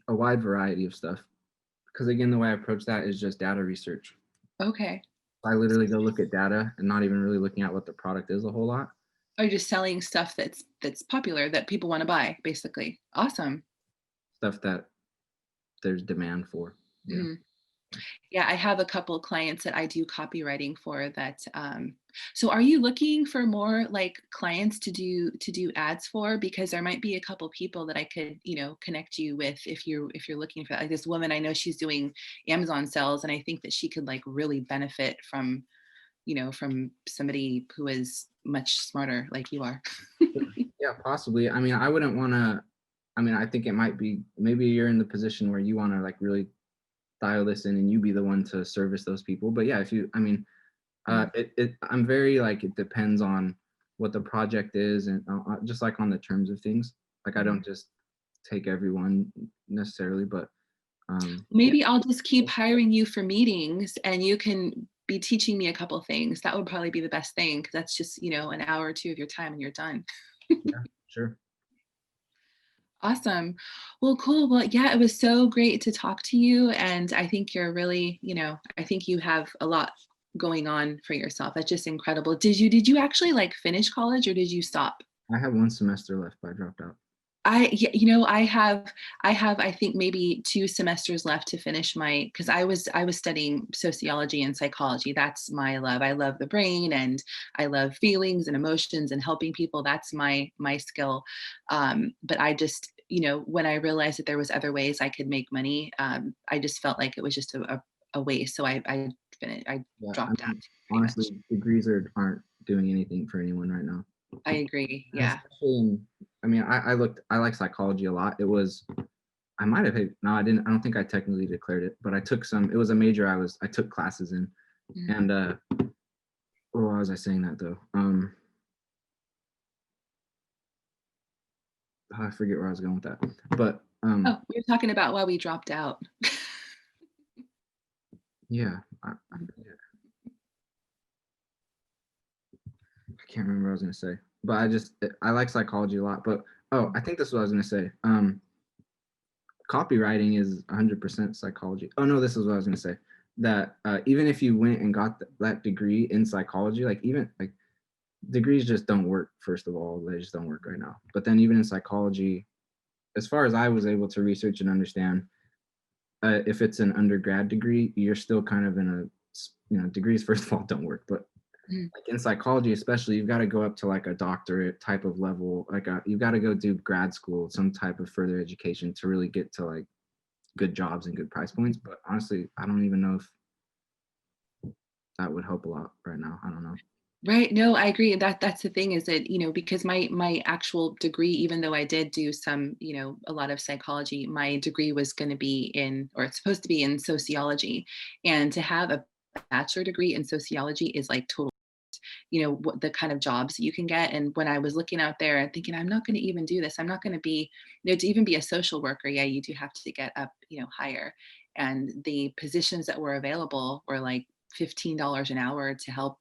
a wide variety of stuff. Because again, the way I approach that is just data research. Okay. I literally go look at data and not even really looking at what the product is a whole lot. Are you just selling stuff that's popular that people want to buy, basically? Awesome. Stuff that there's demand for. Yeah. Mhm. Yeah, I have a couple clients that I do copywriting for that. So are you looking for more like clients to do ads for? Because there might be a couple people that I could, connect you with if you're looking for like this woman. I know she's doing Amazon sales, and I think that she could like really benefit from somebody who is much smarter like you are. Yeah, possibly. I mean, I wouldn't want to. I mean, I think it might be maybe you're in the position where you want to like really dial this in and you be the one to service those people. But yeah, if you, I mean, Mhm. I'm very like it depends on what the project is and just like on the terms of things. Like I Mhm. don't just take everyone necessarily, but yeah, Maybe I'll just keep hiring you for meetings and you can be teaching me a couple things. That would probably be the best thing because that's just, an hour or two of your time and you're done. yeah, sure. Awesome. Well, cool. Well, yeah, it was so great to talk to you. And I think you're really, I think you have a lot going on for yourself. That's just incredible. Did you actually like finish college or did you stop? I have one semester left, but I dropped out. I have I think maybe 2 semesters left to finish my, because I was studying sociology and psychology. That's my love. I love the brain, and I love feelings and emotions and helping people. That's my skill. But I just, when I realized that there was other ways I could make money, I just felt like it was just a waste. So I Yeah, I dropped out mean, pretty much. honestly, degrees aren't doing anything for anyone right now. I agree. And Yeah. especially in, I mean, I like psychology a lot. It was, I might have, no, I don't think I technically declared it, but I took some, it was a major I took classes in. Mhm. And, why was I saying that though? I forget where I was going with that. But, Oh, we were talking about why we dropped out. yeah, I can't remember what I was gonna say, but I like psychology a lot. But oh, I think this is what I was gonna say. Copywriting is 100% psychology. Oh no, this is what I was gonna say. That even if you went and got that degree in psychology, like even like degrees just don't work. First of all, they just don't work right now. But then even in psychology, as far as I was able to research and understand, if it's an undergrad degree, you're still kind of in a, degrees first of all don't work, but Mhm. like in psychology especially, you've got to go up to like a doctorate type of level, like you've got to go do grad school, some type of further education to really get to like good jobs and good price points. But honestly, I don't even know if that would help a lot right now. I don't know. Right. No, I agree. That's the thing, is that, because my actual degree, even though I did do some, a lot of psychology, my degree was going to be in, or it's supposed to be in sociology. And to have a bachelor degree in sociology is like total, what the kind of jobs that you can get. And when I was looking out there and thinking, I'm not going to even do this, I'm not going to be, to even be a social worker. Yeah, you do have to get up, higher. And the positions that were available were like $15 an hour to help,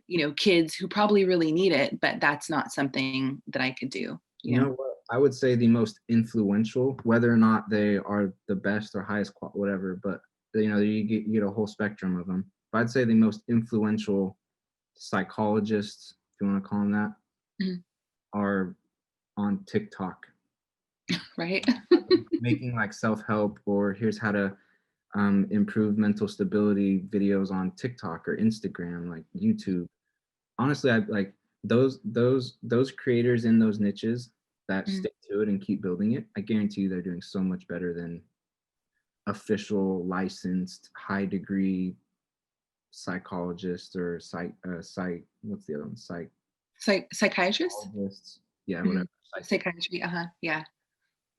Yeah. kids who probably really need it, but that's not something that I could do, You know what? I would say the most influential, whether or not they are the best or highest quality, whatever, but you get a whole spectrum of them. But I'd say the most influential psychologists, if you want to call them that, Mhm. are on TikTok, Right? making like self-help or here's how to improve mental stability videos on TikTok or Instagram, like YouTube. Honestly, I like those creators in those niches that Mhm. stick to it and keep building it. I guarantee you they're doing so much better than official licensed high degree psychologists or what's the other one, Psychiatrists? psychologists, yeah, Mhm. whatever, psychic, Psychiatry, yeah.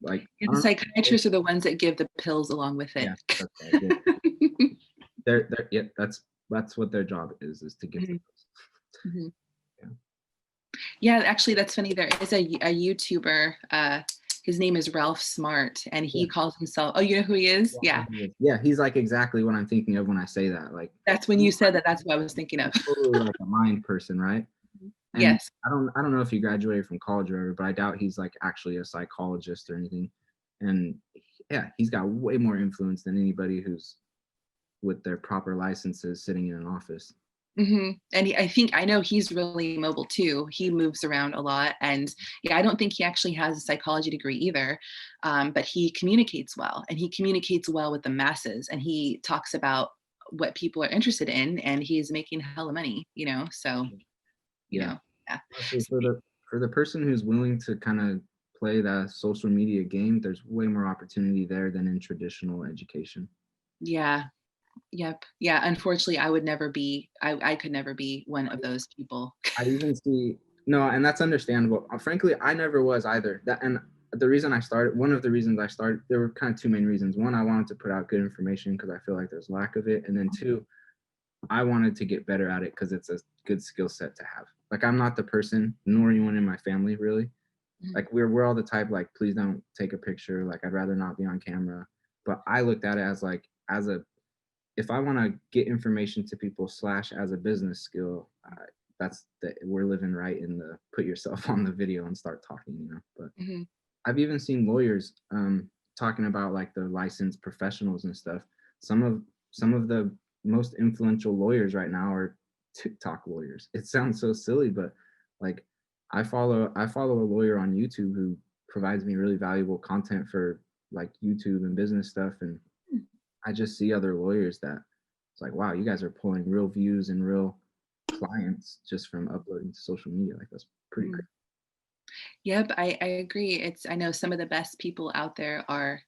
like Yeah, I the don't know. psychiatrists are the ones that give the pills along with it. Yeah, that's right, yeah. They're yeah, that's what their job is to give the Mhm, mhm. yeah. Yeah, actually, that's funny. There is a YouTuber, his name is Ralph Smart, and Yeah. he calls himself, oh, you know who he is? Yeah, I Yeah. know who he is. Yeah, he's like exactly what I'm thinking of when I say that. Like That's when he's you said that, that's what I was thinking of. totally like a mind person, right? And Yes. I don't know if he graduated from college or whatever, but I doubt he's like actually a psychologist or anything. And yeah, he's got way more influence than anybody who's with their proper licenses sitting in an office. And I know he's really mobile too. He moves around a lot, and yeah, I don't think he actually has a psychology degree either. But he communicates well, and he communicates well with the masses, and he talks about what people are interested in, and he's making hella money. So you Yeah. know, yeah. Honestly, for the person who's willing to kind of play that social media game, there's way more opportunity there than in traditional education. Yeah. Yep. Yeah. Unfortunately, I would never be. I could never be one of those people. I even see no, and that's understandable. Frankly, I never was either. That and the reason I started, one of the reasons I started, there were kind of two main reasons. One, I wanted to put out good information because I feel like there's lack of it, and then two, I wanted to get better at it because it's a good skill set to have. Like I'm not the person, nor anyone in my family really. Mhm. Like we're all the type like please don't take a picture. Like I'd rather not be on camera. But I looked at it as like as a if I want to get information to people slash as a business skill, that's that we're living right in the put yourself on the video and start talking, But Mhm. I've even seen lawyers talking about like the licensed professionals and stuff. Some of the most influential lawyers right now are TikTok lawyers. It sounds so silly, but like I follow a lawyer on YouTube who provides me really valuable content for like YouTube and business stuff. And I just see other lawyers that it's like, wow, you guys are pulling real views and real clients just from uploading to social media. Like that's pretty Mm. crazy. Yep, I agree. I know some of the best people out there are,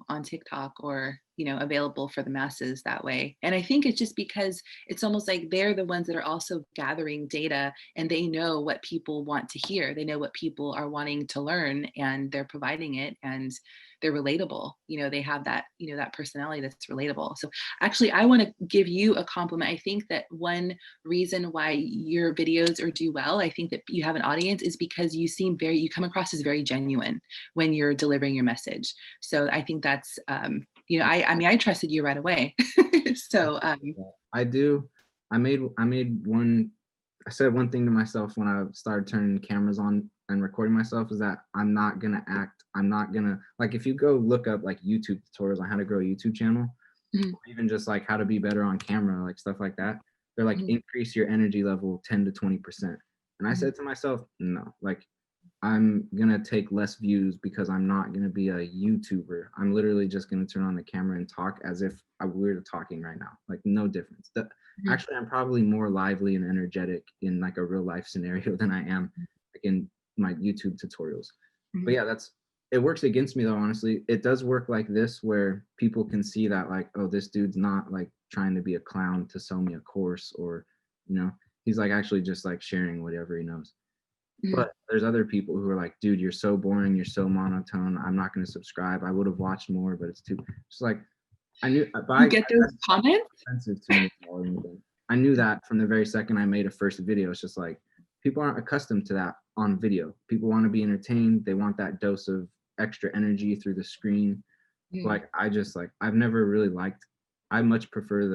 on TikTok or, available for the masses that way. And I think it's just because it's almost like they're the ones that are also gathering data and they know what people want to hear. They know what people are wanting to learn and they're providing it and they're relatable. They have that, that personality that's relatable. So actually I want to give you a compliment. I think that one reason why your videos or do well, I think that you have an audience is because you come across as very genuine when you're delivering your message. So I think that's, I mean, I trusted you right away. So, I do. I made one. I said one thing to myself when I started turning cameras on and recording myself is that I'm not gonna act. I'm not gonna like if you go look up like YouTube tutorials on how to grow a YouTube channel, mhm, or even just like how to be better on camera, like stuff like that. They're like mhm, increase your energy level 10 to 20%. And I mhm, said to myself, no, like I'm gonna take less views because I'm not gonna be a YouTuber. I'm literally just gonna turn on the camera and talk as if we were talking right now. Like no difference. mhm, Actually, I'm probably more lively and energetic in like a real life scenario than I am like in my YouTube tutorials. But mhm. yeah, it works against me though, honestly. It does work like this where people can see that like, oh, this dude's not like trying to be a clown to sell me a course or, you know, he's like actually just like sharing whatever he knows. Mhm. But there's other people who are like, dude, you're so boring, you're so monotone. I'm not going to subscribe. I would have watched more, but it's too. It's like I knew, but You get those that's comments? offensive to me more than anything. I knew that from the very second I made a first video. It's just like people aren't accustomed to that on video. People want to be entertained. They want that dose of extra energy through the screen. Mhm. Like I just like I've never really liked. I much prefer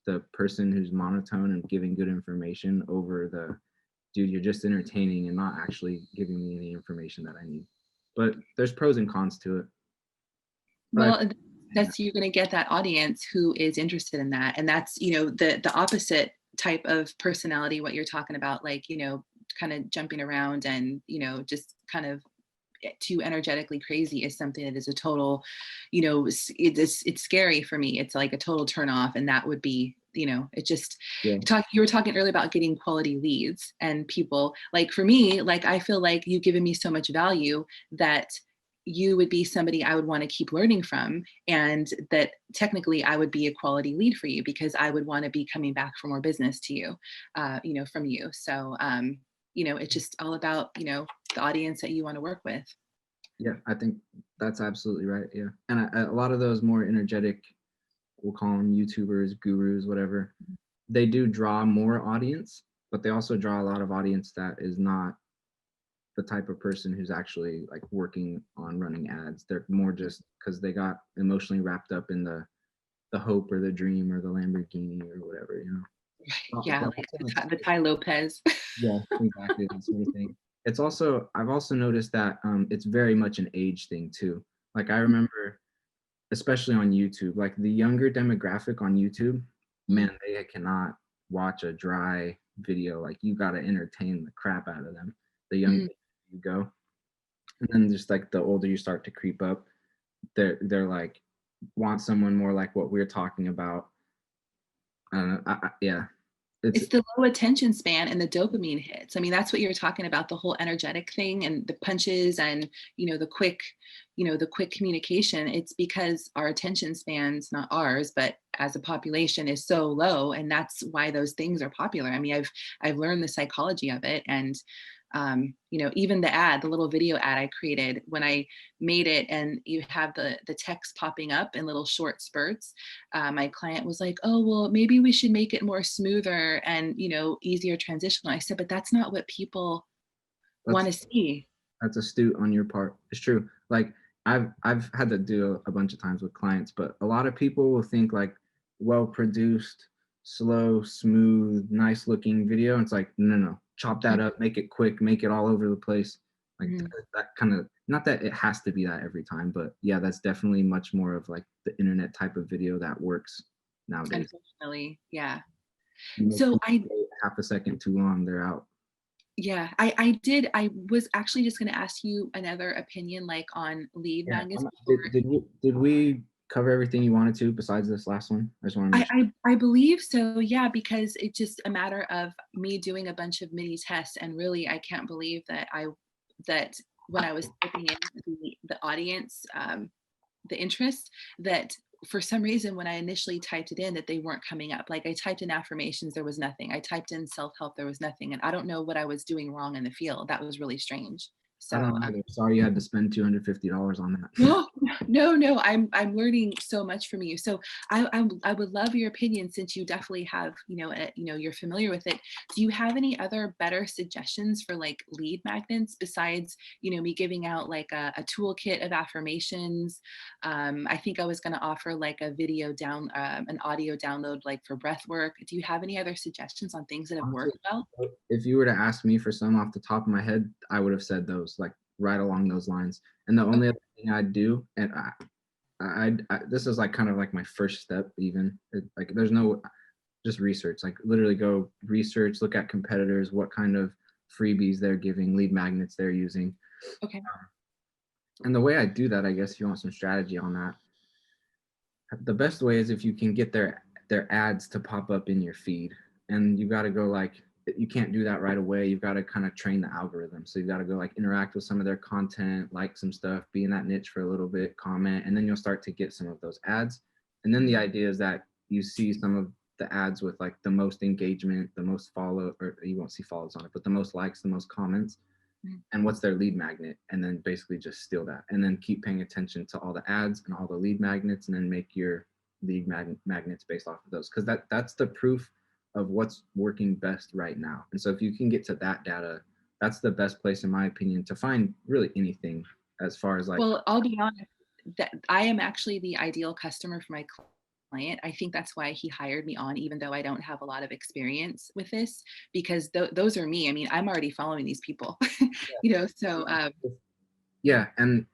the person who's monotone and giving good information over the dude, you're just entertaining and not actually giving me any information that I need. But there's pros and cons to it. But Well, that's you're gonna get that audience who is interested in that, and that's, the opposite type of personality, what you're talking about, like, kinda jumping around and, just kind of too energetically crazy is something that is a total, it's scary for me. It's like a total turn off, and that would be, it just yeah, you were talking earlier about getting quality leads and people. Like for me, like I feel like you've given me so much value that you would be somebody I would want to keep learning from, and that technically I would be a quality lead for you because I would want to be coming back for more business to you, from you. So, it's just all about, the audience that you want to work with. yeah, I think that's absolutely right. Yeah, and a lot of those more energetic, we'll call them YouTubers, gurus, whatever, they do draw more audience, but they also draw a lot of audience that is not the type of person who's actually like working on running ads. They're more just because they got emotionally wrapped up in the hope or the dream or the Lamborghini or whatever, you know. Yeah, But like also it's The Ty Lopez. yeah, exactly that sort of thing. It's also I've also noticed that it's very much an age thing too. Like I remember, especially on YouTube, like the younger demographic on YouTube, man, Mhm, they cannot watch a dry video. Like you got to entertain the crap out of them. The younger mhm. you go, and then just like the older you start to creep up, they're like want someone more like what we're talking about. I don't know. Yeah, it's It's the low attention span and the dopamine hits. I mean, that's what you're talking about, the whole energetic thing and the punches and, the quick communication. It's because our attention spans, not ours, but as a population is so low. And that's why those things are popular. I mean, I've learned the psychology of it. And even the little video ad I created when I made it, and you have the text popping up in little short spurts. My client was like, "Oh, well, maybe we should make it more smoother and easier transitional." I said, "But that's not what people want that's to see." That's astute on your part. It's true. Like I've had to do a bunch of times with clients, but a lot of people will think like well produced, slow, smooth, nice looking video. And it's like no, no, no. Chop that Mhm, up, make it quick, make it all over the place. Like mhm. that kind of not that it has to be that every time, but yeah, that's definitely much more of like the internet type of video that works nowadays. Unfortunately, yeah. You make So people wait half a second too long, they're out. Yeah, I did. I was actually just gonna ask you another opinion, like, on lead Yeah. magnets before. Did we cover everything you wanted to besides this last one? I just want to make sure. I believe so, yeah, because it's just a matter of me doing a bunch of mini tests, and really, I can't believe that when I was typing in the audience, the interest, that for some reason, when I initially typed it in, that they weren't coming up. Like, I typed in affirmations, there was nothing. I typed in self-help, there was nothing, and I don't know what I was doing wrong in the field. That was really strange. I don't So, know. Sorry you had to spend $250 on that. no, no, I'm learning so much from you. So I would love your opinion, since you definitely have, you're familiar with it. Do you have any other better suggestions for like lead magnets besides, me giving out like a toolkit of affirmations? I think I was going to offer like a an audio download like for breath work. Do you have any other suggestions on things that have Honestly, worked well? if you were to ask me for some off the top of my head, I would have said those, like right along those lines. And the only Okay. other thing I'd do, and this is like kind of like my first step, even like there's no just research, like literally go research, look at competitors, what kind of freebies they're giving, lead magnets they're using. Okay. And the way I do that, I guess if you want some strategy on that, the best way is if you can get their ads to pop up in your feed, and you got to go like, you can't do that right away. You've got to kind of train the algorithm, so you got to go like interact with some of their content, like some stuff, be in that niche for a little bit, comment, and then you'll start to get some of those ads. And then the idea is that you see some of the ads with like the most engagement, the most follow, or you won't see follows on it, but the most likes, the most comments, Mhm. and what's their lead magnet, and then basically just steal that, and then keep paying attention to all the ads and all the lead magnets, and then make your magnets based off of those, because that's the proof of what's working best right now. And so if you can get to that data, that's the best place in my opinion to find really anything, as far as like, Well, I'll be honest, that I am actually the ideal customer for my client. I think that's why he hired me on, even though I don't have a lot of experience with this, because those are me. I mean, I'm already following these people, so yeah. And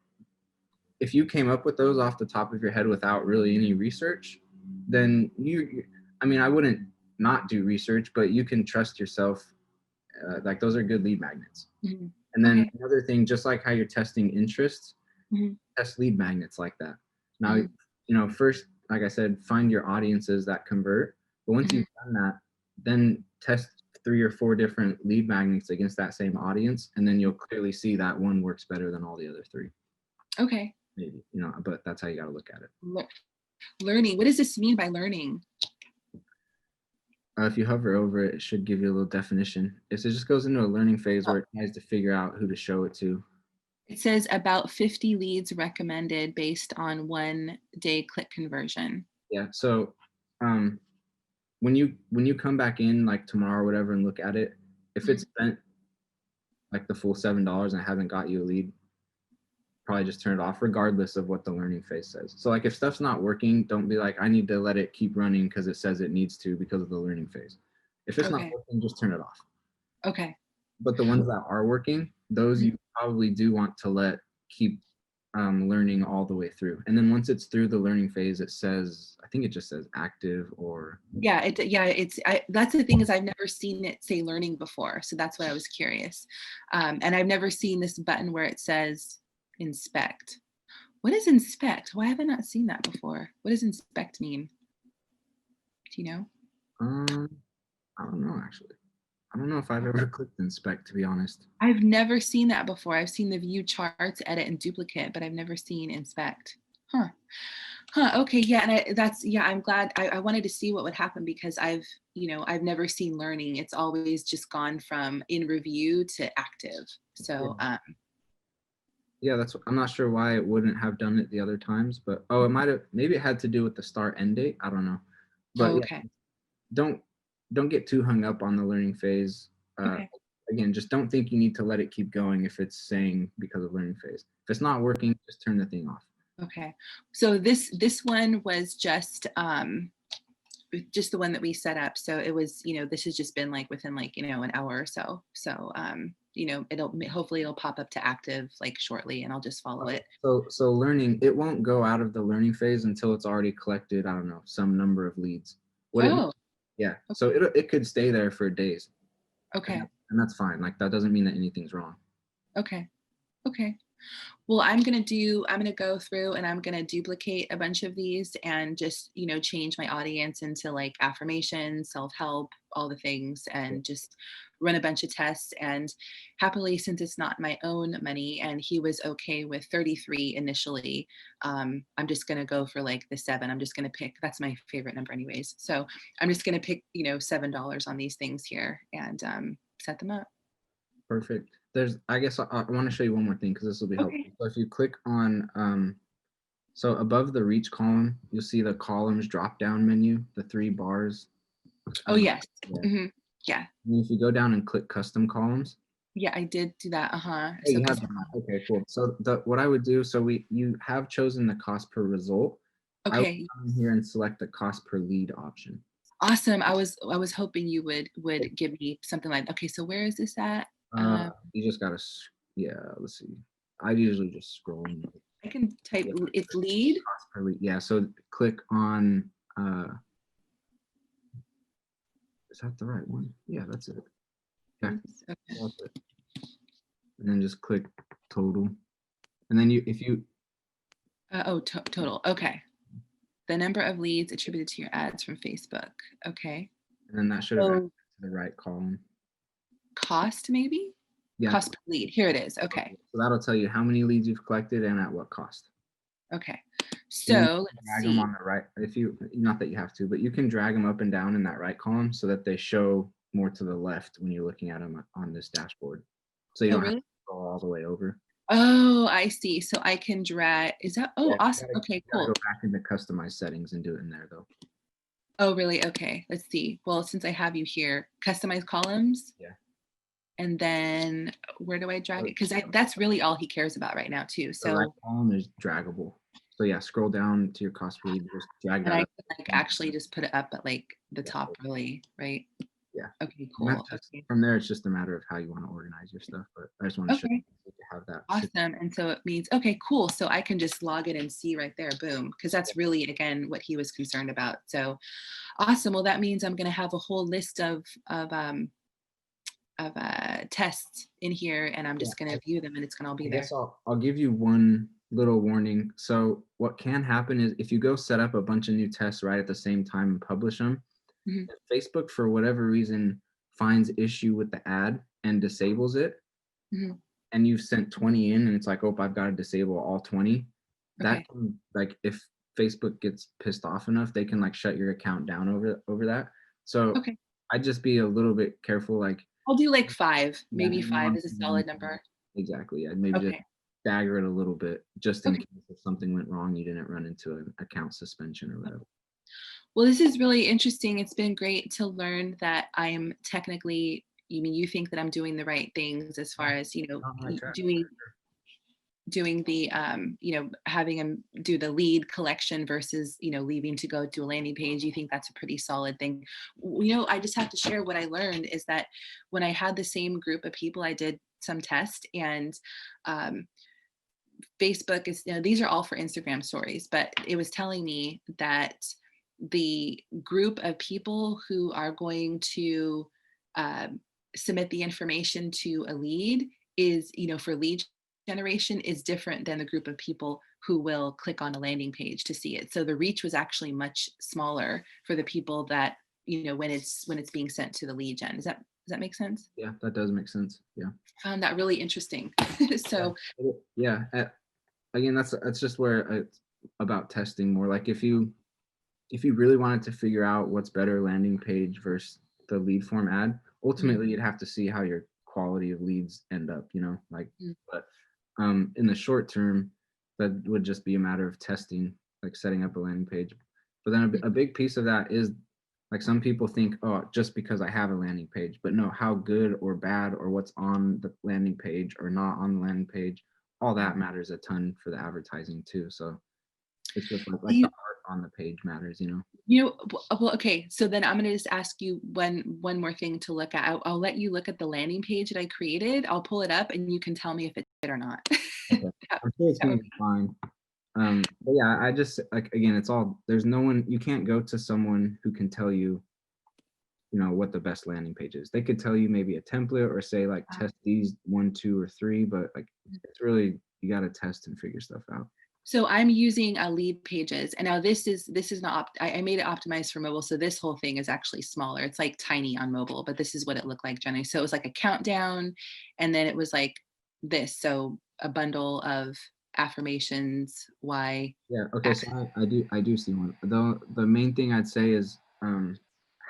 if you came up with those off the top of your head without really any research, then I mean, I wouldn't not do research, but you can trust yourself. Like those are good lead magnets. mhm. And then Okay. another thing, just like how you're testing interests, Mhm, test lead magnets like that. Now, mhm, first, like I said, find your audiences that convert. But once mhm. you've done that, then test 3 or 4 different lead magnets against that same audience, and then you'll clearly see that one works better than all the other three. Okay. Maybe, but that's how you got to look at it. Lear- Learning. What does this mean by learning? If you hover over it, it should give you a little definition. It just goes into a learning phase Oh, where it tries to figure out who to show it to. it says about 50 leads recommended based on 1 day click conversion. Yeah. So, um, when you come back in like tomorrow or whatever and look at it, if it's Mhm. spent like the full $7 and hasn't got you a lead, probably just turn it off, regardless of what the learning phase says. So like if stuff's not working, don't be like, I need to let it keep running because it says it needs to because of the learning phase. If it's not Okay. working, just turn it off. Okay. But the ones that are working, those Mhm. you probably do want to let keep learning all the way through. And then once it's through the learning phase, it says, I think it just says active or, That's the thing, is I've never seen it say learning before, so that's why I was curious. And I've never seen this button where it says inspect. What is inspect? Why have I not seen that before? What does inspect mean? Do you know? um, I don't know actually. I don't know if I've ever clicked inspect, to be honest. I've never seen that before. I've seen the view charts, edit, and duplicate, but I've never seen inspect. Huh. Huh. Okay. Yeah. And I'm glad. I wanted to see what would happen, because I've never seen learning. It's always just gone from in review to active. Yeah. So, Yeah, I'm not sure why it wouldn't have done it the other times, but oh, it might have, maybe it had to do with the start end date. I don't know. But oh, yeah, okay. don't don't get too hung up on the learning phase. Okay. Again, just don't think you need to let it keep going if it's saying because of learning phase. If it's not working, just turn the thing off. Okay. So this one was just the one that we set up. So it was, this has just been like within like, an hour or so. So, hopefully it'll pop up to active like shortly, and I'll just follow it. So learning, it won't go out of the learning phase until it's already collected, I don't know, some number of leads. What it Oh, Yeah. So it could stay there for days. okay. and that's fine. Like that doesn't mean that anything's wrong. Okay. Okay. Well, I'm gonna go through and I'm gonna duplicate a bunch of these and just, change my audience into like affirmation, self-help, all the things, and just run a bunch of tests. And happily, since it's not my own money and he was okay with 33 initially, I'm just gonna go for like the seven. I'm just gonna pick, that's my favorite number anyways. So I'm just gonna pick, $7 on these things here and set them up. Perfect. I guess I want to show you one more thing because this will be helpful. Okay. So if you click on, so above the reach column, you'll see the columns drop down menu, the three bars. Oh yes. Yeah. Yeah. And if you go down and click custom columns. Yeah, I did do that. Uh-huh. Oh, So you have custom. them. Okay, cool. So what I would do, so you have chosen the cost per result. I would Okay. come in here and select the cost per lead option. Awesome. I was hoping you would give me something like, okay, so where is this at? Um, You just gotta, yeah, let's see. I usually just scroll. I can type Yeah, it's lead. cost per lead. Yeah, so click on, is that the right one? Yeah, that's it. Yeah, Okay. that's it. And then just click total. And then if you, Total. Okay. The number of leads attributed to your ads from Facebook. Okay. and then that should have added So to the right column. cost maybe? Yeah, Cost per lead. Here it is. Okay. so that'll tell you how many leads you've collected and at what cost. Okay. And then So let's drag them see. on the right. If you, not that you have to, but you can drag them up and down in that right column so that they show more to the left when you're looking at them on this dashboard. So you Oh, don't have to really? scroll all the way over. Oh, I see. So I can drag. Is that? Yeah, Oh, awesome. you Okay, gotta go cool. back into customized settings and do it in there though. Oh, really? Okay. Let's see. Well, since I have you here, customize columns. Yeah. And then where do I drag So it? Because that's really all he cares about right now too. the right So, column is draggable. So yeah, scroll down to your cost per lead, just drag and that I up. can like actually just put it up at like the Yeah. top really, right? Yeah. Okay, And that's cool. just Okay. from there, it's just a matter of how you want to organize your stuff. But I just want to show Okay. you so you have that. Awesome. And so it means, okay, cool. So I can just log it and see right there, boom, because that's really, again, what he was concerned about. So awesome. Well, that means I'm going to have a whole list of tests in here and I'm Yeah. just going to view them and it's going to all I be there. guess I'll give you one little warning. So what can happen is if you go set up a bunch of new tests right at the same time and publish them, Mhm. if Facebook for whatever reason finds issue with the ad and disables it, Mhm. and you've sent 20 in and it's like, oh, I've got to disable all 20, that Okay. can, like if Facebook gets pissed off enough, they can like shut your account down over that. So Okay. I'd just be a little bit careful, like I'll do like five. yeah, Maybe hang five on is a to them. solid number. Exactly. I'd maybe just Okay. stagger it a little bit just in Okay. case if something went wrong, you didn't run into an account suspension or whatever. Well, this is really interesting. It's been great to learn that I am technically, you think that I'm doing the right things as far as, On the right track. doing the having him do the lead collection versus leaving to go to a landing page. You think that's a pretty solid thing. I just have to share what I learned is that when I had the same group of people, I did some test and um, Facebook is, these are all for Instagram stories, but it was telling me that the group of people who are going to um, submit the information to a lead is, for lead generation is different than the group of people who will click on a landing page to see it. So the reach was actually much smaller for the people that, when it's being sent to the lead gen. Does that make sense? Yeah, that does make sense. Yeah. Found that really interesting. So Yeah. Again, that's just where it's about testing more. Like if you really wanted to figure out what's better, landing page versus the lead form ad, mhm, ultimately you'd have to see how your quality of leads end up, like, mhm, but in the short term, that would just be a matter of testing, like setting up a landing page. But then mhm, a big piece of that is like some people think, oh, just because I have a landing page, but no, how good or bad or what's on the landing page or not on the landing page, all mhm. that matters a ton for the advertising too. So it's just like Do the you art on the page matters. Well, okay, so then I'm gonna just ask you one more thing to look at. I'll let you look at the landing page that I created. I'll pull it up and you can tell me if it's good or not. Okay. That I'm sure it's that gonna would be fine. But yeah, I just like again, it's all there's no one you can't go to someone who can tell you what the best landing page is. They could tell you maybe a template or say like test these 1, 2, or 3, but like it's really, you got to test and figure stuff out. So I'm using Lead Pages, and now this is not I made it optimized for mobile, so this whole thing is actually smaller. It's like tiny on mobile, but this is what it looked like, Jenny. So it was like a countdown, and then it was like this. So a bundle of affirmations. Why? Yeah. Okay. So I do see one. The main thing I'd say is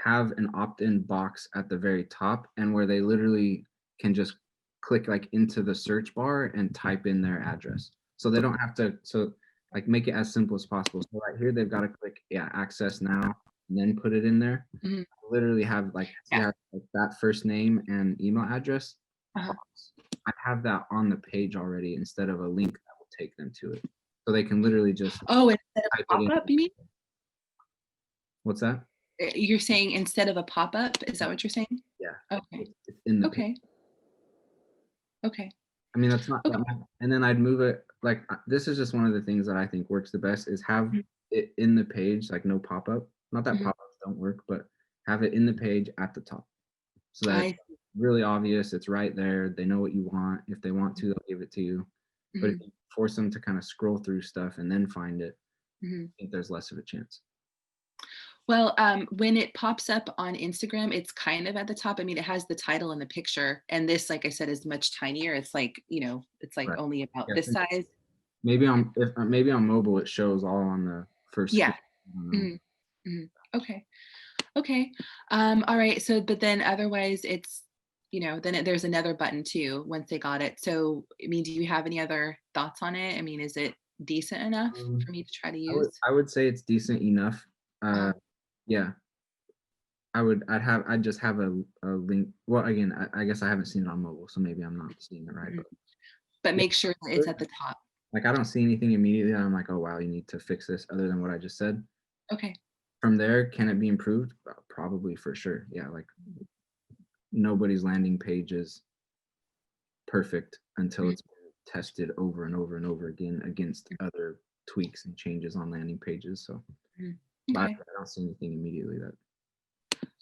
have an opt-in box at the very top, and where they literally can just click like into the search bar and type in their address. So they don't have to. So like make it as simple as possible. So right here they've got to click access now, and then put it in there. Mhm. Literally have like Yeah. like that first name and email address. Uh-huh. I have that on the page already instead of a link that will take them to it. So they can literally just Oh, instead of type a it in. pop-up, you mean? What's that? You're saying instead of a pop-up? Is that what you're saying? Yeah, Okay. it's in the page. Okay. Okay. I mean, that's not that Okay. much. And then I'd move it like this is just one of the things that I think works the best is have Mhm. it in the page, like no pop-up. Not that Mhm. pop-ups don't work, but have it in the page at the top so that it's I really obvious. It's right there. They know what you want. If they want to, they'll give it to you. But if Mhm. you force them to kind of scroll through stuff and then find it, Mhm. I think there's less of a chance. Well, when it pops up on Instagram, it's kind of at the top. I mean, it has the title and the picture, and this, like I said, is much tinier. It's like, it's like Right. only about Yeah. this size. Maybe on mobile it shows all on the first Yeah. screen. I don't know. Mhm. Mhm. Okay. Okay. All right. So, but then otherwise, it's, then there's another button too once they got it. So, I mean, do you have any other thoughts on it? I mean, is it decent enough Um, for me to try to I would use? I would say it's decent enough. Uh, Yeah, I'd just have a link. Well, again, I guess I haven't seen it on mobile, so maybe I'm not seeing it right. mhm. But But yeah, make sure that it's at the top. like I don't see anything immediately. I'm like, oh wow, you need to fix this. Other than what I just said. Okay. From there, can it be improved? Probably for sure. Yeah, like nobody's landing page is perfect until Mhm. it's been tested over and over and over again against other tweaks and changes on landing pages. So, Mhm. but I Okay. don't see anything immediately that.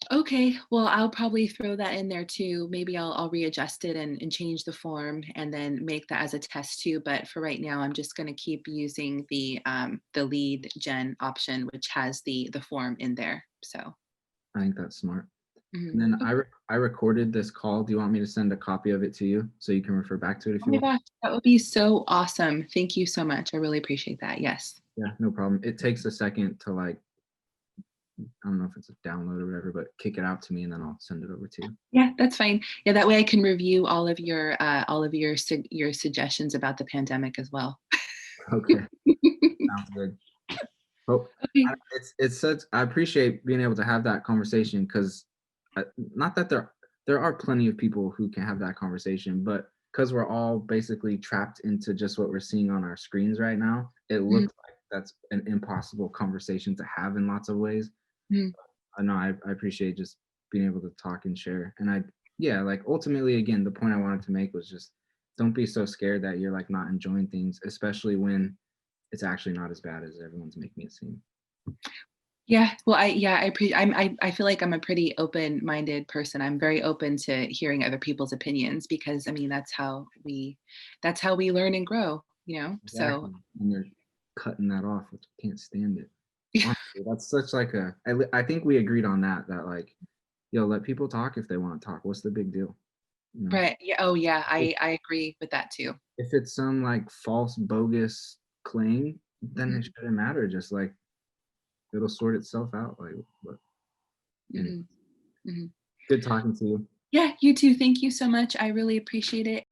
Okay, well, I'll probably throw that in there too. Maybe I'll readjust it and change the form and then make that as a test too. But for right now, I'm just going to keep using the lead gen option, which has the form in there. So, I think that's smart. And mhm. then Okay. I recorded this call. Do you want me to send a copy of it to you so you can refer back to it if Oh you my want? gosh, that would be so awesome. Thank you so much. I really appreciate that. Yes. Yeah, no problem. It takes a second to like, I don't know if it's a download or whatever, but kick it out to me and then I'll send it over to you. Yeah, that's fine. Yeah, that way I can review all of your suggestions about the pandemic as well. Okay, sounds good. Well, Okay. it's such. I appreciate being able to have that conversation because, not that there are plenty of people who can have that conversation, but because we're all basically trapped into just what we're seeing on our screens right now, it Mhm. looks like that's an impossible conversation to have in lots of ways. Mhm. I know I appreciate just being able to talk and share, and yeah, like ultimately, again, the point I wanted to make was just don't be so scared that you're like not enjoying things, especially when it's actually not as bad as everyone's making it seem. Yeah, well, I feel like I'm a pretty open-minded person. I'm very open to hearing other people's opinions because I mean that's how we learn and grow. So Exactly. And they're cutting that off, which I can't stand it. Honestly, that's such like I think we agreed on that like, yo, let people talk if they want to talk. What's the big deal? You know, right. Yeah, oh yeah, if, I agree with that too. if it's some like false, bogus claim, then it Mhm, shouldn't matter. Just like it'll sort itself out. Like, but anyway, mhm, mhm. good talking to you. Yeah, you too. Thank you so much. I really appreciate it.